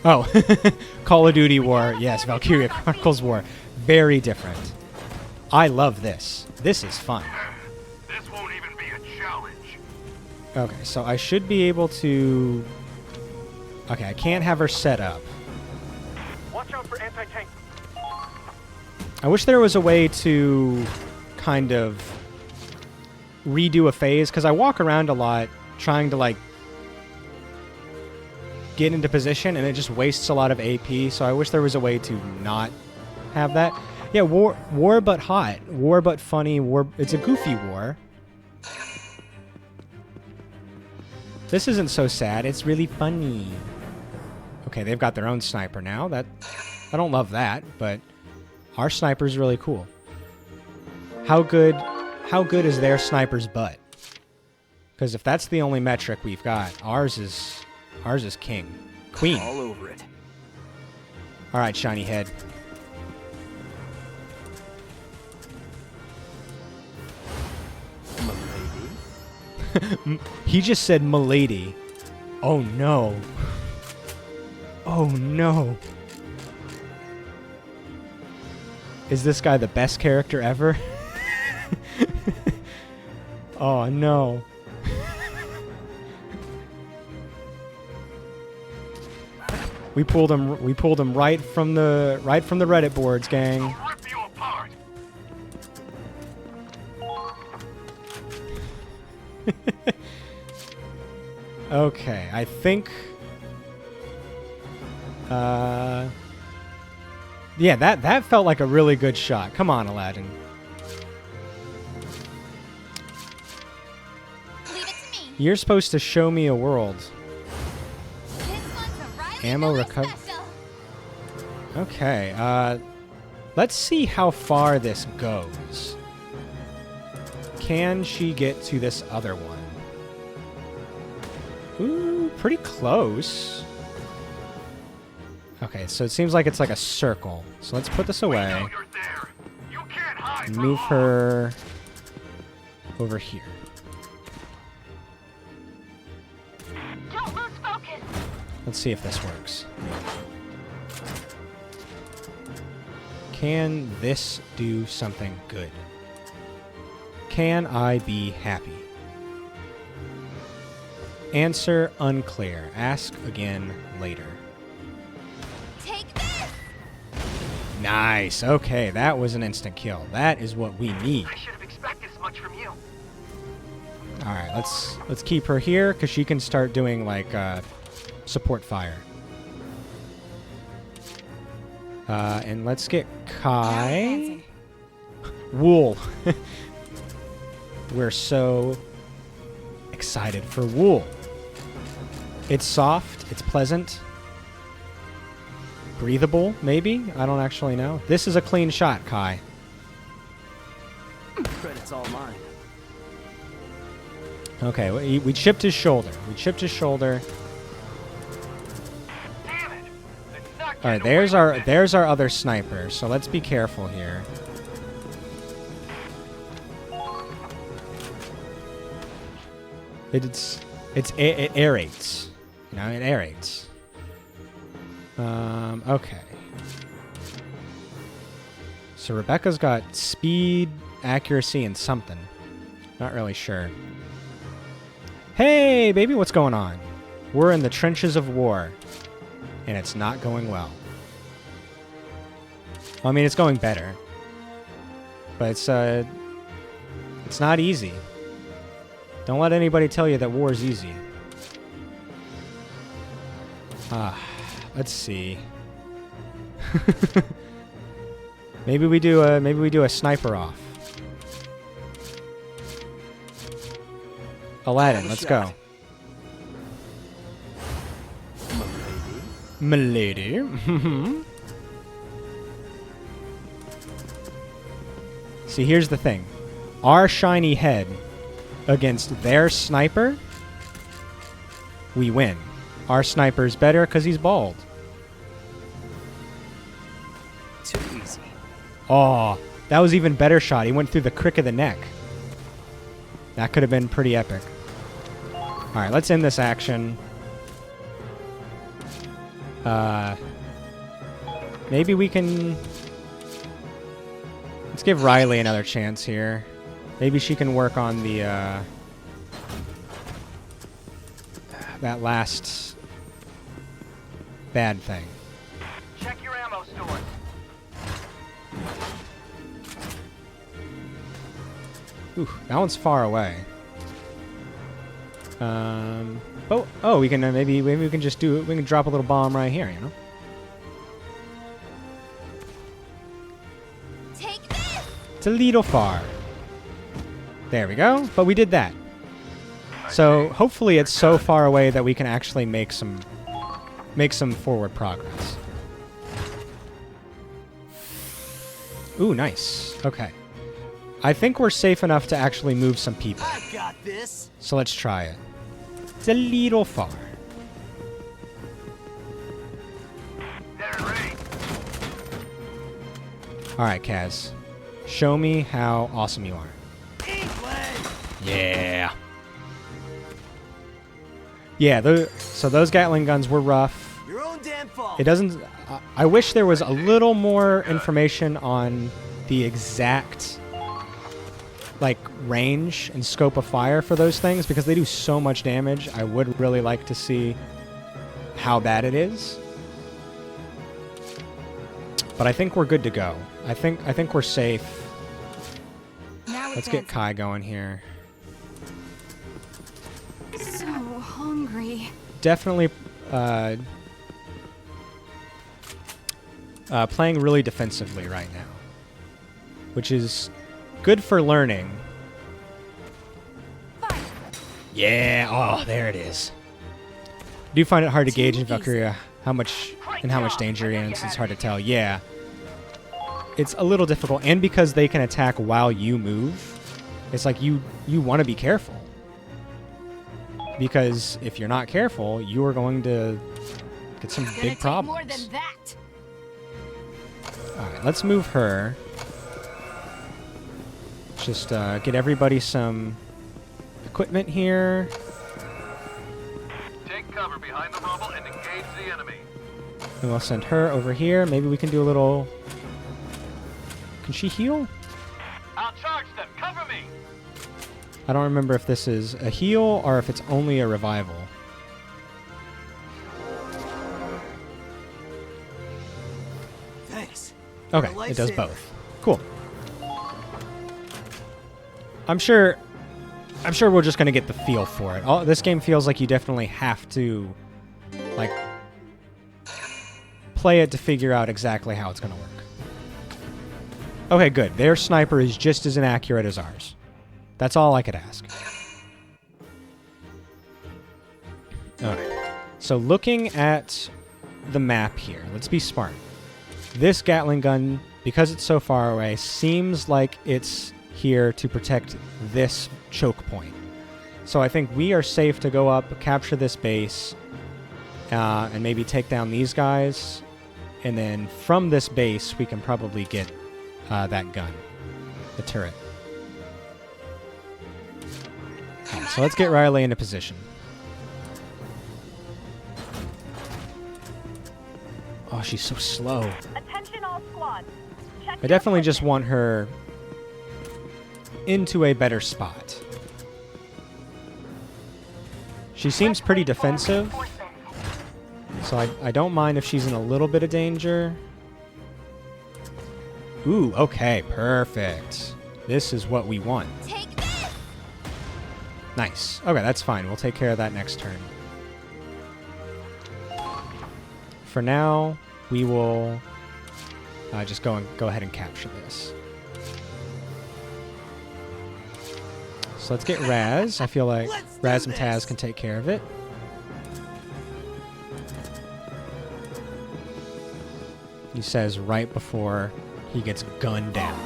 Oh, Call of Duty War. Yes, Valkyria Chronicles War. Very different. I love this. This is fun. This won't even be a challenge. Okay, so I should be able to... Okay, I can't have her set up. Watch out for anti-tank. I wish there was a way to kind of redo a phase, because I walk around a lot trying to, like, get into position, and it just wastes a lot of AP, so I wish there was a way to not have that. Yeah, war but hot. War but funny. It's a goofy war. This isn't so sad. It's really funny. Okay, they've got their own sniper now. I don't love that, but our sniper's really cool. How good is their sniper's butt? Because if that's the only metric we've got, ours is king. Queen. All over it. All right, shiny head. He just said "milady." Oh no. Oh no. Is this guy the best character ever? Oh no. We pulled him right from the Reddit boards, gang. Okay, I think yeah, that felt like a really good shot. Come on, Aladdin. Leave it You're supposed to show me a world. Ammo recover. Okay, let's see how far this goes. Can she get to this other one? Ooh, pretty close. Okay, so it seems like it's like a circle. So let's put this away. And move her over here. Don't lose focus. Let's see if this works. Can this do something good? Can I be happy? Answer unclear. Ask again later. Take this! Nice. Okay, that was an instant kill. That is what we need. I should have expected as much from you. All right, let's keep her here because she can start doing like support fire. And let's get Kai. Wool. We're so excited for wool. It's soft. It's pleasant. Breathable, maybe? I don't actually know. This is a clean shot, Kai. Credit's all mine. Okay, we chipped his shoulder. We chipped his shoulder. Damn it! It's not All right, getting away there's our other sniper. So let's be careful here. It aerates. You know, it aerates. Okay. So Rebecca's got speed, accuracy, and something. Not really sure. Hey, baby, what's going on? We're in the trenches of war, and it's not going well. Well, I mean, it's going better, but it's not easy. Don't let anybody tell you that war is easy. Let's see. maybe we do a sniper off. Aladdin, let's go. Milady. See, here's the thing. Our shiny head against their sniper, we win. Our sniper's better because he's bald. Too easy. Oh, that was even better shot. He went through the crick of the neck. That could have been pretty epic. All right, let's end this action. Maybe we can... Let's give Riley another chance here. Maybe she can work on the, that last bad thing. Check your ammo stores. Ooh, that one's far away. Oh, we can maybe we can just do it. We can drop a little bomb right here, you know. Take this! It's a little far. There we go. But we did that. So hopefully it's so far away that we can actually make some forward progress. Ooh, nice. Okay. I think we're safe enough to actually move some people. I got this. So let's try it. It's a little far. Alright, Kaz. Show me how awesome you are. Yeah. Yeah, so those Gatling guns were rough. Your own damn fault. It doesn't... I wish there was a little more information on the exact... like range and scope of fire for those things because they do so much damage. I would really like to see how bad it is. But I think we're good to go. I think we're safe. Let's get Kai going here. So hungry. Definitely playing really defensively right now, which is good for learning. Yeah. Oh, there it is. I do find it hard to gauge in Valkyria how much danger you're in, so it's hard to tell. Yeah. It's a little difficult, and because they can attack while you move, it's like you want to be careful. Because if you're not careful, you are going to get some big problems. More than that. All right, let's move her. Just get everybody some equipment here. Take cover behind the rubble and engage the enemy. And we'll send her over here. Maybe we can do a little... Can she heal? I'll charge them. Cover me. I don't remember if this is a heal or if it's only a revival. Thanks. Okay, it does both. Cool. I'm sure we're just gonna get the feel for it. This game feels like you definitely have to, like, play it to figure out exactly how it's gonna work. Okay, good. Their sniper is just as inaccurate as ours. That's all I could ask. Alright. So looking at the map here, let's be smart. This Gatling gun, because it's so far away, seems like it's here to protect this choke point. So I think we are safe to go up, capture this base, and maybe take down these guys. And then from this base, we can probably get that gun, the turret. Right, so let's get Riley into position. Oh, she's so slow. Attention all squads. Check I definitely just want her into a better spot. She seems pretty defensive, so I don't mind if she's in a little bit of danger. Ooh, okay, perfect. This is what we want. Take this! Nice. Okay, that's fine. We'll take care of that next turn. For now, we will just go ahead and capture this. So let's get Raz. I feel like Raz and Taz can take care of it. He says right before he gets gunned down.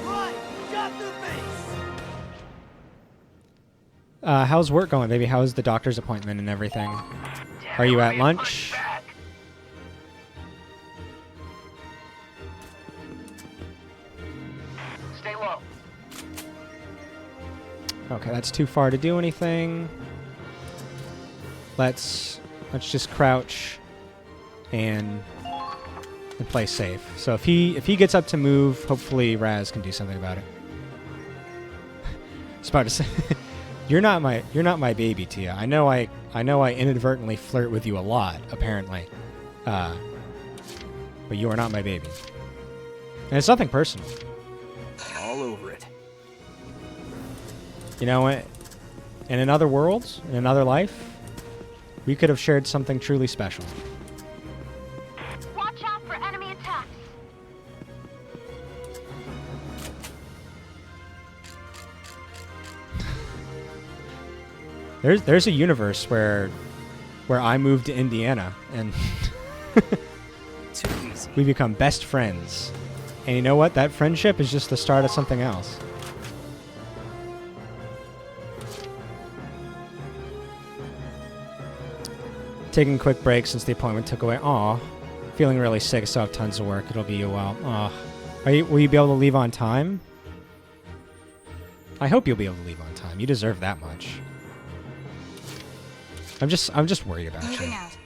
How's work going, baby? How's the doctor's appointment and everything? Are you at lunch? Stay low. Okay, that's too far to do anything. Let's just crouch and play safe. So if he gets up to move, hopefully Raz can do something about it. I was about to say, you're not my baby, Tia. I know I inadvertently flirt with you a lot, apparently, but you are not my baby, and it's nothing personal. All over it. You know, in another world, in another life, we could have shared something truly special. Watch out for enemy attacks. There's a universe where I moved to Indiana and Too easy. we become best friends. And you know what? That friendship is just the start of something else. Taking a quick break since the appointment took away. Aw. Feeling really sick, so I have tons of work. It'll be a while. Aw. Will you be able to leave on time? I hope you'll be able to leave on time. You deserve that much. I'm just worried about Moving you. out.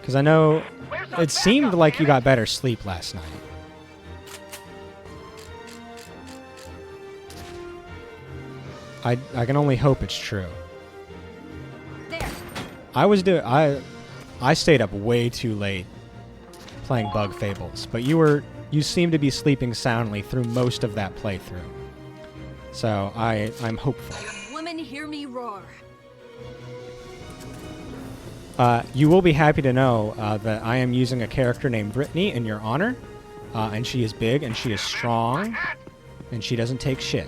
Because I know it seemed like you got better sleep last night. I can only hope it's true. There. I stayed up way too late playing Bug Fables, but you seem to be sleeping soundly through most of that playthrough. So I'm hopeful. Women, hear me roar. You will be happy to know that I am using a character named Brittany in your honor. And she is big, and she is strong, and she doesn't take shit.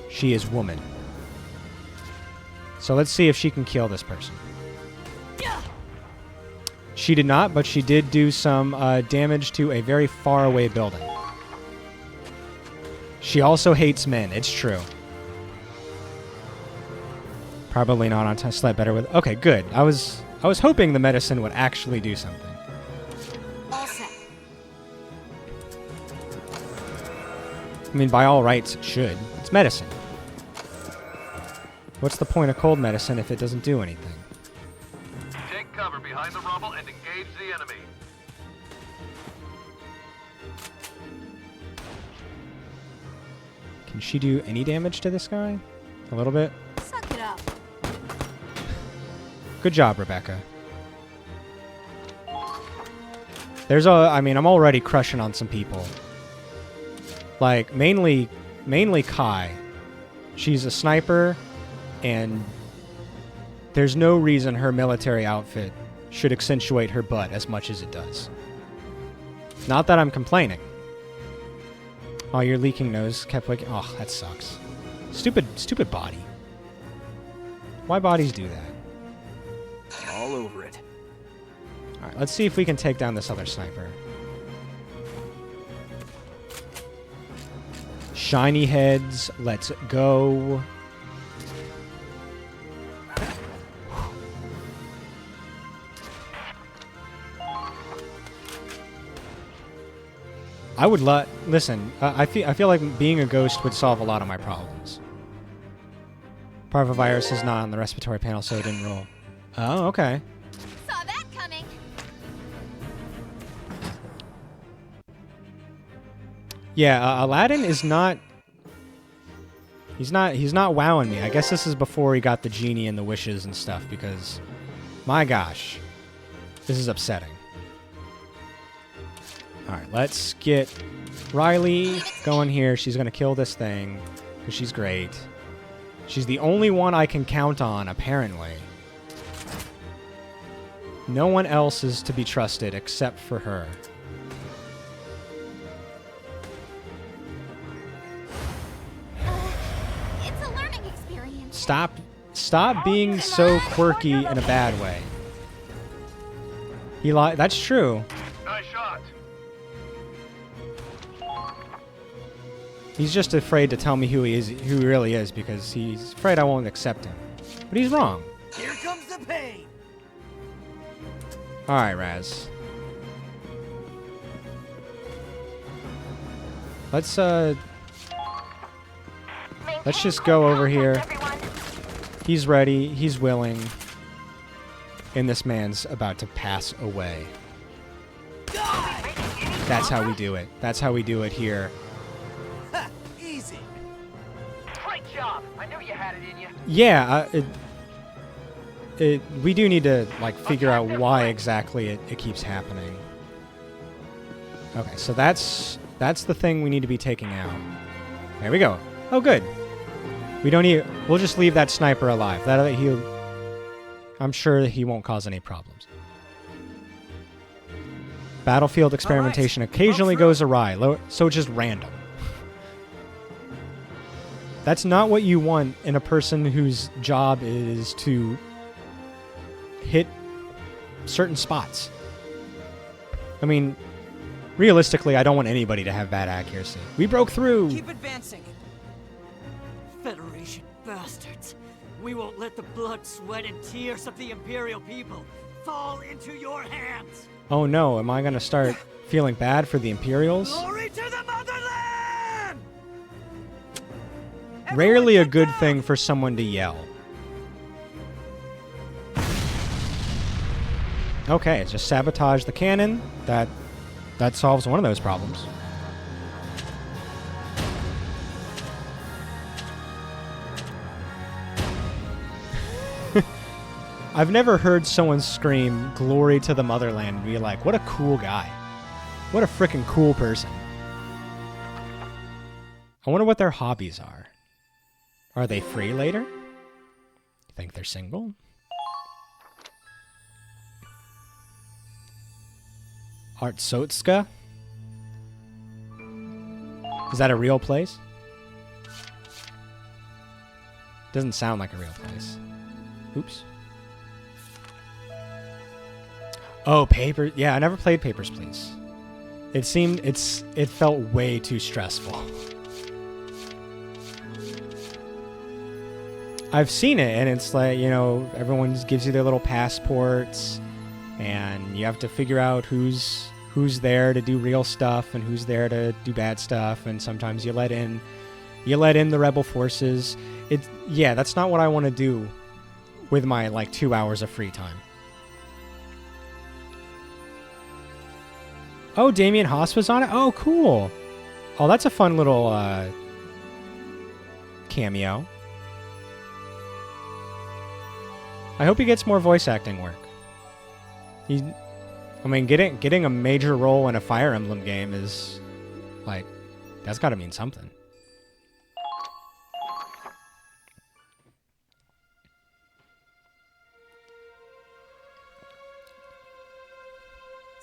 She is woman. So let's see if she can kill this person. She did not, but she did do some damage to a very far away building. She also hates men, it's true. Probably not on time. Slept better with... Okay, good. I was hoping the medicine would actually do something. All set. I mean, by all rights, it should. It's medicine. What's the point of cold medicine if it doesn't do anything? Take cover behind the rubble and engage the enemy. Can she do any damage to this guy? A little bit? Suck it up. Good job, Rebecca. I mean, I'm already crushing on some people. Like, mainly Kai. She's a sniper, and there's no reason her military outfit should accentuate her butt as much as it does. Not that I'm complaining. Oh, your leaking nose kept waking... Oh, that sucks. Stupid body. Why bodies do that? All over it. Alright, let's see if we can take down this other sniper. Shiny heads, let's go. I would listen. I feel like being a ghost would solve a lot of my problems. Parvovirus is not on the respiratory panel, so it didn't roll. Oh, okay. Saw that coming. Yeah, Aladdin is not. He's not wowing me. I guess this is before he got the genie and the wishes and stuff. Because, my gosh, this is upsetting. All right, let's get Riley going here. She's gonna kill this thing because she's great. She's the only one I can count on, apparently. No one else is to be trusted except for her. It's a learning experience. Stop being so quirky in a bad way. That's true. Nice shot. He's just afraid to tell me who he really is, because he's afraid I won't accept him. But he's wrong. Here comes the pain. All right, Raz. Let's just go over here. He's ready. He's willing. And this man's about to pass away. That's how we do it. That's how we do it here. Easy. Great job. I knew you had it in you. Yeah, we do need to figure out why exactly it keeps happening. Okay, so that's the thing we need to be taking out. There we go. Oh, good. We'll just leave that sniper alive. I'm sure he won't cause any problems. Battlefield experimentation occasionally goes awry, so it's just random. That's not what you want in a person whose job is to hit certain spots. I mean, realistically, I don't want anybody to have bad accuracy. We broke through! Keep advancing. Federation bastards. We won't let the blood, sweat, and tears of the Imperial people fall into your hands. Oh no, am I gonna start feeling bad for the Imperials? Glory to the motherland! Rarely a good thing for someone to yell. Okay, just sabotage the cannon. That solves one of those problems. I've never heard someone scream "Glory to the Motherland" and be like, what a cool guy. What a freaking cool person. I wonder what their hobbies are. Are they free later? You think they're single? Artsotska? Is that a real place? Doesn't sound like a real place. Oops. Oh, Paper. Yeah, I never played Papers, Please. It felt way too stressful. I've seen it, and it's like, you know, everyone gives you their little passports, and you have to figure out who's there to do real stuff and who's there to do bad stuff, and sometimes you let in the rebel forces. Yeah, that's not what I want to do with my like 2 hours of free time. Oh, Damien Haas was on it? Oh, cool. Oh, that's a fun little cameo. I hope he gets more voice acting work. I mean, getting a major role in a Fire Emblem game is, like, that's got to mean something.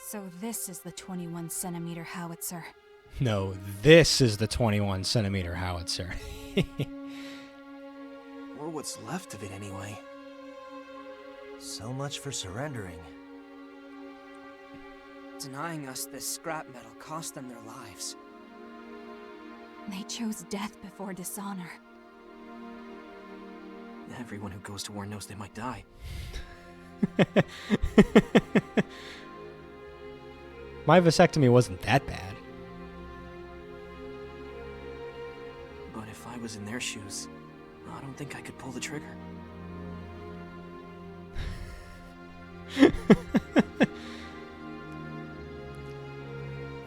So this is the 21-centimeter howitzer. No, this is the 21-centimeter howitzer. Or what's left of it, anyway. So much for surrendering. Denying us this scrap metal cost them their lives. They chose death before dishonor. Everyone who goes to war knows they might die. My vasectomy wasn't that bad. But if I was in their shoes, I don't think I could pull the trigger. We're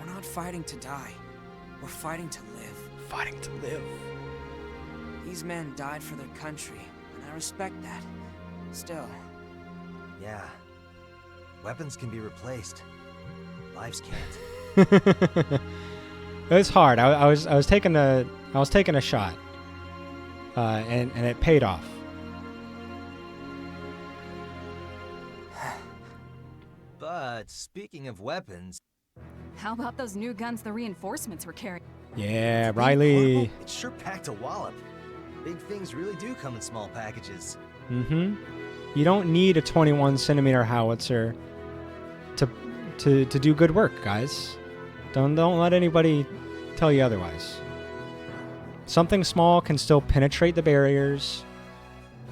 not fighting to die. We're fighting to live. Fighting to live. These men died for their country, and I respect that. Still. Yeah. Weapons can be replaced. Lives can't. It was hard. I was taking a shot, and it paid off. But speaking of weapons, How about those new guns the reinforcements were carrying? Yeah, Riley. it sure packed a wallop. Big things really do come in small packages. Mm-hmm. You don't need a 21-centimeter howitzer to do good work, guys. Don't let anybody tell you otherwise. Something small can still penetrate the barriers,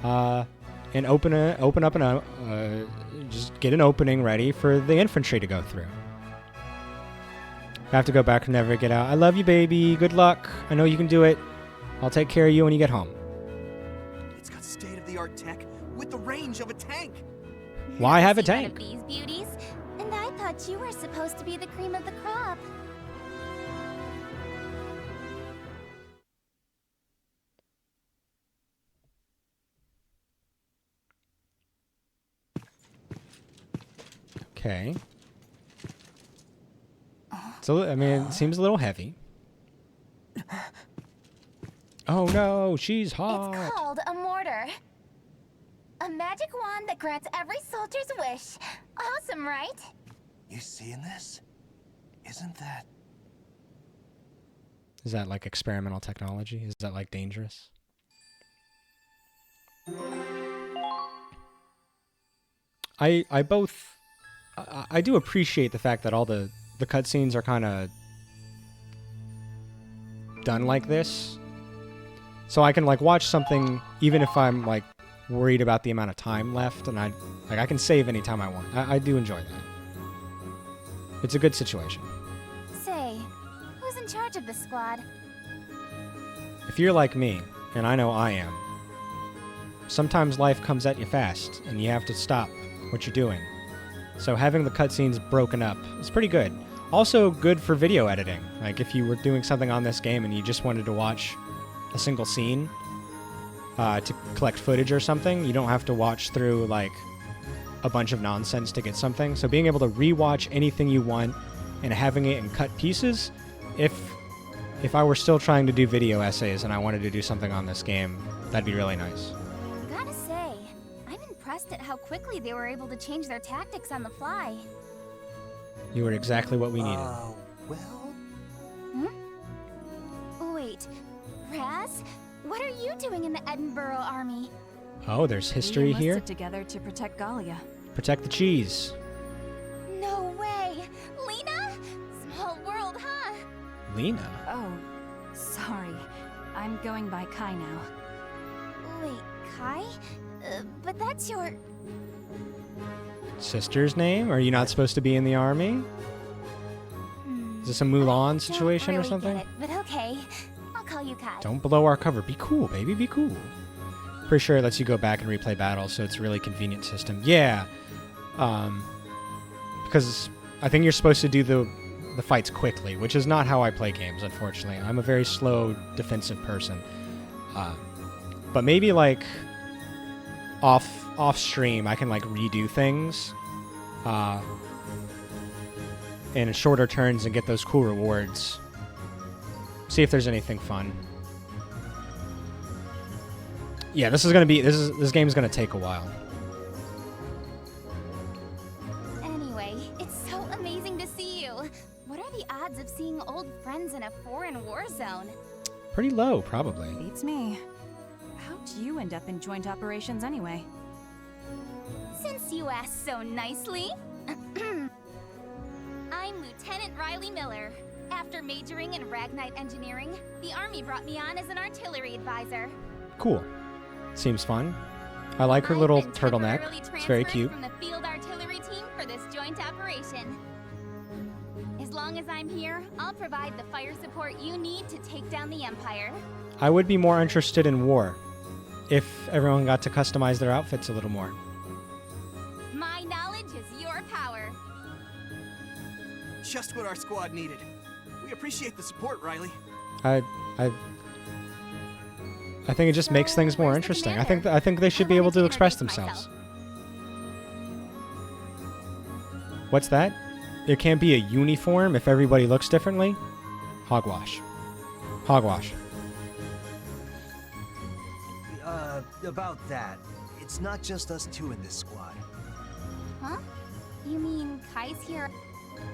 and open up just get an opening ready for the infantry to go through. I have to go back and never get out. I love you, baby. Good luck. I know you can do it. I'll take care of you when you get home. It's got state-of-the-art tech with the range of a tank. Why have a See one tank? of these beauties? And I thought you were supposed to be the cream of the crop. Okay. So, I mean, it seems a little heavy. Oh no, she's hot. It's called a mortar. A magic wand that grants every soldier's wish. Awesome, right? You seeing this? Isn't that... Is that like experimental technology? Is that like dangerous? I do appreciate the fact that all the cutscenes are kind of done like this. So I can like watch something even if I'm like worried about the amount of time left, and I can save anytime I want. I do enjoy that. It's a good situation. Say, who's in charge of this squad? If you're like me, and I know I am, sometimes life comes at you fast, and you have to stop what you're doing. So having the cutscenes broken up is pretty good. Also good for video editing. Like if you were doing something on this game and you just wanted to watch a single scene to collect footage or something, you don't have to watch through like a bunch of nonsense to get something. So being able to rewatch anything you want and having it in cut pieces, if I were still trying to do video essays and I wanted to do something on this game, that'd be really nice. Gotta say, I'm impressed at how quickly they were able to change their tactics on the fly. You were exactly what we needed. Well... Wait, Raz? What are you doing in the Edinburgh army? Oh, there's history we here. enlisted together to protect Gallia. Protect the cheese. No way! Lena? Small world, huh? Lena? Oh, sorry. I'm going by Kai now. Wait, Kai? But that's your... Sister's name? Are you not supposed to be in the army? Is this a Mulan situation really or something? Get it, but okay. I'll call you Kai. Don't blow our cover. Be cool, baby. Be cool. Pretty sure it lets you go back and replay battles, so it's a really convenient system. Yeah. Because I think you're supposed to do the fights quickly, which is not how I play games, unfortunately. I'm a very slow defensive person. But maybe like off stream I can like redo things in shorter turns and get those cool rewards. See if there's anything fun. Yeah, this game's gonna take a while. Anyway, it's so amazing to see you. What are the odds of seeing old friends in a foreign war zone? Pretty low, probably. Beats me. How'd you end up in joint operations anyway? Since you asked so nicely. I'm Lieutenant Riley Miller. After majoring in Ragnite engineering, the Army brought me on as an artillery advisor. Cool. Seems fun. I like her little turtleneck. It's very cute. From the field artillery team for this joint operation. As long as I'm here, I'll provide the fire support you need to take down the Empire. I would be more interested in war if everyone got to customize their outfits a little more. My knowledge is your power. Just what our squad needed. We appreciate the support, Riley. I think it just makes things more interesting. I think they should be able to express themselves. What's that? There can't be a uniform if everybody looks differently? Hogwash. Hogwash. About that. It's not just us two in this squad. Huh? You mean Kai's here?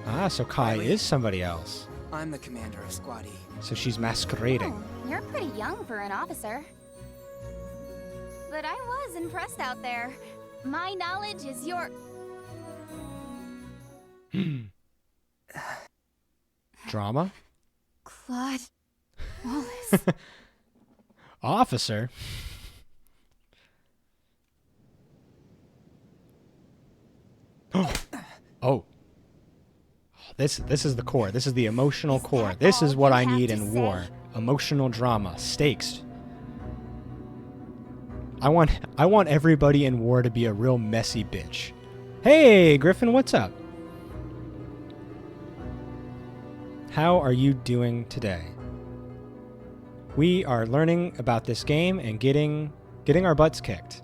Ah, so Kai is somebody else. I'm the commander of Squad E. So she's masquerading. Oh, you're pretty young for an officer. But I was impressed out there. My knowledge is your... Drama? Claude Wallace. Officer? Oh. This is the core. This is the emotional core. This is what I need in war. Emotional drama. Stakes. I want everybody in war to be a real messy bitch. Hey, Griffin, what's up? How are you doing today? We are learning about this game and getting our butts kicked.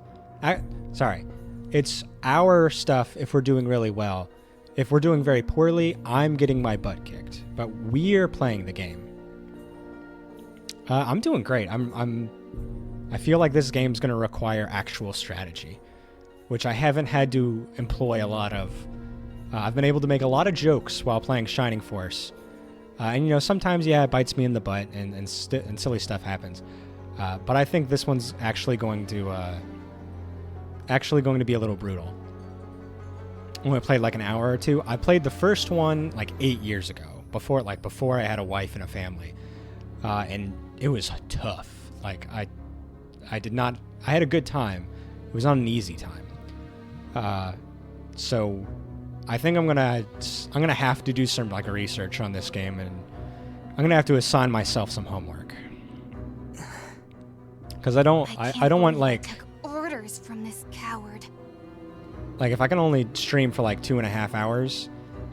Sorry. It's our stuff if we're doing really well. If we're doing very poorly, I'm getting my butt kicked. But we're playing the game. I'm doing great. I feel like this game's going to require actual strategy, which I haven't had to employ a lot of. I've been able to make a lot of jokes while playing Shining Force. And, you know, sometimes, yeah, it bites me in the butt and silly stuff happens. But I think this one's actually going to be a little brutal. When I played like an hour or two, I played the first one like 8 years ago, before I had a wife and a family, and it was tough. Like I had a good time. It was not an easy time. So I think I'm gonna have to do some like research on this game, and I'm gonna have to assign myself some homework because I don't want like orders from this coward. Like, if I can only stream for, like, 2.5 hours,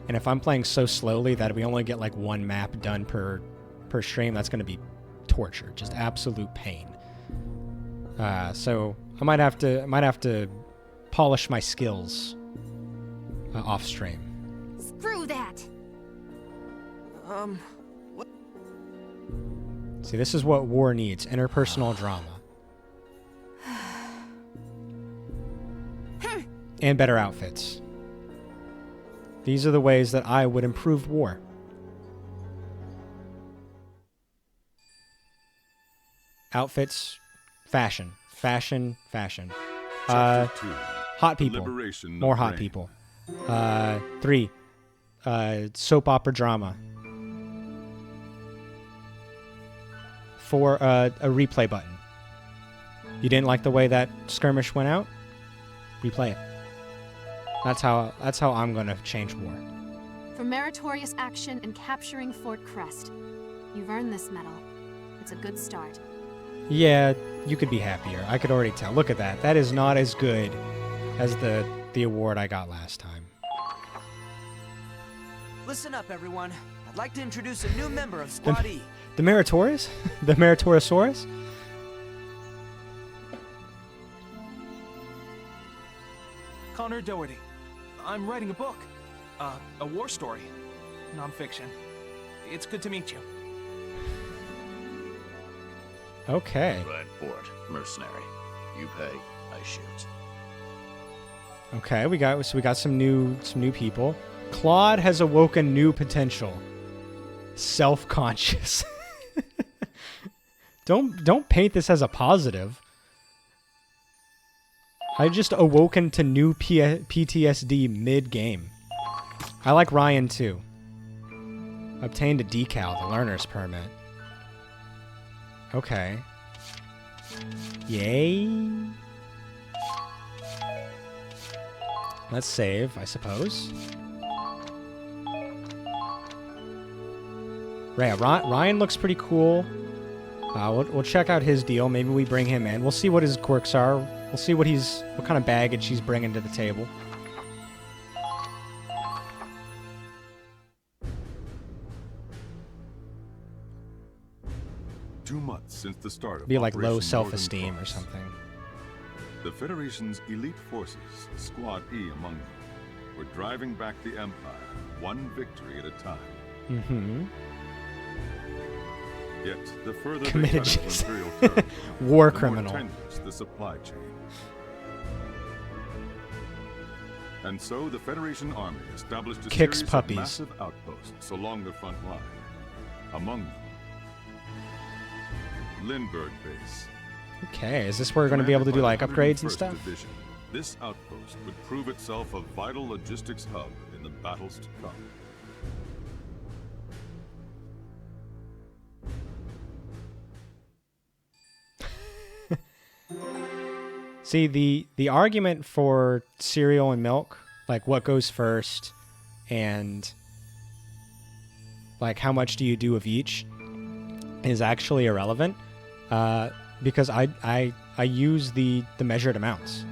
and if I'm playing so slowly that we only get, like, one map done per stream, that's going to be torture. Just absolute pain. So, I might have to polish my skills off stream. Screw that! What? See, this is what war needs. Interpersonal drama. And better outfits. These are the ways that I would improve war. Outfits, fashion, fashion, fashion. Chapter 2. Hot people. Liberation More of hot Rain. people. 3. Soap opera drama. 4. A replay button. You didn't like the way that skirmish went out? Replay it. That's how I'm gonna change war. For meritorious action in capturing Fort Crest. You've earned this medal. It's a good start. Yeah, you could be happier. I could already tell. Look at that. That is not as good as the award I got last time. Listen up, everyone. I'd like to introduce a new member of Squad E. The Meritorious? The Meritorisaurus? Connor Doherty. I'm writing a book. A war story. Nonfiction. It's good to meet you. Okay. Right, Fort. Mercenary. You pay, I shoot. Okay, we got some new people. Claude has awoken new potential. Self-conscious. Don't paint this as a positive. I just awoken to new PTSD mid-game. I like Ryan too. Obtained a decal, the learner's permit. Okay. Yay. Let's save, I suppose. Right, Ryan looks pretty cool. We'll check out his deal. Maybe we bring him in. We'll see what his quirks are. We'll see what kind of baggage he's bringing to the table. Two months since the start of Be like low Operation self-esteem Northern or Cross. something. The Federation's elite forces, Squad E among them, were driving back the Empire, one victory at a time. Mm-hmm. Yet, the further Committed they cut into genocide. Imperial territory, War the criminal. more tenuous the supply chain. And so, the Federation Army established a Kicks series puppies. of massive outposts along the front line. Among them, Lindbergh Base. Okay, is this where we're going to be able to do like upgrades and 101st stuff? Division, this outpost would prove itself a vital logistics hub in the battles to come. See, the argument for cereal and milk, like what goes first and like how much do you do of each, is actually irrelevant because I use the measured amounts.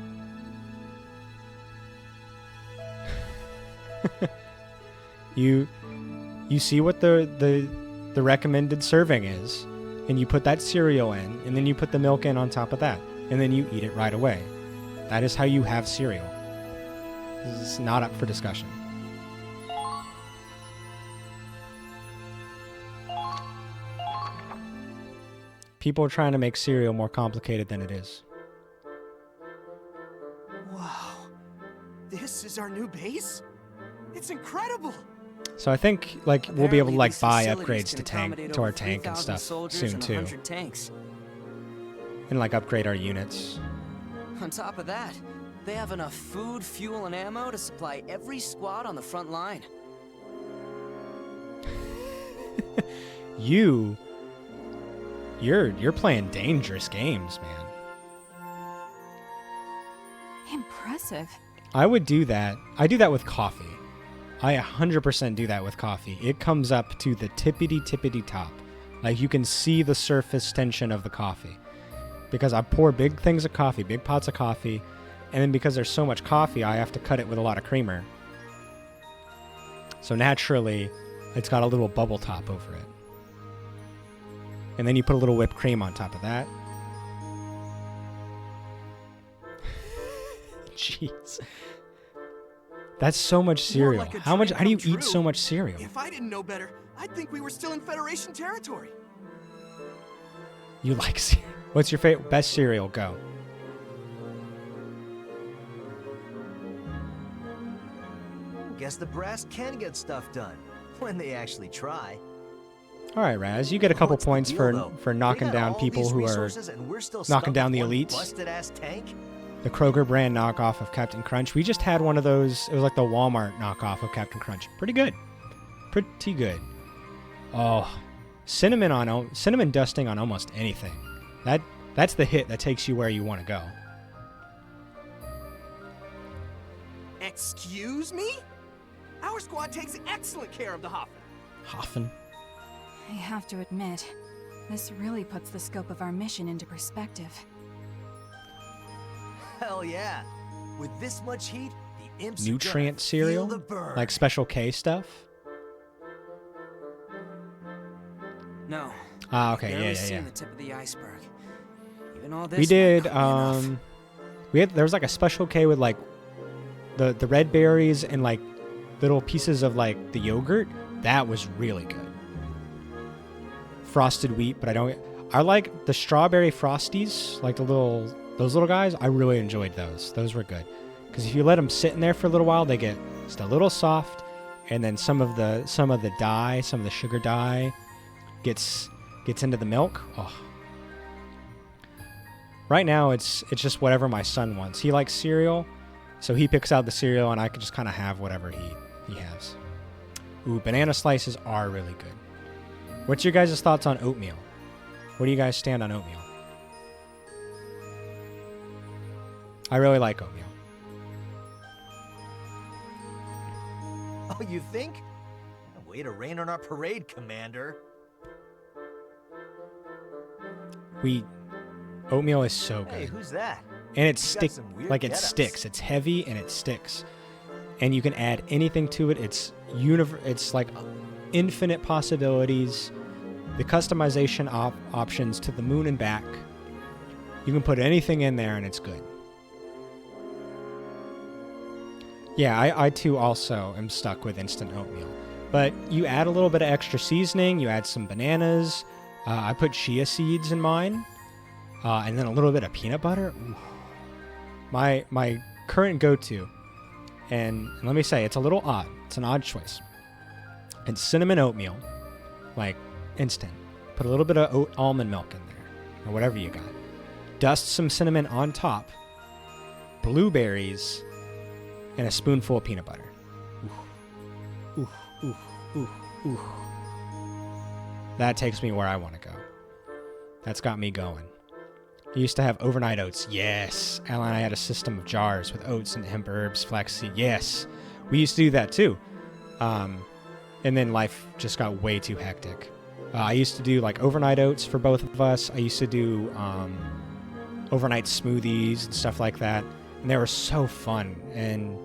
You see what the recommended serving is, and you put that cereal in, and then you put the milk in on top of that, and then you eat it right away. That is how you have cereal. This is not up for discussion. People are trying to make cereal more complicated than it is. Wow. This is our new base? It's incredible! So I think like we'll be able to Apparently, like these buy facilities upgrades can to accommodate our over tank and 3,000 stuff soldiers soon and too, 100 tanks. and like upgrade our units. On top of that, they have enough food, fuel, and ammo to supply every squad on the front line. You're playing dangerous games, man. Impressive. I would do that. I do that with coffee. I 100% do that with coffee. It comes up to the tippity top. Like you can see the surface tension of the coffee. Because I pour big things of coffee, big pots of coffee, and then because there's so much coffee, I have to cut it with a lot of creamer. So naturally, it's got a little bubble top over it. And then you put a little whipped cream on top of that. Jeez. That's so much cereal. Like How do you dream eat come so true. much cereal? If I didn't know better, I'd think we were still in Federation territory. You like cereal? What's your favorite best cereal? Go. Guess the brass can get stuff done when they actually try. All right, Raz, you get a couple What's the points deal, for knocking down people who are knocking down the elites. Busted-ass tank? The Kroger brand knockoff of Captain Crunch. We just had one of those. It was like the Walmart knockoff of Captain Crunch. Pretty good. Pretty good. Oh, cinnamon dusting on almost anything. That's the hit that takes you where you want to go. Excuse me? Our squad takes excellent care of the Hoffen. Hoffen? I have to admit, this really puts the scope of our mission into perspective. Hell yeah. With this much heat, the imps Nutrient cereal? Like Special K stuff? No. Ah, okay, Barely yeah. seen the tip of the iceberg. Even all this We did, might not be there was like a Special K with like the red berries and like little pieces of like the yogurt. That was really good. Frosted wheat, but I like the strawberry frosties, like those little guys. I really enjoyed those. Those were good. Because if you let them sit in there for a little while, they get just a little soft, and then some of the sugar dye gets into the milk. Oh. Right now it's just whatever my son wants. He likes cereal, so he picks out the cereal, and I can just kind of have whatever he has. Ooh, banana slices are really good. What's your guys' thoughts on oatmeal? Where do you guys stand on oatmeal? I really like oatmeal. Oh, you think? Way to rain on our parade, Commander. Oatmeal is so good. Hey, who's that? And it sticks. It's heavy and it sticks. And you can add anything to it. It's like infinite possibilities. The customization options to the moon and back. You can put anything in there and it's good. Yeah, I too also am stuck with instant oatmeal. But you add a little bit of extra seasoning. You add some bananas. I put chia seeds in mine. And then a little bit of peanut butter. Ooh. My current go-to, and let me say, it's a little odd. It's an odd choice. It's cinnamon oatmeal, like instant. Put a little bit of almond milk in there, or whatever you got. Dust some cinnamon on top, blueberries, and a spoonful of peanut butter. Ooh, ooh, ooh, ooh, ooh. That takes me where I want to go. That's got me going. I used to have overnight oats. Yes. Alan and I had a system of jars with oats and hemp herbs, flaxseed. Yes. We used to do that too. And then life just got way too hectic. I used to do like overnight oats for both of us. I used to do overnight smoothies and stuff like that. And they were so fun. And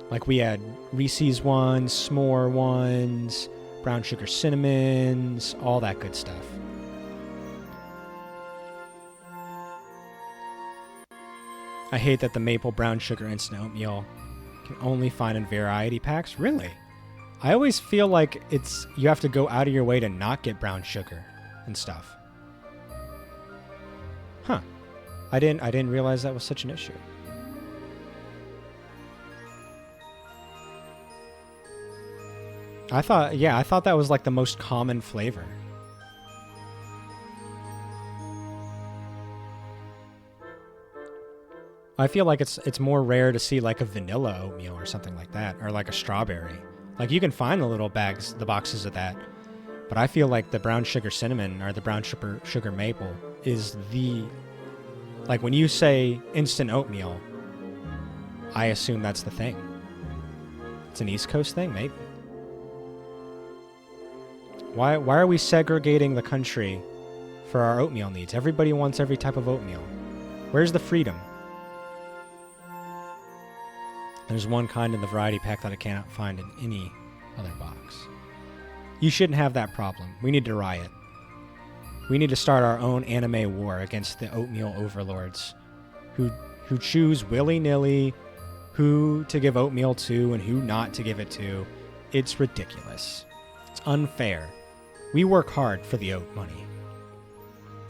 like we had Reese's ones, s'more ones, brown sugar cinnamons, all that good stuff. I hate that the maple brown sugar instant oatmeal can only find in variety packs. Really? I always feel like you have to go out of your way to not get brown sugar and stuff. Huh. I didn't realize that was such an issue. I thought that was like the most common flavor. I feel like it's more rare to see like a vanilla oatmeal or something like that, or like a strawberry. Like you can find the boxes of that, but I feel like the brown sugar cinnamon or the brown sugar maple is like when you say instant oatmeal, I assume that's the thing. It's an East Coast thing, maybe. Why are we segregating the country for our oatmeal needs? Everybody wants every type of oatmeal. Where's the freedom? There's one kind in the variety pack that I cannot find in any other box. You shouldn't have that problem. We need to riot. We need to start our own anime war against the oatmeal overlords who choose willy-nilly who to give oatmeal to and who not to give it to. It's ridiculous. It's unfair. We work hard for the oat money.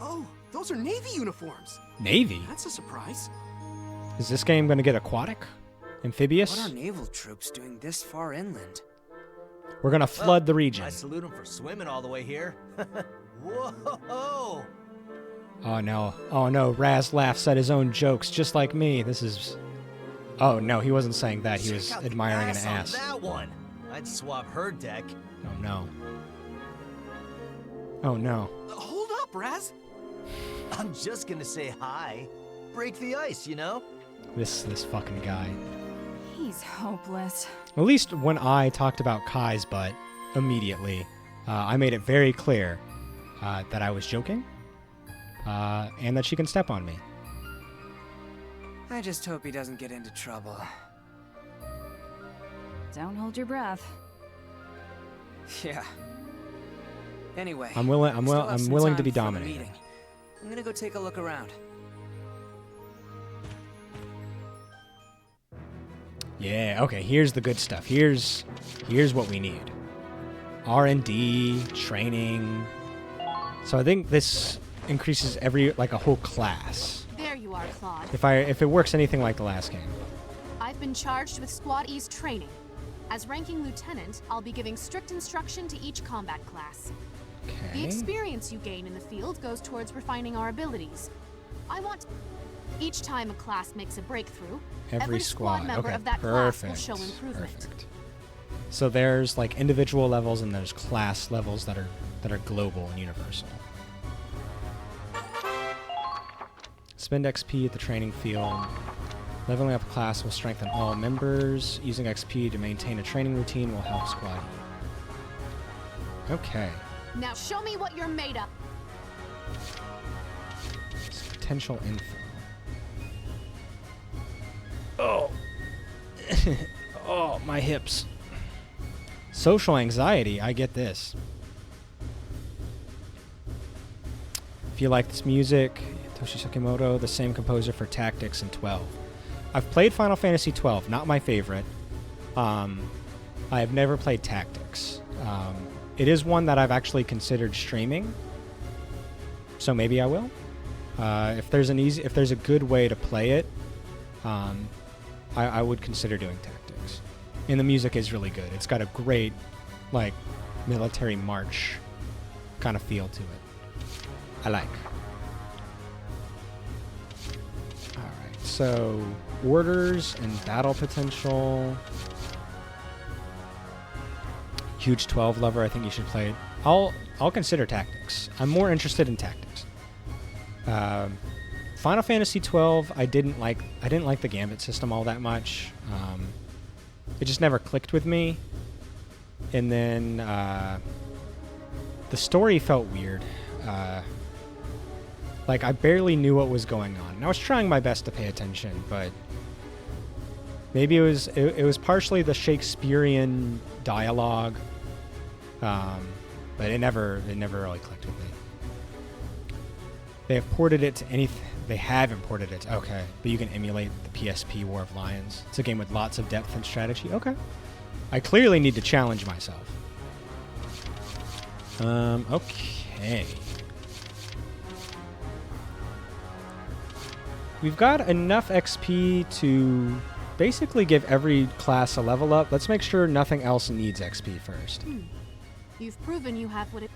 Oh, those are Navy uniforms. Navy? That's a surprise. Is this game going to get aquatic? Amphibious. What are naval troops doing this far inland? We're gonna flood the region. I salute them for swimming all the way here. Whoa! Oh no. Oh no. Raz laughs at his own jokes, just like me. This is... Oh no, he wasn't saying that. He was admiring an ass. On that one. I'd swap her deck. Oh no. Oh no. Hold up, Raz. I'm just gonna say hi. Break the ice, you know? This fucking guy. He's hopeless. At least when I talked about Kai's butt immediately, I made it very clear that I was joking and that she can step on me. I just hope he doesn't get into trouble. Don't hold your breath. Yeah. Anyway, I'm willing to be time for the dominated. meeting. I'm gonna go take a look around. Yeah, okay, here's the good stuff. Here's what we need. R&D, training. So I think this increases like a whole class. There you are, Claude. If it works anything like the last game. I've been charged with Squad E's training. As ranking lieutenant, I'll be giving strict instruction to each combat class. The experience you gain in the field goes towards refining our abilities. I want each time a class makes a breakthrough, every squad member of that class will show improvement. Perfect. So there's like individual levels and there's class levels that are global and universal. Spend XP at the training field. Leveling up a class will strengthen all members. Using XP to maintain a training routine will help squad. Okay. Now show me what you're made of. Potential info. Oh. Oh, my hips. Social anxiety, I get this. If you like this music, Toshi Sakimoto, the same composer for Tactics and 12. I've played Final Fantasy 12, not my favorite. I have never played Tactics. It is one that I've actually considered streaming, so maybe I will. If there's a good way to play it, I would consider doing Tactics. And the music is really good. It's got a great, like, military march kind of feel to it. I like. Alright, so orders and battle potential. Huge 12 lover, I think you should play it. I'll consider Tactics. I'm more interested in Tactics. Final Fantasy 12, I didn't like the Gambit system all that much. It just never clicked with me. And then the story felt weird. Like I barely knew what was going on. And I was trying my best to pay attention, but maybe it was partially the Shakespearean dialogue. But it never really clicked with me. They have ported it to anything. They have imported it. Okay, but you can emulate the PSP War of Lions. It's a game with lots of depth and strategy. Okay. I clearly need to challenge myself. Okay. We've got enough XP to basically give every class a level up. Let's make sure nothing else needs XP first. You've proven you have what it...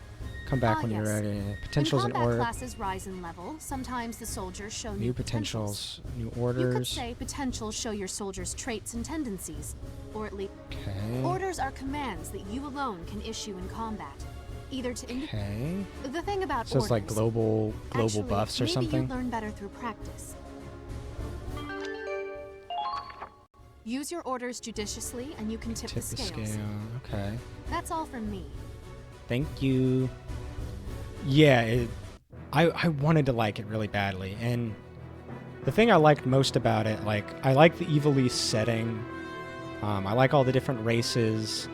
Come back when you're ready. Potentials in order. Classes rise in level. Sometimes the soldiers show new potentials, new orders. You could say potentials show your soldiers' traits and tendencies, or at least orders are commands that you alone can issue in combat, either to. Okay. The thing about so orders, it's like global actually, buffs or something. Maybe you learn better through practice. Use your orders judiciously, and you can tip the scales. Okay. That's all from me. Thank you. Yeah, I wanted to like it really badly, and the thing I liked most about it, like, I like the Evil East setting. I like all the different races.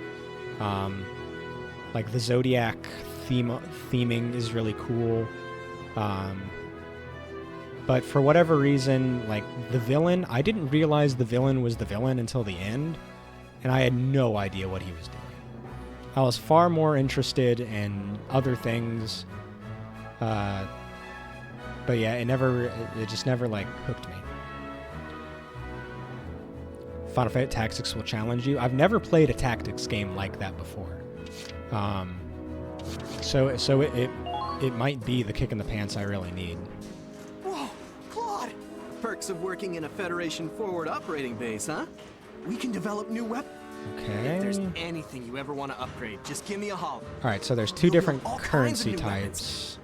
Like the Zodiac theming is really cool. But for whatever reason, like the villain, I didn't realize the villain was the villain until the end, and I had no idea what he was doing. I was far more interested in other things. But yeah, it just never like hooked me. Final Fantasy Tactics will challenge you. I've never played a tactics game like that before. So it might be the kick in the pants I really need. Whoa, Claude! Perks of working in a Federation forward operating base, huh? We can develop new weapons. Okay. If there's anything you ever want to upgrade, just give me a holler. All right, so there's two different currency types.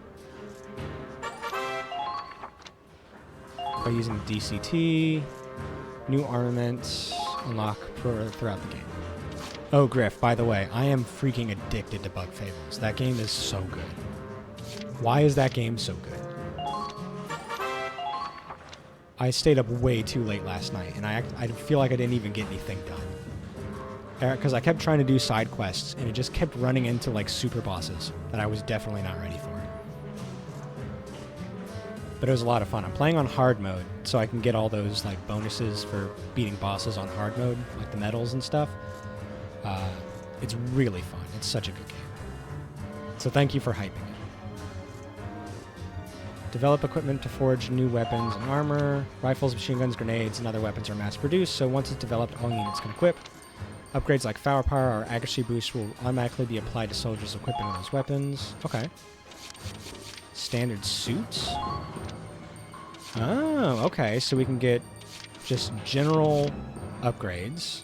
By using DCT, new armaments unlock throughout the game. Oh, Griff, by the way, I am freaking addicted to Bug Fables. That game is so good. Why is that game so good? I stayed up way too late last night, and I feel like I didn't even get anything done. Because I kept trying to do side quests, and it just kept running into, like, super bosses that I was definitely not ready for. But it was a lot of fun. I'm playing on hard mode, so I can get all those, like, bonuses for beating bosses on hard mode, like the medals and stuff. It's really fun. It's such a good game. So thank you for hyping it. Develop equipment to forge new weapons and armor. Rifles, machine guns, grenades, and other weapons are mass-produced, so once it's developed, all units can equip. Upgrades like firepower or accuracy boost will automatically be applied to soldiers equipping those weapons. Okay. Standard suits? Oh, okay. So we can get just general upgrades.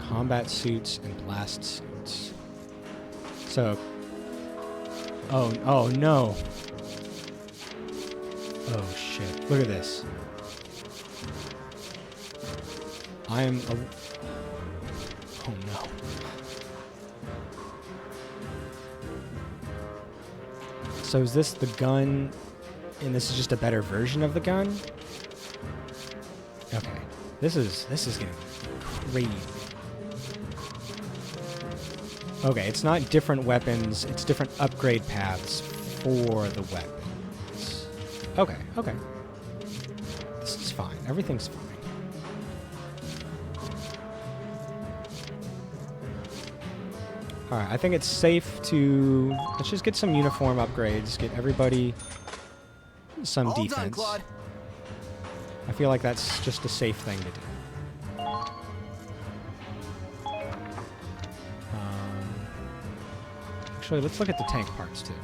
Combat suits and blast suits. So... Oh no. Oh shit. Look at this. I am a... Oh no. So is this the gun, and this is just a better version of the gun? Okay. This is getting crazy. Okay, it's not different weapons, it's different upgrade paths for the weapons. Okay, okay. This is fine. Everything's fine. Alright, I think it's safe to... Let's just get some uniform upgrades, get everybody some defense. Done, Claude. I feel like that's just a safe thing to do. Actually, let's look at the tank parts, too.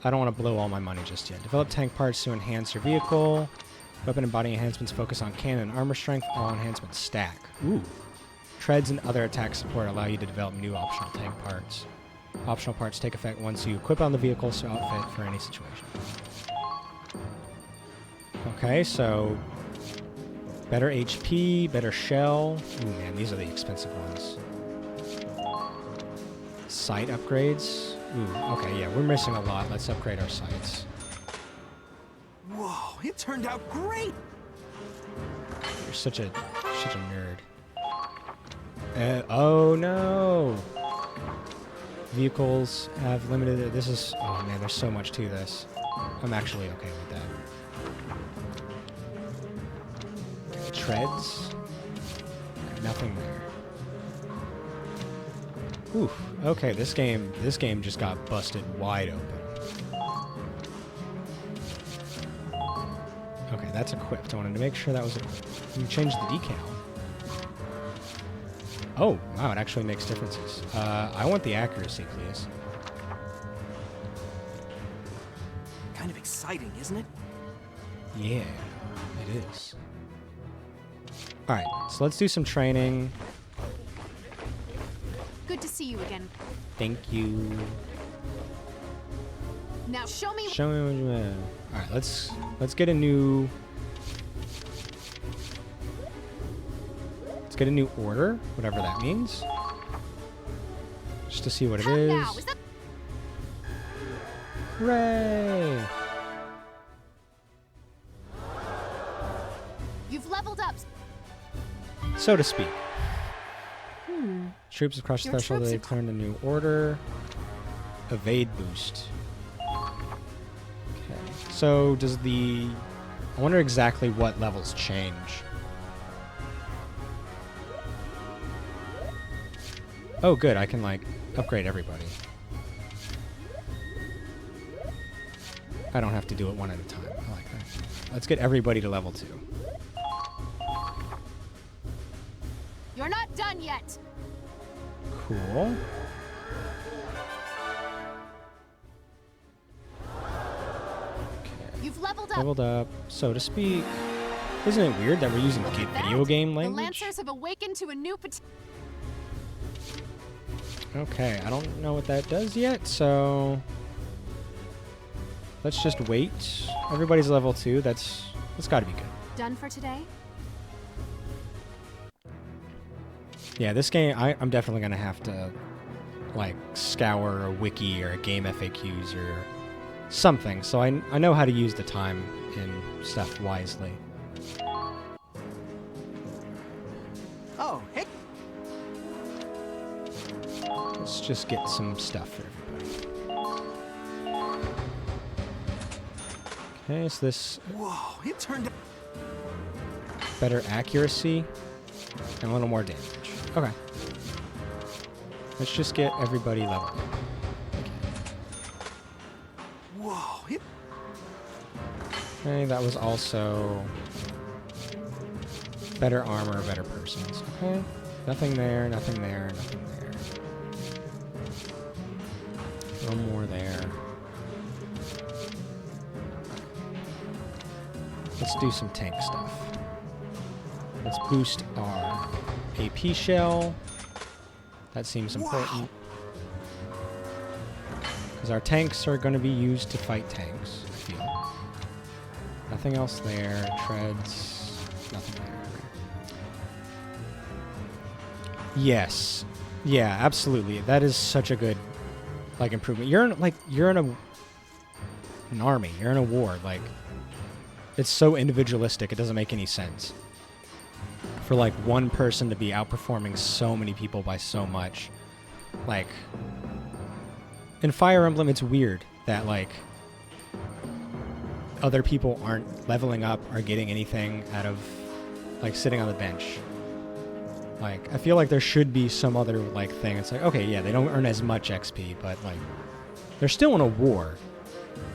I don't want to blow all my money just yet. Develop tank parts to enhance your vehicle. Weapon and body enhancements focus on cannon and armor strength. All enhancements stack. Ooh. Treads and other attack support allow you to develop new optional tank parts. Optional parts take effect once you equip on the vehicle, so outfit for any situation. Okay, so... better HP, better shell. Ooh, man, these are the expensive ones. Sight upgrades. Ooh, okay, yeah, we're missing a lot. Let's upgrade our sights. Whoa, it turned out great! You're such a nerd. Oh no! Vehicles have limited... This is... Oh man, there's so much to this. I'm actually okay with that. Treads? Nothing there. Oof. Okay, this game just got busted wide open. Okay, that's equipped. I wanted to make sure that was equipped. You changed the decal. Oh, wow, it actually makes differences. I want the accuracy, please. Kind of exciting, isn't it? Yeah, it is. Alright, so let's do some training. Good to see you again. Thank you. Now show me what you have. Alright, let's get a new... Let's get a new order, whatever that means. Just to see what it is. Now, is that... Hooray! You've leveled up. So to speak. Troops have crossed the threshold. They declared a new order. Evade boost. Okay. So does the... I wonder exactly what levels change. Oh, good. I can, like, upgrade everybody. I don't have to do it one at a time. I like that. Let's get everybody to level 2. You're not done yet. Cool. You've leveled up. Leveled up, so to speak. Isn't it weird that we're using video game The language? Lancers have awakened to a new Okay, I don't know what that does yet, so let's just wait. Everybody's level 2. That's got to be good. Done for today? Yeah, this game, I'm definitely gonna have to like scour a wiki or a game FAQs or something, so I know how to use the time and stuff wisely. Oh, hey. Let's just get some stuff for everybody. Okay, so this Whoa, it turned out. better accuracy and a little more damage. Okay. Let's just get everybody leveled up. Whoa, it. Okay, that was also better armor, better persons. Okay. Nothing there, nothing there, nothing there. One more there. Let's do some tank stuff. Let's boost our AP shell. That seems important. Because our tanks are going to be used to fight tanks, I feel. Nothing else there. Treads. Nothing there. Yes. Yeah, absolutely. That is such a good like improvement. You're in an army. You're in a war. Like, it's so individualistic. It doesn't make any sense for like one person to be outperforming so many people by so much. Like, in Fire Emblem, it's weird that like other people aren't leveling up or getting anything out of like sitting on the bench. Like, I feel like there should be some other like thing. It's like, okay, yeah, they don't earn as much XP, but like they're still in a war.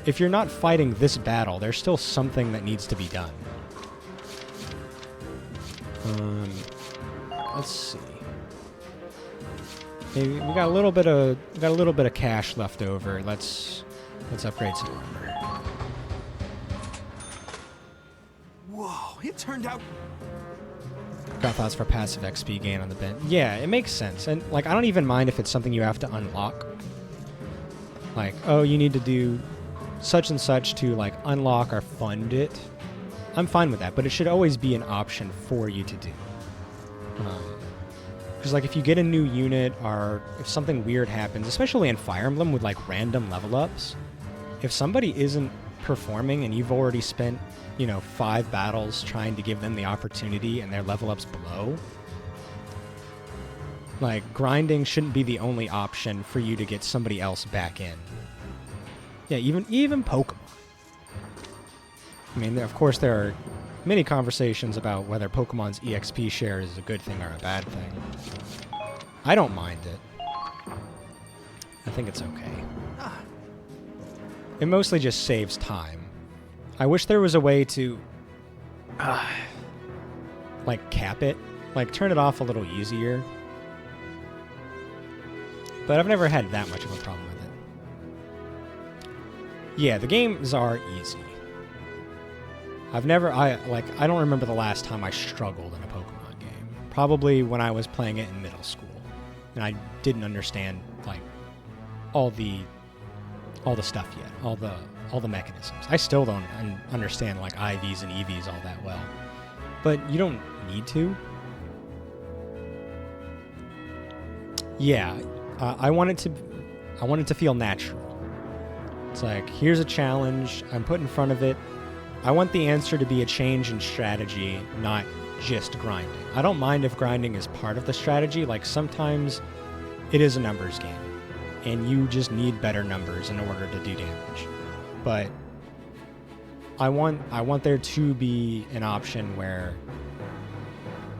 If you're not fighting this battle, there's still something that needs to be done. Let's see. Maybe we got a little bit of cash left over. Let's upgrade some armor. Whoa, it turned out. Got thoughts for passive XP gain on the bench. Yeah, it makes sense. And like, I don't even mind if it's something you have to unlock. Like, oh, you need to do such and such to like unlock or fund it. I'm fine with that, but it should always be an option for you to do. Because like if you get a new unit or if something weird happens, especially in Fire Emblem with like random level ups, if somebody isn't performing and you've already spent, 5 battles trying to give them the opportunity and their level up's below, like grinding shouldn't be the only option for you to get somebody else back in. Yeah, even Pokemon. I mean, of course, there are many conversations about whether Pokemon's EXP share is a good thing or a bad thing. I don't mind it. I think it's okay. It mostly just saves time. I wish there was a way to, like, cap it. Like, turn it off a little easier. But I've never had that much of a problem with it. Yeah, the games are easy. I don't remember the last time I struggled in a Pokemon game. Probably when I was playing it in middle school. And I didn't understand, like, all the stuff yet. All the mechanisms. I still don't understand, like, IVs and EVs all that well. But you don't need to. Yeah, I want it to feel natural. It's like, here's a challenge, I'm put in front of it. I want the answer to be a change in strategy, not just grinding. I don't mind if grinding is part of the strategy. Like, sometimes it is a numbers game, and you just need better numbers in order to do damage. But I want there to be an option where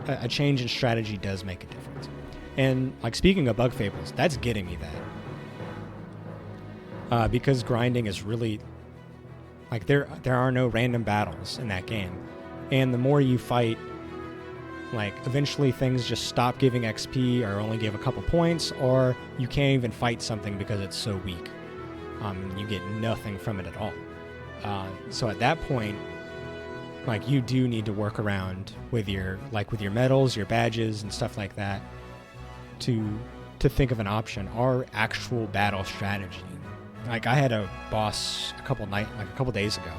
a change in strategy does make a difference. And, like, speaking of Bug Fables, that's getting me that. Because grinding is really... Like there are no random battles in that game. And the more you fight, like eventually things just stop giving XP or only give a couple points, or you can't even fight something because it's so weak. You get nothing from it at all. So at that point, like you do need to work around with your medals, your badges, and stuff like that to think of an option or actual battle strategy. Like I had a boss a couple days ago.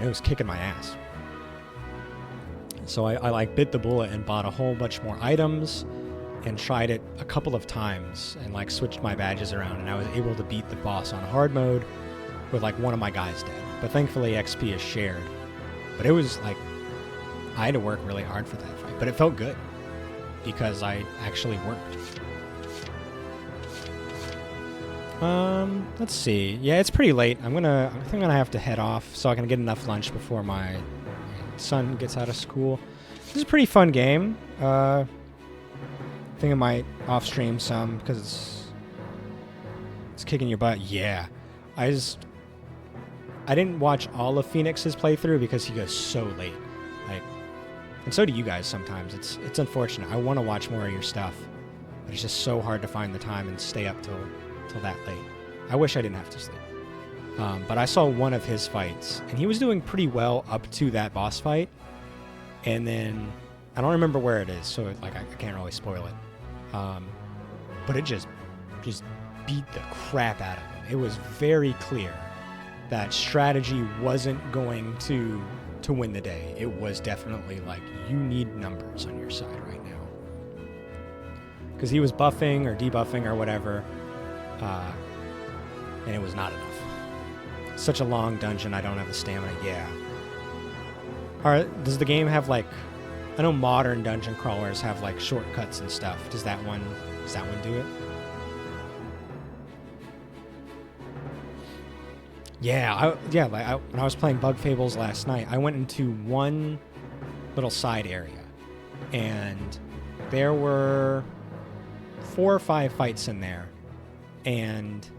It was kicking my ass. So I like bit the bullet and bought a whole bunch more items and tried it a couple of times and like switched my badges around, and I was able to beat the boss on hard mode with like one of my guys dead. But thankfully XP is shared. But it was like I had to work really hard for that fight, but it felt good because I actually worked. Let's see. Yeah, it's pretty late. I think I'm gonna have to head off so I can get enough lunch before my son gets out of school. This is a pretty fun game. I think I might off stream some because it's kicking your butt. Yeah, I didn't watch all of Phoenix's playthrough because he goes so late. Like, and so do you guys sometimes. It's unfortunate. I want to watch more of your stuff, but it's just so hard to find the time and stay up till that late. I wish I didn't have to sleep. But I saw one of his fights, and he was doing pretty well up to that boss fight. And then I don't remember where it is, so like I can't really spoil it. But it just beat the crap out of him. It was very clear that strategy wasn't going to win the day. It was definitely like, you need numbers on your side right now. Because he was buffing or debuffing or whatever, and it was not enough. Such a long dungeon, I don't have the stamina. Yeah. Does the game have like, I know modern dungeon crawlers have like shortcuts and stuff. Does that one do it? Yeah, when I was playing Bug Fables last night, I went into one little side area, and there were 4 or 5 fights in there, and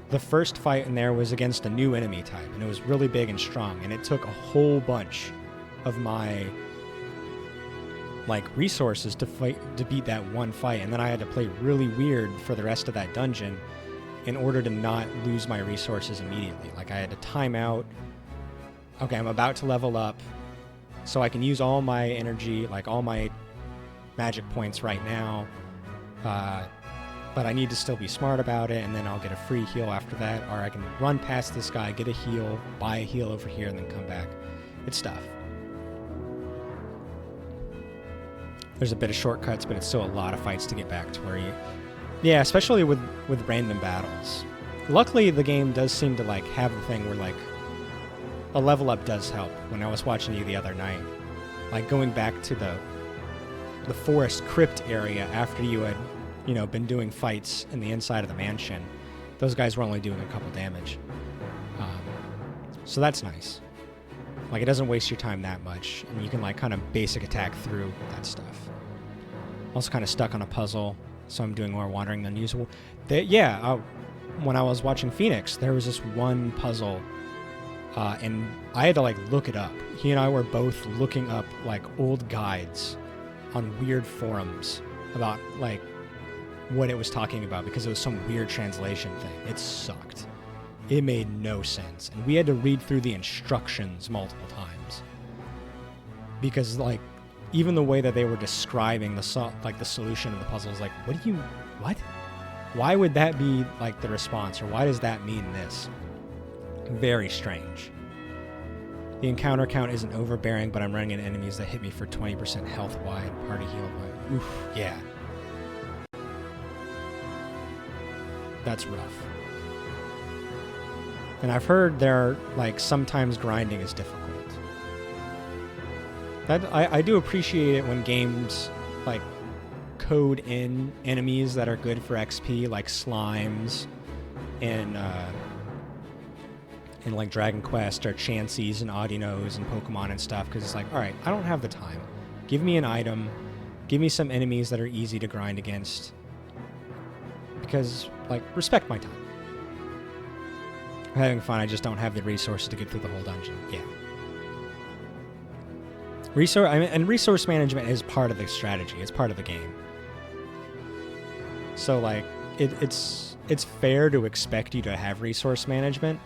the first fight in there was against a new enemy type, and it was really big and strong, and it took a whole bunch of my like resources to beat that one fight, and then I had to play really weird for the rest of that dungeon in order to not lose my resources immediately. Like I had to time out. Okay, I'm about to level up, so I can use all my energy, like all my magic points right now, but I need to still be smart about it, and then I'll get a free heal after that, or I can run past this guy, get a heal, buy a heal over here, and then come back. It's tough. There's a bit of shortcuts, but it's still a lot of fights to get back to where you... Yeah, especially with random battles. Luckily, the game does seem to like have the thing where like a level up does help. When I was watching you the other night, like going back to the forest crypt area after you had, been doing fights in the inside of the mansion, those guys were only doing a couple damage. So that's nice. Like, it doesn't waste your time that much, and you can like kind of basic attack through that stuff. Also kind of stuck on a puzzle, so I'm doing more wandering than usual. When I was watching Phoenix, there was this one puzzle, and I had to like look it up. He and I were both looking up like old guides on weird forums about like what it was talking about, because it was some weird translation thing. It sucked. It made no sense, and we had to read through the instructions multiple times, because like even the way that they were describing the solution of the puzzle is like, what? Why would that be like the response, or why does that mean this? Very strange. The encounter count isn't overbearing, but I'm running into enemies that hit me for 20% health wide, party heal wide. Oof, yeah. That's rough. And I've heard sometimes grinding is difficult. I do appreciate it when games like code in enemies that are good for XP, like slimes in like Dragon Quest, or Chanseys and Audinos and Pokemon and stuff, because it's like, all right, I don't have the time. Give me an item. Give me some enemies that are easy to grind against. Because, like, respect my time. I'm having fun. I just don't have the resources to get through the whole dungeon. Yeah. Resource management is part of the strategy. It's part of the game. So like, it's fair to expect you to have resource management,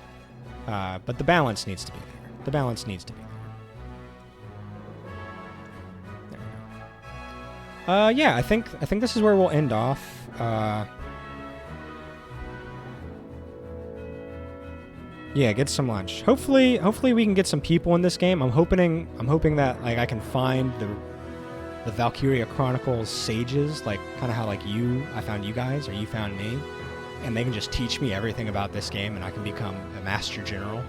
but the balance needs to be there. The balance needs to be there. There we go. Yeah, I think this is where we'll end off. Yeah, get some lunch. Hopefully we can get some people in this game. I'm hoping that like I can find the Valkyria Chronicles sages, like kind of how like I found you guys or you found me, and they can just teach me everything about this game, and I can become a master general.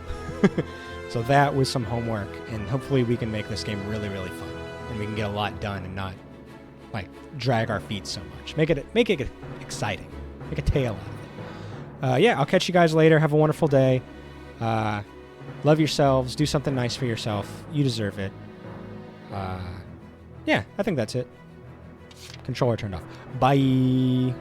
So that was some homework, and hopefully we can make this game really, really fun, and we can get a lot done and not like drag our feet so much. Make it exciting. Make a tale out of it. Yeah, I'll catch you guys later. Have a wonderful day. Love yourselves. Do something nice for yourself. You deserve it. Yeah, I think that's it. Controller turned off. Bye.